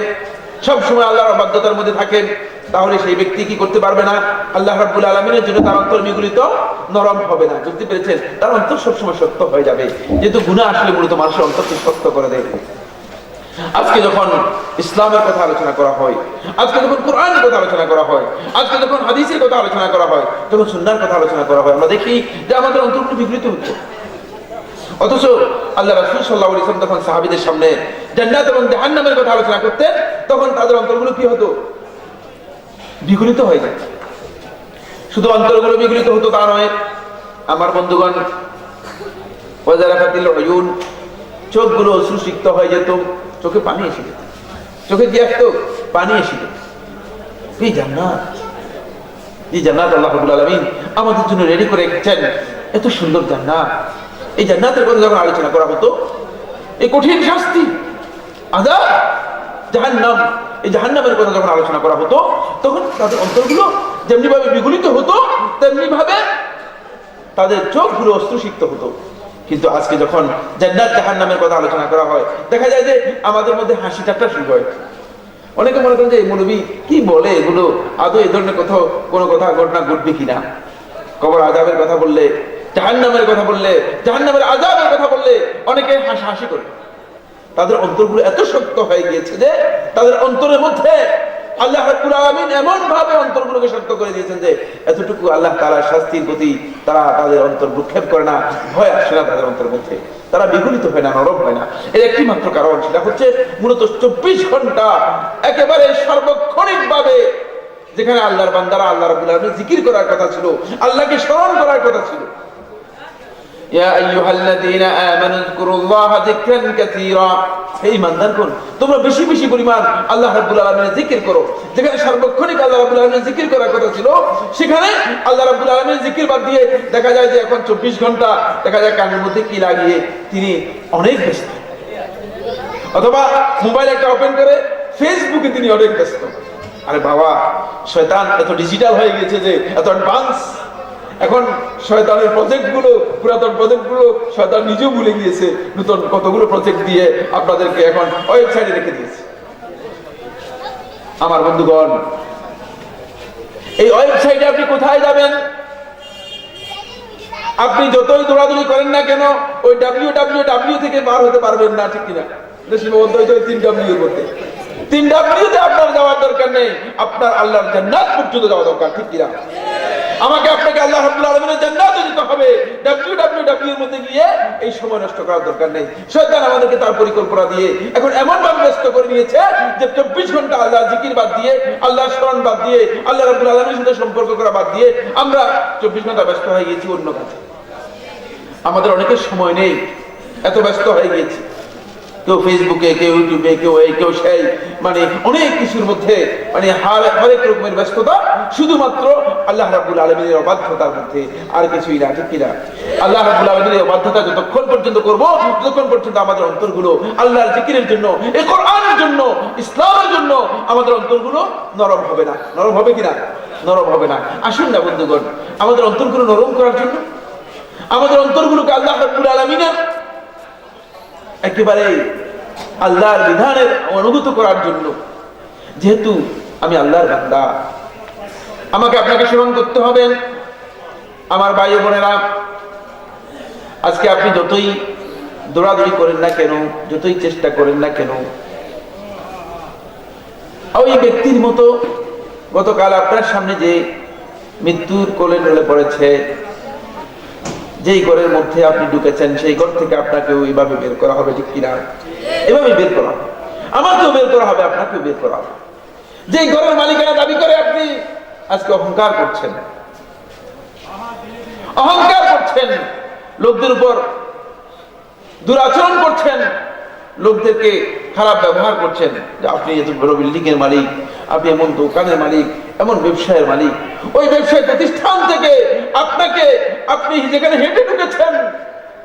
সব সময় আল্লাহর অবাধ্যতার মধ্যে থাকেন, তাহলে সেই ব্যক্তি কি করতে পারবে না? আল্লাহ রাব্বুল আলামিনের জন্য তার অন্তর বিগলিত, নরম হবে না। বুঝতে পেরেছেন? তার অন্তর সবসময় শক্ত হয়ে যাবে, যেহেতু গুনাহ আসলে মূলত মানুষের অন্তরকে শক্ত করে দেয়। আজকে যখন ইসলামের কথা আলোচনা করা হয়, আজকে যখন কোরআনের কথা আলোচনা করা হয়, আজকে যখন হাদিসের কথা আলোচনা করা হয়, যখন সুন্নাহর কথা আলোচনা করা হয়, আমরা দেখি যে আমাদের অন্তরগুলো বিগলিত হচ্ছে। অথচ আল্লাহ রাসূল সাল্লাল্লাহু আলাইহি ওয়াসাল্লাম যখন সাহাবীদের সামনে জান্নাত এবং জাহান্নামের কথা আলোচনা করতেন, তখন তাদের অন্তরগুলো কি হতো? বিগলিত হয়ে যায়। শুধু অন্তরগুলো বিগলিত হতো তা নয় আমার বন্ধুগণ, ওয়াজারাফাতিল উয়ুন, চোখগুলো অশ্রুসিক্ত হয়ে যেত, চোখে পানি এসে যেত, চোখে কি আসতো? পানি এসে যেত। এই জান্নাত, এই জান্নাত আল্লাহ রাব্বুল আলামিন আমাদের জন্য রেডি করে রেখেছেন, এত সুন্দর জান্নাত। এই জান্নাতের কথা যখন আলোচনা করা হতো, এই কঠিন শাস্তি আযাব জাহান্নাম, এই জাহান্নামের কথা যখন আলোচনা করা হতো, তখন তাদের অন্তরগুলো যেমনি ভাবে বিগলিত হতো, তেমনি ভাবে তাদের চোখগুলো অশ্রুসিক্ত হতো। কিন্তু আজকে যখন জান্নাত জাহান্নামের কথা আলোচনা করা হয়, দেখা যায় যে আমাদের মধ্যে হাসি ঠাট্টা শুরু হয়। অনেকে মনে করেন যে এই মৌলবী কি বলে, এগুলো আদৌ এই ধরনের কোথাও কোনো কথা ঘটনা ঘটবে কিনা। কবর আযাবের কথা বললে, জাহান্নামের কথা বললে, জাহান্নামের আযাবের কথা বললে অনেকে হাসাহাসি করে। তাদের অন্তরগুলো এত শক্ত হয়ে গিয়েছে যে তাদের অন্তরের মধ্যে আল্লাহ রাব্বুল আলামিন এমন ভাবে অন্তরগুলোকে শক্ত করে দিয়েছেন যে এতটুকু আল্লাহ তাআলার শাস্তির প্রতি তারা তাদের অন্তর ভ্রুক্ষেপ করে না, ভয় আসে না তাদের অন্তরের মধ্যে, তারা বিগলিত হয় না, নরম হয় না। এর একটি মাত্র কারণ, সেটা হচ্ছে মূলত 24 ঘন্টা একেবারে সার্বক্ষণিক ভাবে যেখানে আল্লাহর বান্দারা আল্লাহ রাব্বুল আলামিন জিকির করার কথা ছিল, আল্লাহকে স্মরণ করার কথা ছিল। ইয়া আইয়ুহাল্লাযীনা আমানু যকুরুল্লাহা যিকরান কাসীরা, হে ঈমানদারগণ তোমরা বেশি বেশি পরিমাণ আল্লাহ রাব্বুল আলামিনের জিকির করো। যেখানে সার্বক্ষণিক আল্লাহ রাব্বুল আলামিনের জিকির করার কথা ছিল, সেখানে আল্লাহ রাব্বুল আলামিনের জিকির বাদ দিয়ে দেখা যায় যে এখন 24 ঘন্টা দেখা যায় কানের মধ্যে কি লাগিয়ে তিনি অনেক ব্যস্ত, অথবা মোবাইল একটা ওপেন করে ফেসবুকে তিনি অনেক ব্যস্ত। আরে বাবা, শয়তান এত ডিজিটাল হয়ে গেছে যে এত অ্যাডভান্স, এখন শয়তানের প্রজেক্টগুলো, পুরাতন প্রজেক্টগুলো শয়তান নিজেও ভুলে গিয়েছে, নতুন কতগুলো প্রজেক্ট দিয়ে আপনাদেরকে এখন ওয়েবসাইটে রেখে দিয়েছে। আমার বন্ধুগণ, এই ওয়েবসাইটে আপনি কোথায় যাবেন? আপনি যতই দৌড়াদৌড়ি করেন না কেন, ওই www থেকে বার হতে পারবেন না, ঠিক কিনা? তিন ডাব্লিউ করতে, 3W তে আপনার যাওয়ার দরকার নেই, আপনার আল্লাহর জান্নাত পর্যন্ত যাওয়া দরকার, ঠিক কিনা? আমাকে আপনাকে আল্লাহ রাব্বুল আলামিনের জান্নাতে যেতে হবে, www এর মধ্যে গিয়ে এই সময় নষ্ট করার দরকার নেই। শয়তান আমাদেরকে তার পরিকল্পনা দিয়ে এখন এমন ভাবে ব্যস্ত করে নিয়েছে যে 24 ঘন্টা আল্লাহর জিকির বাদ দিয়ে, আল্লাহর স্মরণ বাদ দিয়ে, আল্লাহ রাব্বুল আলামিনের সাথে সম্পর্ক করা বাদ দিয়ে আমরা 24 ঘন্টা ব্যস্ত হয়ে গেছি অন্য কাজে। আমাদের অনেকের সময় নেই, এত ব্যস্ত হয়ে গিয়েছি, কেউ ফেসবুকে, কেউ ইউটিউবে, কেউ এই কেউ সেই, মানে অনেক কিছুর মধ্যে, মানে হরেক রকমের ব্যস্ততা শুধুমাত্র আল্লাহ রাব্বুল আলামিনের অবাধ্যতার মধ্যে, আর কিছুই না, ঠিক কিনা? আল্লাহ রাব্বুল আলামিনের অবাধ্যতা যতক্ষণ পর্যন্ত করব, ততক্ষণ পর্যন্ত আমাদের অন্তরগুলো আল্লাহর জিকিরের জন্য, এই কোরআনের জন্য, ইসলামের জন্য আমাদের অন্তরগুলো নরম হবে না। নরম হবে কিনা? নরম হবে না। আসুন না বন্ধুগণ, আমাদের অন্তরগুলো নরম করার জন্য, আমাদের অন্তরগুলোকে আল্লাহ রাব্বুল আলামিনের একেবারে আল্লাহর বিধানের অনুগত করার জন্য, যেহেতু আমি আল্লাহর বান্দা, আমাকে আপনাকে স্মরণ করতে হবে। আমার ভাই বোনেরা, আজকে আপনি যতই দৌড়াদৌড়ি করেন না কেন, যতই চেষ্টা করেন না কেন, ওই ব্যক্তির মতো গতকাল আপনার সামনে যে মৃত্যুর কোলে ঢলে পড়েছে, যেই ঘরের মধ্যে আপনি ঢুকেছেন, সেই ঘর থেকে আপনাকে ওইভাবে বের করা হবে, ঠিক কিনা? এভাবে বের করা হবে, আমাকেও বের করা হবে, আপনাকেও বের করা হবে। যেই ঘরের মালিকানা দাবি করে আপনি আজকে অহংকার করছেন, অহংকার করছেন, লোকদের উপর দুরাচরণ করছেন, লোকদেরকে খারাপ ব্যবহার করছেন, যে আপনি এত বড় বিল্ডিং এর মালিক, আপনি এমন দোকানের মালিক, এমন ব্যবসায়ের মালিক, ওই ব্যবসায় প্রতিষ্ঠান থেকে আপনাকে, আপনি যেখানে হেঁটে ঢুকেছেন,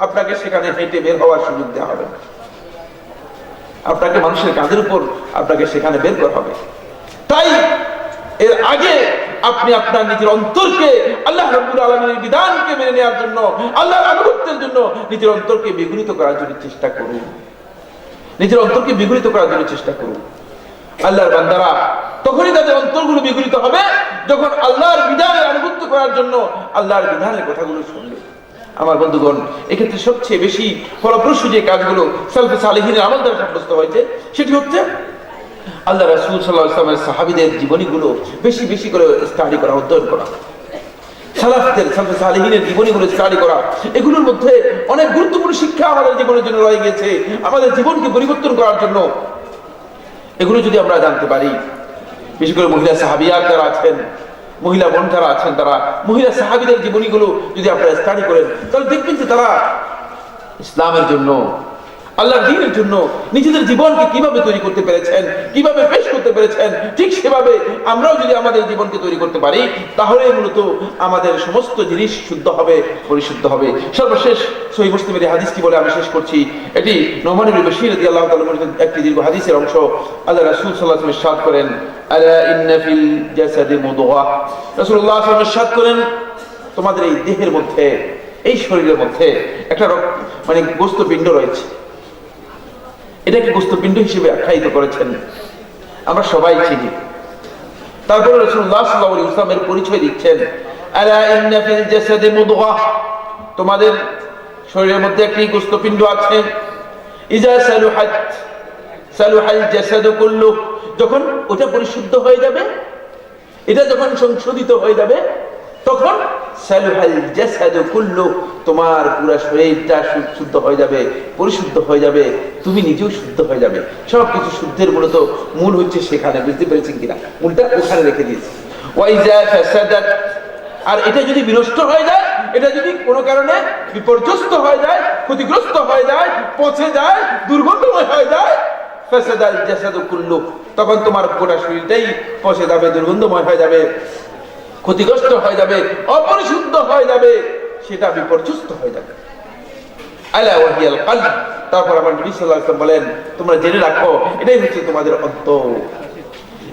আপনাকে সেখানে হেঁটে বের হওয়ার সুযোগ দেওয়া হবে না। আপনাকে মানুষের কাঁধের উপর আপনাকে সেখানে বের করা হবে। তাই এর আগে আপনি আপনার নিজের অন্তরকে আল্লাহ রাব্বুল আলামিনের বিধানকে মেনে নেওয়ার জন্য, আল্লাহর আনুগত্যের জন্য নিজের অন্তরকে বিগলিত করার জন্য চেষ্টা করুন। নিজের অন্তরকে বিগলিত করার জন্য চেষ্টা করুন। আল্লাহর বান্দারা তখনই তাদের অন্তরগুলো বিগলিত হবে যখন আল্লাহর বিধানের আনুগত্য করার জন্য আল্লাহর বিধানের কথাগুলো শুনবে। আমার বন্ধুগণ, এক্ষেত্রে সবচেয়ে বেশি ফলপ্রসূ যে কাজগুলো সালফে সালেহিনের আমল দ্বারা সাব্যস্ত হয়েছে, সেটি হচ্ছে আল্লাহ রাসূল সাল্লাল্লাহু আলাইহি ওয়াসাল্লামের সাহাবীদের জীবনীগুলো বেশি বেশি করে স্টাডি করা, অধ্যয়ন করা, সালাফদের সালফে সালেহিনের জীবনীগুলো স্টাডি করা। এগুলোর মধ্যে অনেক গুরুত্বপূর্ণ শিক্ষা আমাদের জীবনের জন্য রয়ে গেছে, আমাদের জীবনকে পরিবর্তন করার জন্য। এগুলো যদি আমরা জানতে পারি, বিশেষ করে মহিলা সাহাবিয়াত যারা আছেন, মহিলা বোন যারা আছেন, তারা মহিলা সাহাবীদের জীবনীগুলো যদি আপনারা স্টাডি করেন, তাহলে দেখবেন যে তারা ইসলামের জন্য, আল্লাহর দ্বীনের জন্য নিজেদের জীবনকে কিভাবে তৈরি করতে পেরেছেন, কিভাবে পেশ করতে পেরেছেন। ঠিক সেভাবে আমরাও যদি আমাদের জীবনকে তৈরি করতে পারি, তাহলে মূলত আমাদের সমস্ত জিনিস শুদ্ধ হবে, পরিশুদ্ধ হবে। সর্বশেষ সহিহ মুসলিমের হাদিসটি বলে আমি শেষ করছি। এটি নোমান ইবনে বশীর রাদিয়াল্লাহু তাআলা একটি দীর্ঘ হাদিসের অংশ। আল্লাহ রাসূল সাল্লাল্লাহু আলাইহি ওয়াসাল্লাম ইরশাদ করেন, আলা ইন্না ফিল জাসাদি মুদগাহ। রাসূলুল্লাহ সাল্লাল্লাহু আলাইহি ওয়াসাল্লাম ইরশাদ করেন, তোমাদের এই দেহের মধ্যে, এই শরীরের মধ্যে একটা মানে গোস্তপিণ্ড রয়েছে। এটাকে গোস্তপিণ্ড হিসেবে আখ্যায়িত করেছেন, আমরা সবাই চিনি। তারপরে রাসূলুল্লাহ সাল্লাল্লাহু আলাইহি ওয়াসাল্লামের পরিচয় দিচ্ছেন, আলা ইন্না ফিল জাসাদি মুদগাহ, তোমাদের শরীরের মধ্যে একটি গোস্তপিণ্ড আছে। ইজা সালুহাত সালুহাল জাসাদু কুল্লু, যখন ওটা পরিশুদ্ধ হয়ে যাবে, এটা যখন সংশোধিত হয়ে যাবে, তখন সালুহাল জাসাদু কুল্লু, তোমার পুরো শরীরটা শুদ্ধ হয়ে যাবে, পরিশুদ্ধ হয়ে যাবে, তুমি নিজেও শুদ্ধ হয়ে যাবে। সবকিছু শুদ্ধের মূলত মূল হচ্ছে সেখানে, বুঝতে পেরেছেন কিনা? মূলটা ওখানে রেখে দিয়েছি। ওয়াইজা ফাসাদাত, আর এটা যদি বিনষ্ট হয়ে যায়, এটা যদি কোনো কারণে বিপর্যস্ত হয়ে যায়, ক্ষতিগ্রস্ত হয়ে যায়, পচে যায়, দুর্গন্ধময় হয়ে যায়, ফাসাদাল জাসাদু কুল্লু, তখন তোমার গোটা শরীরটাই পচে যাবে, দুর্গন্ধময় হয়ে যাবে, ক্ষতিগ্রস্ত হয়ে যাবে, অপরিশুদ্ধ হয়ে যাবে, সেটা বিপর্যস্ত হয়ে যাবে। আলা ওয়াহিয়াল কলব, তারপর আমার নবী সাল্লাল্লাহু আলাইহি ওয়াসাল্লাম বলেন, তোমরা জেনে রাখো, এটাই হচ্ছে তোমাদের অন্তর।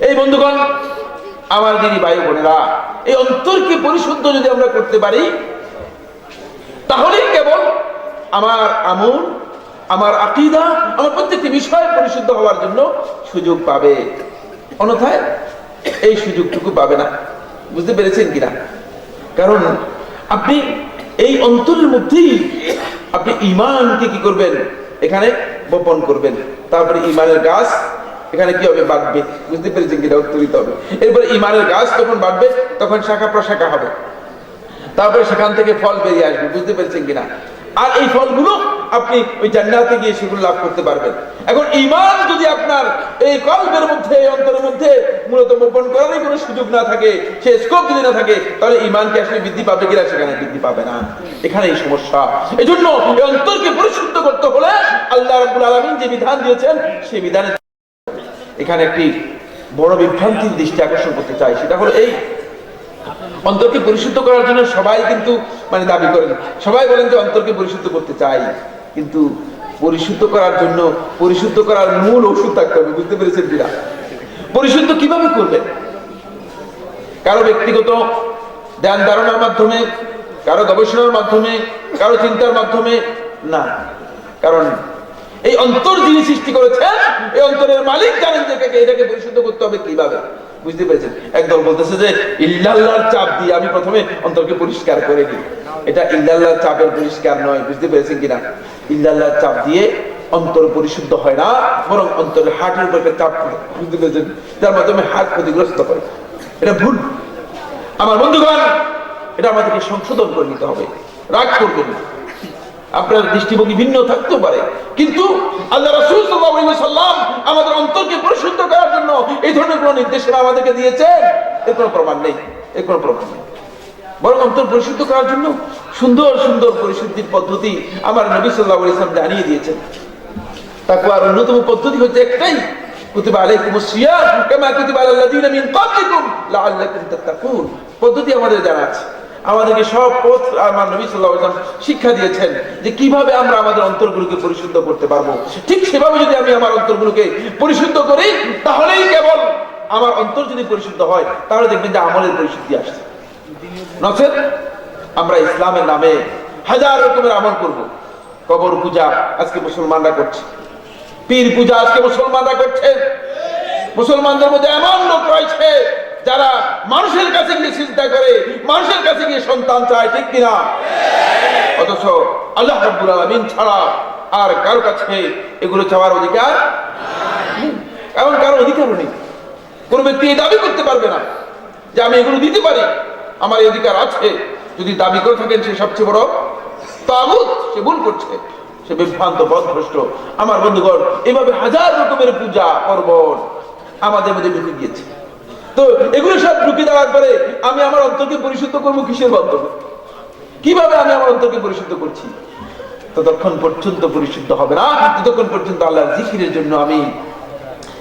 এই বন্ধুগণ, আমার দিনী ভাই বোনেরা, এই অন্তরকে পরিশুদ্ধ যদি আমরা করতে পারি, তাহলেই কেবল আমার আমল, আমার আকীদা, আমার প্রত্যেকটি বিষয় পরিশুদ্ধ হওয়ার জন্য সুযোগ পাবে, অন্যথায় এই সুযোগটুকু পাবে না। বুঝতে পেরেছেন কিনা? কারণ আপনি এই অন্তরের মধ্যেই আপনি ঈমানকে কি করবেন, এখানে বপন করবেন, তারপরে ঈমানের গাছ এখানে কি হবে, বাড়বে। বুঝতে পেরেছেন কিনা? উত্তরিত হবে। এরপরে ঈমানের গাছ যখন বাড়বে, তখন শাখা প্রশাখা হবে, তারপরে সেখান থেকে ফল বেরিয়ে আসবে। বুঝতে পেরেছেন কিনা? আর এই ফলগুলো আপনি ওই জান্নাতে গিয়ে সেগুলো লাভ করতে পারবেন। এখন ঈমান যদি আপনার এই কলবের মধ্যে, এই অন্তরের মধ্যে মূলত বপন করারই কোনো সুযোগ না থাকে, সে স্কোপ যদি না থাকে, তাহলে ঈমানকে আসলে বৃদ্ধি পাবে কিনা? সেখানে বৃদ্ধি পাবে না। এখানে এই সমস্যা। এই জন্য এই অন্তরকে পরিশুদ্ধ করতে হলে আল্লাহ রাব্বুল আলামিন যে বিধান দিয়েছেন, সেই বিধানে এখানে একটি বড় বিভ্রান্তির দৃষ্টি আকর্ষণ করতে চাই। সেটা হলো এই, অন্তরকে পরিশুদ্ধ করার জন্য সবাই কিন্তু মানে দাবি করেন, সবাই বলেন যে অন্তরকে পরিশুদ্ধ করতে চাই, কিন্তু পরিশুদ্ধ করার জন্য পরিশুদ্ধ করার মূল ওষুধ থাকতে হবে। বুঝতে পেরেছেন কিনা? পরিশুদ্ধ কিভাবে করবে? কারো ব্যক্তিগত ধ্যান ধারণার মাধ্যমে, কারো গবেষণার মাধ্যমে, কারো চিন্তার মাধ্যমে না। কারণ এই অন্তর যিনি সৃষ্টি করেছেন, এই অন্তরের মালিক জানেন যে এটাকে পরিশুদ্ধ করতে হবে কিভাবে। বুঝতে পেরেছেন? একদল বলতেছে যে ইল্লাল্লাহর চাপ দিয়ে আমি প্রথমে অন্তরকে পরিষ্কার করে নিই। এটা ইল্লাল্লাহর চাপের পরিষ্কার নয়। বুঝতে পেরেছেন কিনা? ইল্লাল্লাহর চাপ দিয়ে অন্তর পরিশুদ্ধ হয় না, বরং অন্তরের হার্টের উপর একটা চাপ পড়ে। বুঝতে পেরেছেন? যার মাধ্যমে হার্ট ক্ষতিগ্রস্ত হয়। এটা ভুল আমার বন্ধুগণ, এটা আমাদেরকে সংশোধন করে নিতে হবে। রাগ করবেন না, আপনার দৃষ্টিভঙ্গি ভিন্ন থাকতেও পারে, কিন্তু আল্লাহ রাসূল সাল্লাল্লাহু আলাইহি ওয়াসাল্লাম আমাদের অন্তরকে পরিশুদ্ধ করার জন্য এই ধরনের কোন নির্দেশনা আমাদেরকে দিয়েছেন, এর কোনো প্রমাণ নেই। এর কোনো প্রমাণ নেই। বরং অন্তর পরিশুদ্ধ করার জন্য সুন্দর সুন্দর পরিশুদ্ধির পদ্ধতি আমার নবী সাল্লাল্লাহু আলাইহি ওয়াসাল্লাম জানিয়ে দিয়েছেন। তাকওয়ার অন্যতম পদ্ধতি হচ্ছে একটাই, কুতিবা আলাইকুমুস সিয়াম কামা কুতিবা আলাল লাযিনা মিন ক্বাবলিকুম লাআল্লাকুম তাত্তাকুন। পদ্ধতি আমাদের জানা আছে, আমাদেরকে সব পথ আমার নবী সাল্লাল্লাহু আলাইহি ওয়াসাল্লাম শিক্ষা দিয়েছেন যে কিভাবে আমরা আমাদের অন্তরগুলোকে পরিশুদ্ধ করতে পারবো। ঠিক সেভাবে যদি আমি আমার অন্তরগুলোকে পরিশুদ্ধ করি, তাহলেই কেবল আমার অন্তর যদি পরিশুদ্ধ হয়, তাহলে দেখবেন যে আমলের পরিশুদ্ধি আসছে। নচেত আমরা ইসলামের নামে হাজার রকমের আমল করব। কবর পূজা আজকে মুসলমানরা করছে, পীর পূজা আজকে মুসলমানরা করছে। মুসলমানদের মধ্যে এমন লোক রয়েছে যারা মানুষের কাছে গিয়ে চিন্তা করে, মানুষের কাছে গিয়ে সন্তান চায়, ঠিক কিনা? অথচ আল্লাহ রাব্বুল আলামিন ছাড়া আর কারো কাছে এগুলো চাওয়ার অধিকার নেই। এমন কারো অধিকারও নেই। কোন ব্যক্তি এই দাবি করতে পারবে না যে আমি এগুলো দিতে পারি, আমার এই অধিকার আছে। যদি দাবি করে থাকেন, সে সবচেয়ে বড় তাগুত, সে ভুল করছে, সে বিভ্রান্ত পথভ্রষ্ট। আমার বন্ধুগণ, এভাবে হাজার রকমের পূজা পার্বণ আমাদের মধ্যে ঢুকে গিয়েছে। তো এগুলো সব ঢুকে দেওয়ার পরে আমি আমার অন্তরকে পরিশুদ্ধ করবো কিসের মাধ্যমে? কিভাবে আমি আমার অন্তরকে পরিশুদ্ধ করছি? ততক্ষণ পর্যন্ত পরিশুদ্ধ হবে না যতক্ষণ পর্যন্ত আল্লাহর জিকিরের জন্য আমি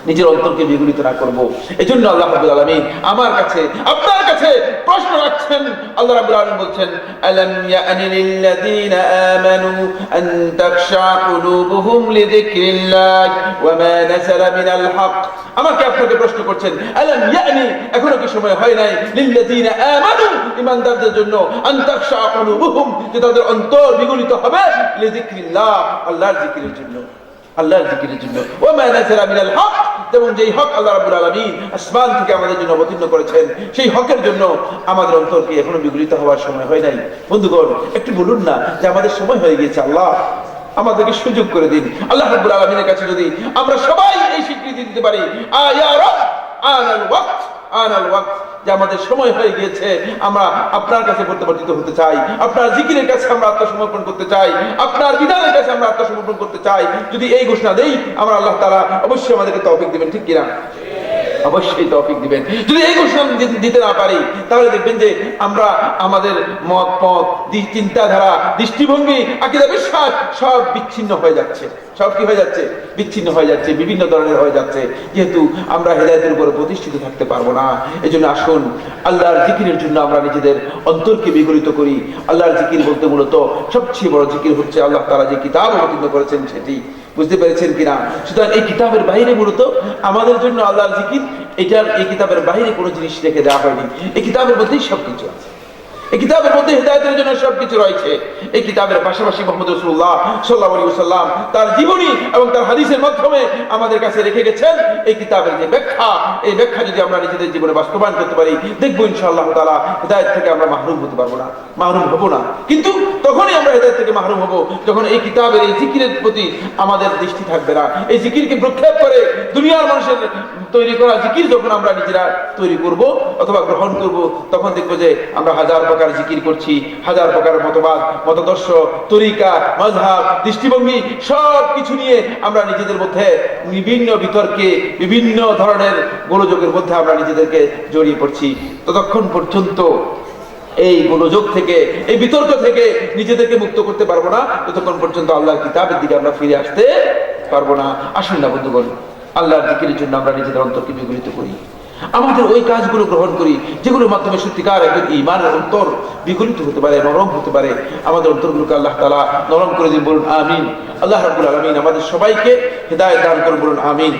নিজের অন্তরকে বিগলিত না করবো। এজন্য আল্লাহ রাব্বুল আলামিন আমার কাছে আপনার কাছে প্রশ্ন রাখছেন। আল্লাহ রাব্বুল আলামিন বলছেন, আলাম ইয়ানি লিল্লাযীনা আমানু আন তাখশা কুলুবুহুম লিযিকরিল্লাহ ওয়া মা নাযালা মিনাল হক। আমাকে আপনাকে প্রশ্ন করছেন, আলাম ইয়ানি, এখনো কি সময় হয় নাই, লিল্লাযীনা আমানু, ঈমানদারদের জন্য, আন তাখশা কুলুবুহুম, যে তাদের অন্তর বিগলিত হবে, লিযিকরিল্লাহ, আল্লাহর জিকিরের জন্য, আল্লাহর জিকিরের জন্য, ওয়া মা নাযালা মিনাল হক, যেমন যেই হক আল্লাহ রাব্বুল আলামিন আসমান থেকে আমাদের জন্য অবতীর্ণ করেছেন, সেই হকের জন্য আমাদের অন্তরকে এখনো বিগলিত হওয়ার সময় হয় নাই। বন্ধুগণ, একটু বলুন না যে আমাদের সময় হয়ে গিয়েছে, আল্লাহ আমাদেরকে সুযোগ করে দিন। আল্লাহ রাব্বুল আলামিনের কাছে যদি আমরা সবাই এই স্বীকৃতি দিতে পারি, ইয়া রব আনাল ওয়াক্ত, আনাল ওয়াক্ত, যে আমাদের সময় হয়ে গিয়েছে, আমরা আপনার কাছে প্রত্যাবর্তিত হতে চাই, আপনার জিকিরের কাছে আমরা আত্মসমর্পণ করতে চাই, আপনার বিধানের কাছে আমরা আত্মসমর্পণ করতে চাই, যদি এই ঘোষণা দেই, আমরা আল্লাহ তাআলা অবশ্যই আমাদেরকে তৌফিক দিবেন, ঠিক কিনা? অবশ্যই তৌফিক দিবেন। যদি এই ঘোষণা দিতে না পারি, তাহলে দেখবেন যে আমরা আমাদের মত পথ, চিন্তাধারা, দৃষ্টিভঙ্গি, আকীদা, বিশ্বাস সব বিচ্ছিন্ন হয়ে যাচ্ছে। সব কি হয়ে যাচ্ছে? বিচ্ছিন্ন হয়ে যাচ্ছে, বিভিন্ন ধরনের হয়ে যাচ্ছে, যেহেতু আমরা হেদায়েতের উপরে প্রতিষ্ঠিত থাকতে পারবো না। এজন্য আসুন আল্লাহর জিকিরের জন্য আমরা নিজেদের অন্তরকে বিগলিত করি। আল্লাহর জিকির বলতে মূলত সবচেয়ে বড় জিকির হচ্ছে আল্লাহ তাআলা যে কিতাব অবতীর্ণ করেছেন সেটি। বুঝতে পেরেছেন কিনা? সুতরাং এই কিতাবের বাইরে মূলত আমাদের জন্য আল্লাহর জিকির, এই কিতাবের বাইরে কোনো জিনিস রেখে দেওয়া হয়নি। এই কিতাবের মধ্যেই সবকিছু আছে। এই কিতাবের মধ্যে হেদায়েতের জন্য সবকিছু রয়েছে। এই কিতাবের পাশাপাশি মুহাম্মদ রাসূলুল্লাহ সাল্লাল্লাহু আলাইহি ওয়াসাল্লাম তার জীবনী এবং তার হাদিসের মাধ্যমে আমাদের কাছে রেখে গেছেন এই কিতাবের যে ব্যাখ্যা, এই ব্যাখ্যা যদি আমরা নিজেদের জীবনে বাস্তবায়ন করতে পারি, দেখবো ইনশাআল্লাহ তাআলা হেদায়েত থেকে আমরা মাহরুম হতে পারবো না, মাহরুম হব না। কিন্তু তখনই আমরা হেদায়েত থেকে মাহরুম হব যখন এই কিতাবের এই জিকিরের প্রতি আমাদের দৃষ্টি থাকবে না। এই জিকিরকে প্রক্ষেপ করে দুনিয়ার মানুষের তৈরি করা জিকির যখন আমরা নিজেরা তৈরি করব অথবা গ্রহণ করব, তখন দেখবো যে আমরা হাজার প্রকার জিকির করছি, হাজার প্রকার মতবাদ, মতাদর্শ, তরিকা, মাযহাব, দৃষ্টিভঙ্গি সব কিছু নিয়ে আমরা নিজেদের মধ্যে বিভিন্ন বিতর্কে, বিভিন্ন ধরনের গোলযোগের মধ্যে আমরা নিজেদেরকে জড়িয়ে পড়ছি। ততক্ষণ পর্যন্ত এই গোলযোগ থেকে, এই বিতর্ক থেকে নিজেদেরকে মুক্ত করতে পারবো না যতক্ষণ পর্যন্ত আল্লাহর কিতাবের দিকে আমরা ফিরে আসতে পারবো না। আসুন না বন্ধুগণ, আল্লাহর জিকিরের জন্য আমরা নিজেদের অন্তরকে বিগলিত করি, আমাদের ওই কাজগুলো গ্রহণ করি যেগুলোর মাধ্যমে সত্যিকার একজন ঈমানের অন্তর বিগলিত হতে পারে, নরম হতে পারে। আমাদের অন্তরগুলোকে আল্লাহ তাআলা নরম করে দিন, বলুন আমিন। আল্লাহ রাব্বুল আলামিন আমাদের সবাইকে হেদায়েত দান করুন, বলুন আমিন।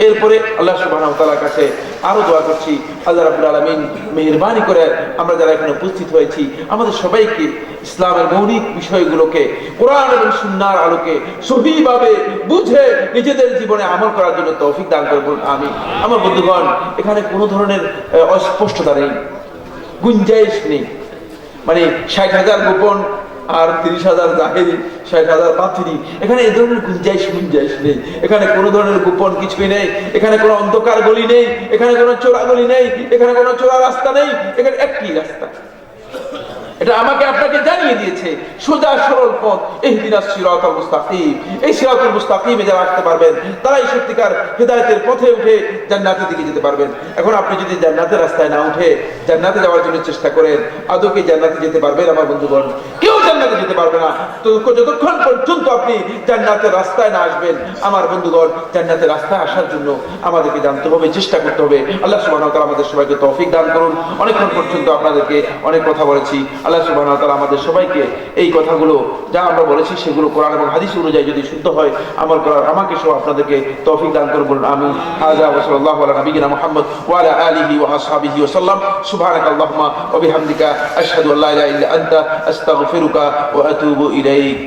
এরপরে আল্লাহ সুবহানাহু ওয়া তাআলার কাছে আরো দোয়া করছি, আল্লাহ রাব্বুল আলামিন মেহেরবানি করে আমরা যারা এখানে উপস্থিত হয়েছি আমাদের সবাইকে ইসলামের মৌলিক বিষয়গুলোকে কোরআন এবং সুন্নাহর আলোকে সহিভাবে বুঝে নিজেদের জীবনে আমল করার জন্য তৌফিক দান করুন, বলুন আমিন। আমার বন্ধুগণ, এখানে কোনো ধরনের অস্পষ্টতা নেই, গুঞ্জাইশ নেই, মানে 60,000 গোপন আর 30,000 জাহেরি, 60,000 বাতিনি, এখানে এই ধরনের গুঞ্জাইশ নেই। এখানে কোনো ধরনের গোপন কিছুই নেই, এখানে কোনো অন্ধকার গলি নেই, এখানে কোনো চোরা গলি নেই, এখানে কোনো চোরা রাস্তা নেই, এখানে একটি রাস্তা। এটা আমাকে আপনাকে জানিয়ে দিয়েছে সোজা সরল পথ, ইহদিনাস সিরাতাল মুস্তাকিম। এই সিরাতাল মুস্তাকিমে যারা আসতে পারবেন তারাই সত্যিকার হেদায়েতের পথে উঠে জান্নাতের দিকে যেতে পারবেন। এখন আপনি যদি জান্নাতের রাস্তায় না উঠে জান্নাতে যাওয়ার জন্য চেষ্টা করেন, আদৌ কি জান্নাতে যেতে পারবেন? আমার বন্ধুগণ, কেউ জান্নাতে যেতে পারবে না তো যতক্ষণ পর্যন্ত আপনি জান্নাতের রাস্তায় না আসবেন। আমার বন্ধুগণ, জান্নাতের রাস্তায় আসার জন্য আমাদেরকে জানতে হবে, চেষ্টা করতে হবে। আল্লাহ সুবহানাহু ওয়া তাআলা আমাদের সবাইকে তৌফিক দান করুন। অনেকক্ষণ পর্যন্ত আপনাদেরকে অনেক কথা বলেছি। আল্লাহ সুবহানাহু ওয়া তাআলা আমাদের সবাইকে এই কথাগুলো যা আমরা বলেছি সেগুলো কোরআন এবং হাদিস অনুযায়ী যদি শুদ্ধ হয় আমল করার আমাকে সহ আপনাদেরকে তৌফিক দান করুন, বলুন আমিন। হাযা ওয়া সাল্লাল্লাহু আলা নাবিয়িনা মুহাম্মদ ওয়া আলা আলিহি ওয়া আসহাবিহি ওয়া সাল্লাম। সুবহানাকাল্লাহুম্মা ওয়া বিহামদিকা আশহাদু আল্লা ইলাহা ইল্লা আনতা আস্তাগফিরুকা ওয়া আতুবু ইলাইক।